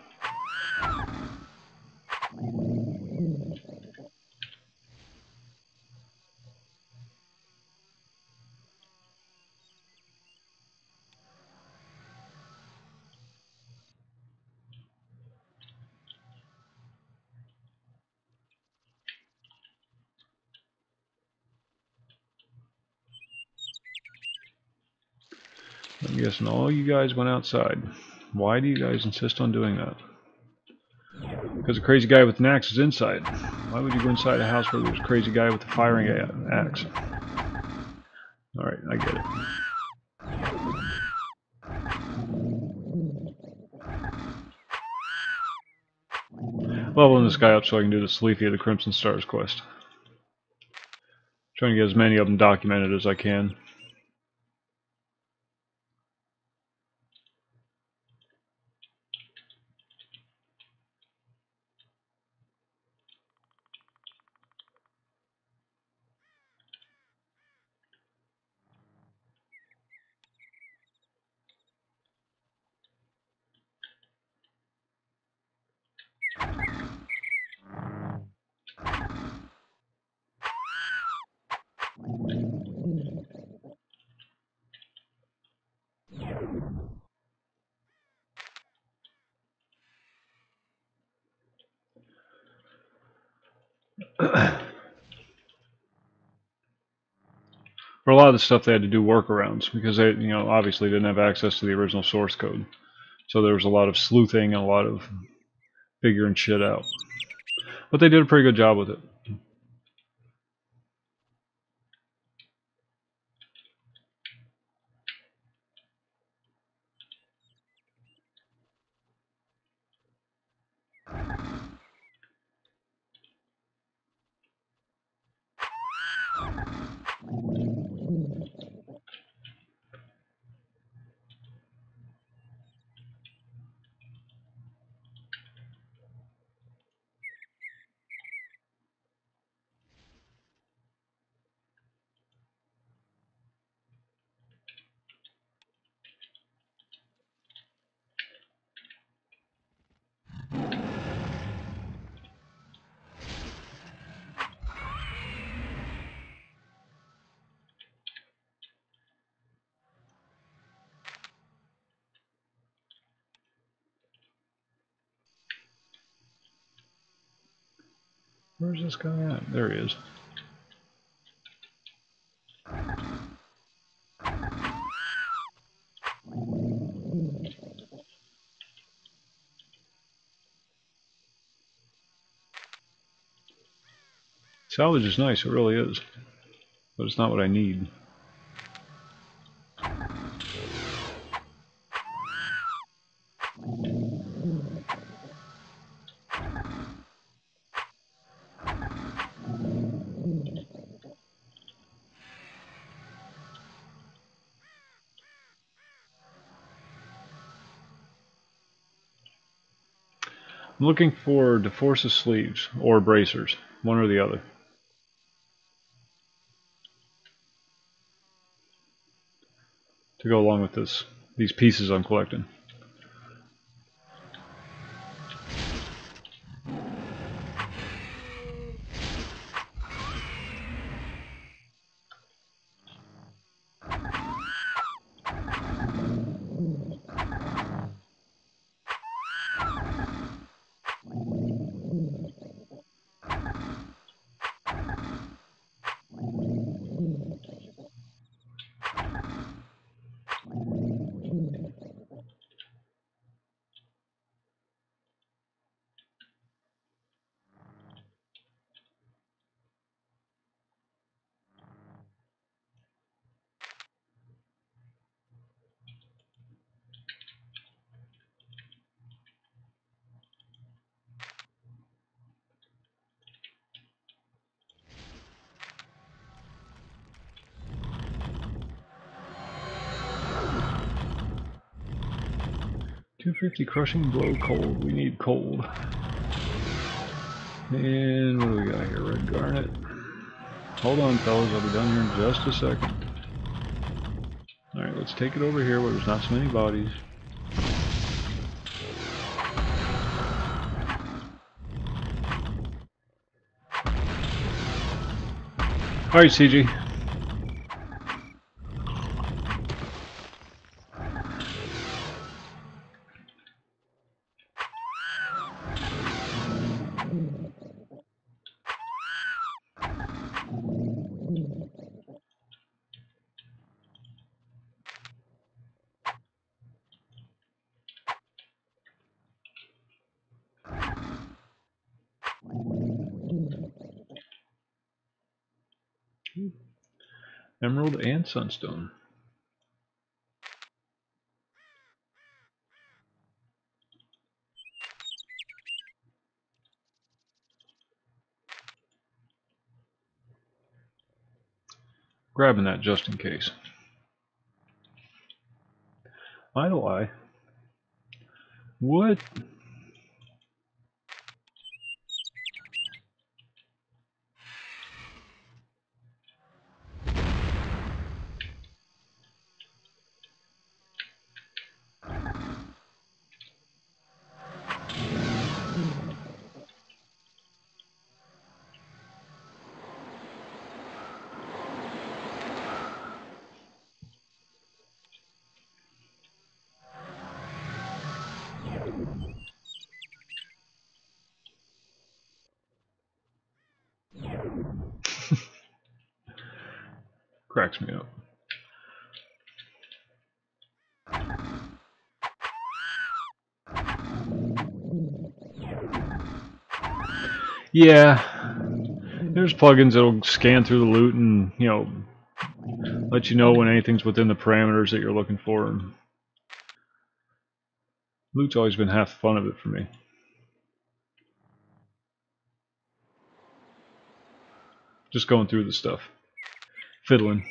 I'm guessing all you guys went outside. Why do you guys insist on doing that? Because the crazy guy with an axe is inside. Why would you go inside a house where there's a crazy guy with a firing axe? Alright, I get it. Leveling this guy up so I can do the Sleepy of the Crimson Stars quest. Trying to get as many of them documented as I can. For a lot of the stuff they had to do workarounds because they, obviously didn't have access to the original source code. So there was a lot of sleuthing and a lot of figuring shit out. But they did a pretty good job with it. Where's this guy at? There he is. Salvage is nice, it really is. But it's not what I need. I'm looking for DeForce's sleeves or bracers, one or the other. To go along with these pieces I'm collecting. .250 crushing blow cold. We need cold. And what do we got here? Red garnet. Hold on, fellas. I'll be done here in just a second. Alright, let's take it over here where there's not so many bodies. Alright, CG. Emerald and sunstone. Grabbing that just in case. Idle eye. What? Cracks me up. Yeah, there's plugins that'll scan through the loot and, you know, let you know when anything's within the parameters that you're looking for. Loot's always been half the fun of it for me. Just going through the stuff. Fiddling.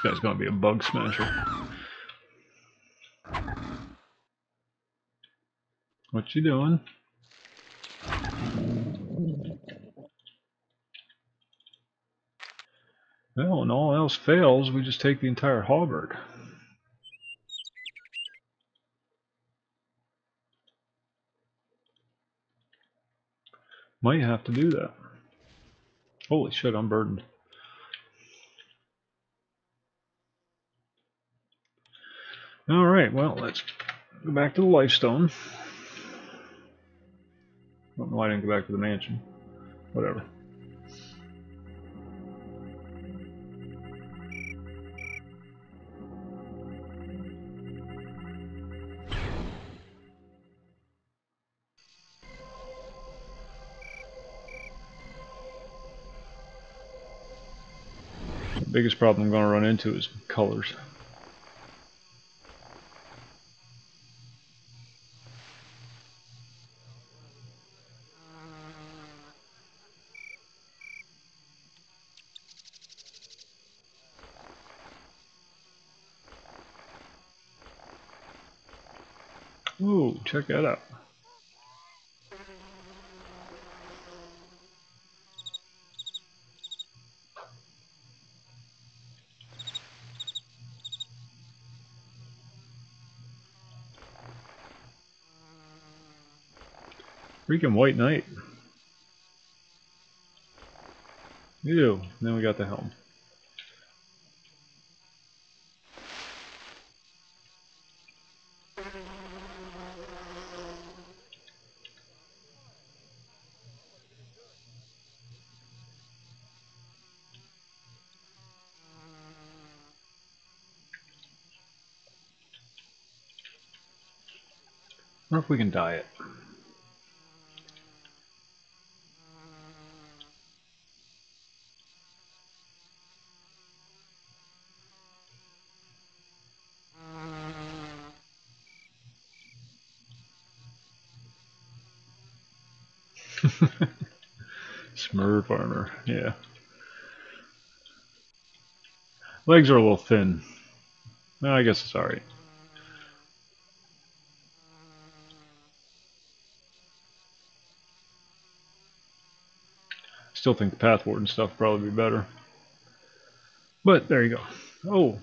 guy's gonna be a bug smasher. What you doing? Well, when all else fails, we just take the entire halberd. Might have to do that. Holy shit, I'm burdened. Alright, well, let's go back to the Lifestone. I don't know why I didn't go back to the mansion. Whatever. The biggest problem I'm going to run into is colors. Ooh, check that out. Freaking White Knight. Ew, then we got the helm. I wonder if we can dye it. Smurf armor, yeah. Legs are a little thin. No, I guess it's alright. Still think the Path Warden stuff would probably be better. But there you go. Oh,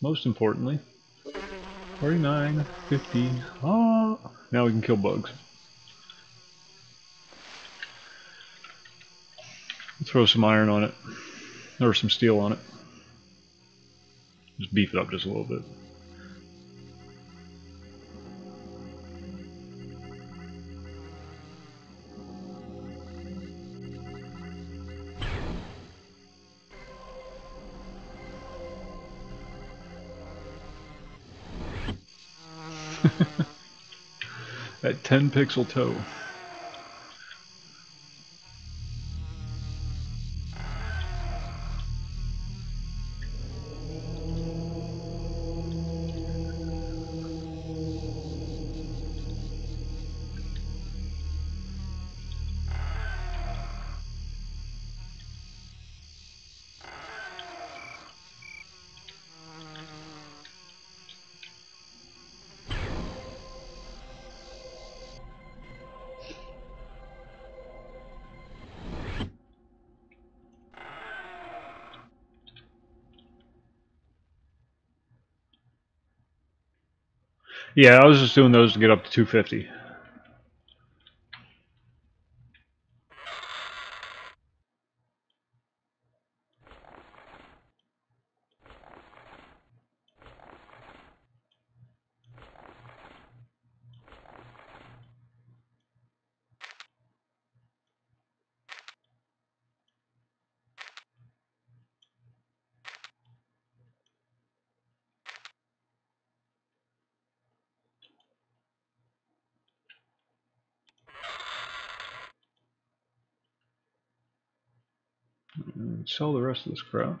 most importantly, 49, 50. Oh, now we can kill bugs. Throw some iron on it, or some steel on it. Just beef it up just a little bit. That 10 pixel toe. Yeah, I was just doing those to get up to 250. Sell the rest of this crap.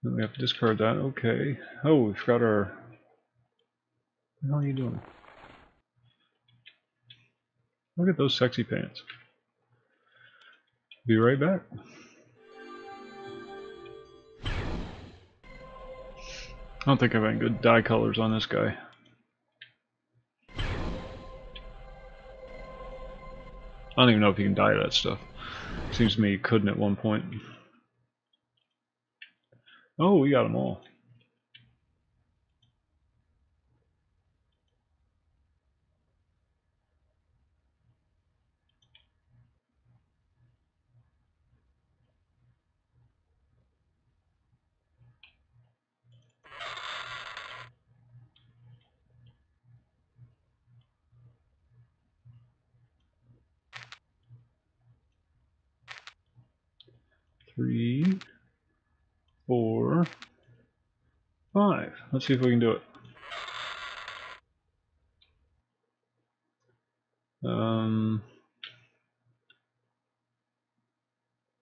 Then we have to discard that. Okay. Oh, we've got our. What the hell are you doing? Look at those sexy pants. Be right back. I don't think I have any good dye colors on this guy. I don't even know if you can dye that stuff. Seems to me you couldn't at one point. Oh, we got them all. Three, 4, 5. Let's see if we can do it.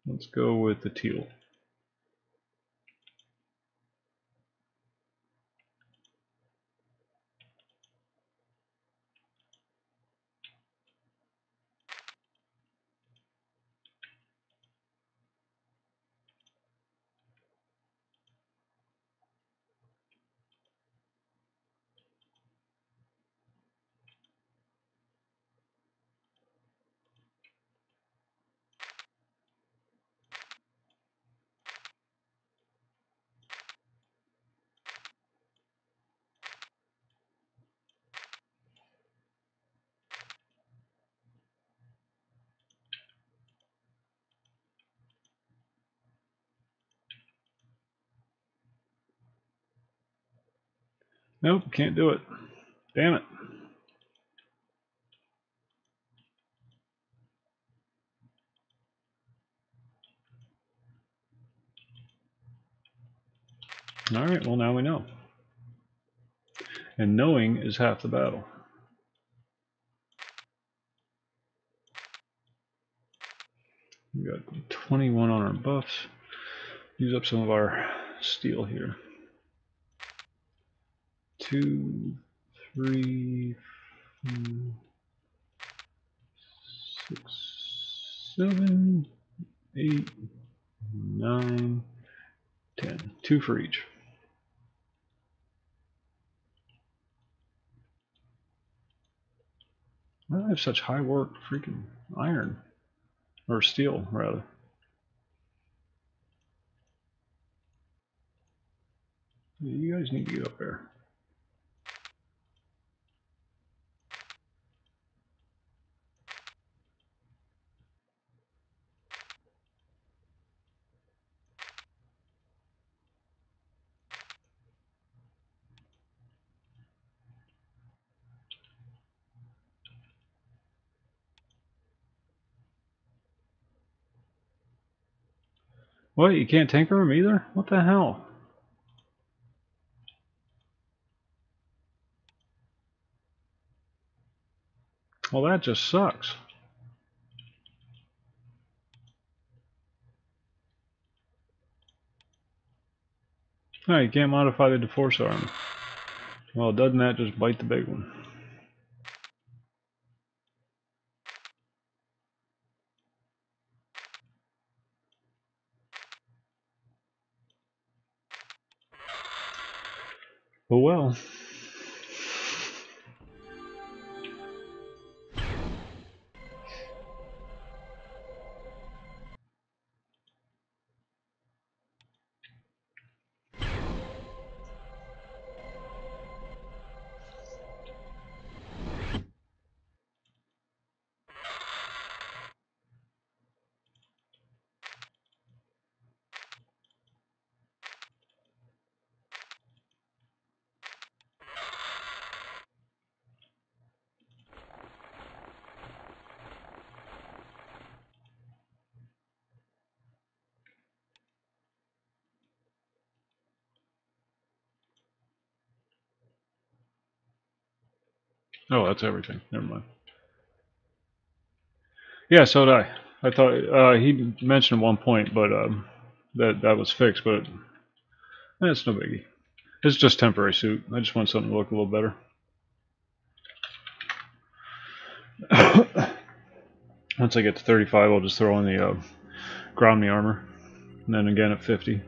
Let's go with the teal. Nope, can't do it. Damn it. Alright, well now we know. And knowing is half the battle. We got 21 on our buffs. Use up some of our steel here. 2, 3, 4, 6, 7, 8, 9, 10. 2 for each. Why do I have such high work freaking iron? Or steel, rather. You guys need to get up there. What? You can't tinker them either? What the hell? Well, that just sucks. No, you can't modify the DeForce armor. Well, doesn't that just bite the big one? Oh well. Oh, that's everything. Never mind. Yeah, so did I. I thought he mentioned at one point, but that was fixed. But that's no biggie. It's just temporary suit. I just want something to look a little better. Once I get to 35, I'll just throw in the Gromny armor, and then again at 50.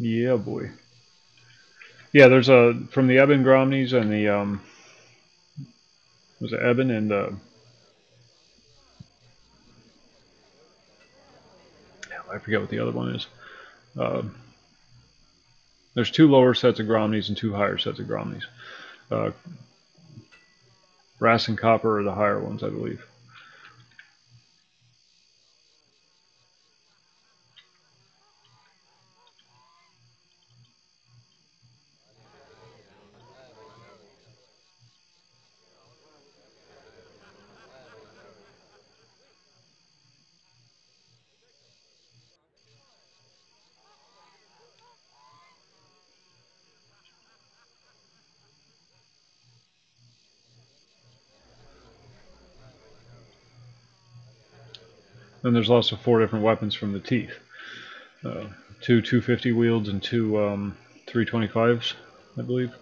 Yeah, boy. Yeah, there's a from the Ebon Gromnies and the was it Ebon and I forget what the other one is. There's 2 lower sets of Gromnies and 2 higher sets of Gromnies. Brass and Copper are the higher ones, I believe. Then there's also 4 different weapons from the Teeth. 2 250 wields and 2 325s, I believe.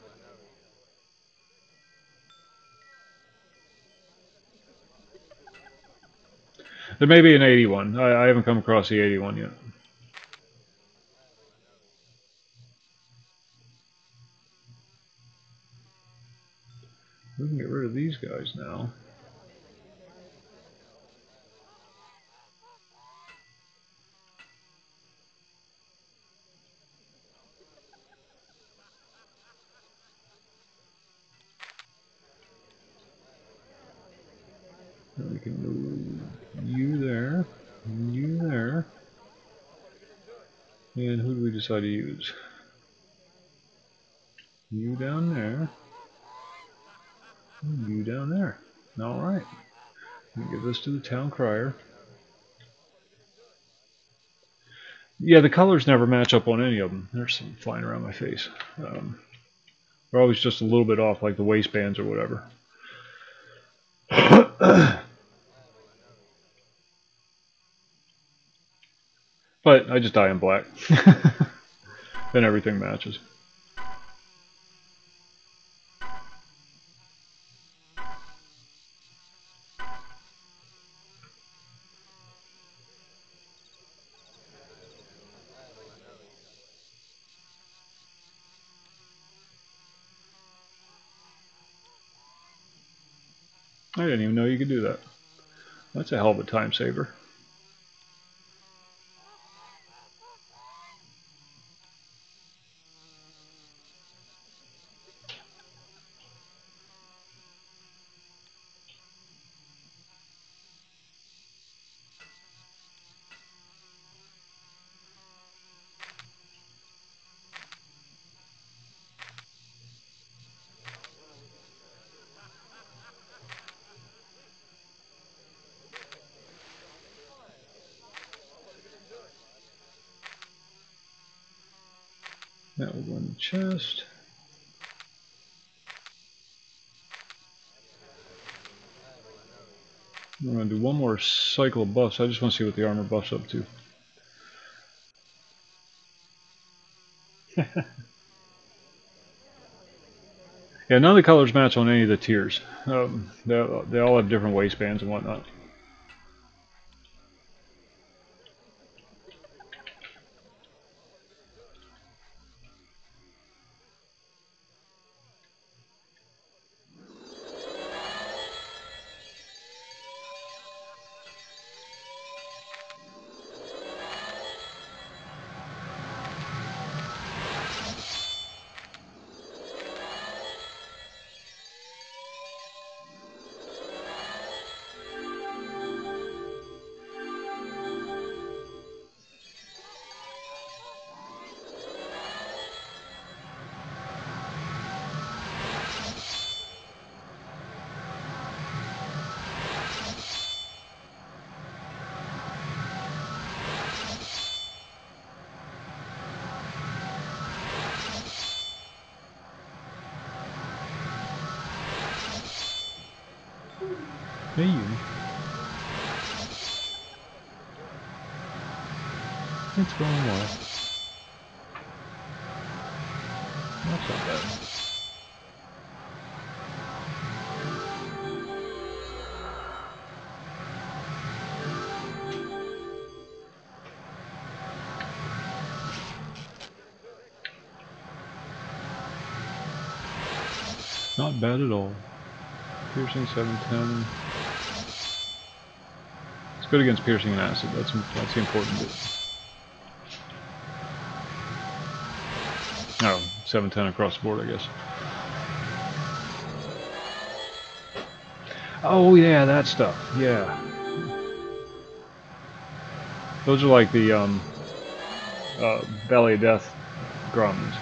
There may be an 81. I haven't come across the 81 yet. We can get rid of these guys now. And we can move you there, you there. And who do we decide to use? You down there. You down there. Alright. We give this to the town crier. Yeah, the colors never match up on any of them. There's some flying around my face. They're always just a little bit off, like the waistbands or whatever. But I just dye in black. Then everything matches. I didn't even know you could do that. That's a hell of a time saver. That will go in the chest. I'm going to do one more cycle of buffs. I just want to see what the armor buff's up to. Yeah, none of the colors match on any of the tiers. They all have different waistbands and whatnot. Hey you. It's going well. That's not bad. Not bad at all. Piercing 710. It's good against piercing and acid. That's the important bit. Oh, 710 across the board, I guess. Oh yeah, that stuff. Yeah. Those are like the Valley of Death grommies.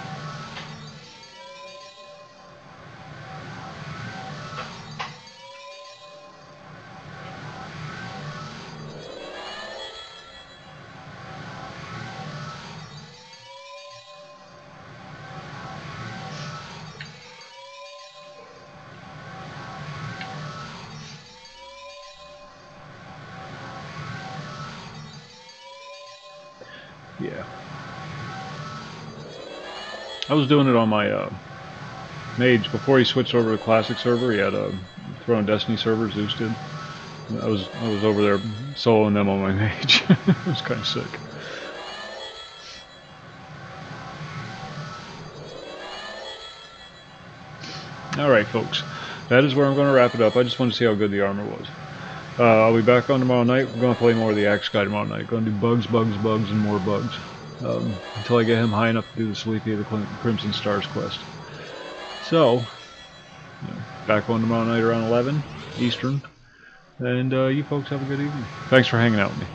Yeah. I was doing it on my mage before he switched over to classic server. He had a Throne Destiny server, Zeus did. I was over there soloing them on my mage. It was kind of sick. Alright folks, that is where I'm going to wrap it up. I just want to see how good the armor was. I'll be back on tomorrow night. We're going to play more of the Axe Guy tomorrow night. Going to do bugs, and more bugs. Until I get him high enough to do the Sleepy of the Crimson Stars quest. So, back on tomorrow night around 11 Eastern. And you folks have a good evening. Thanks for hanging out with me.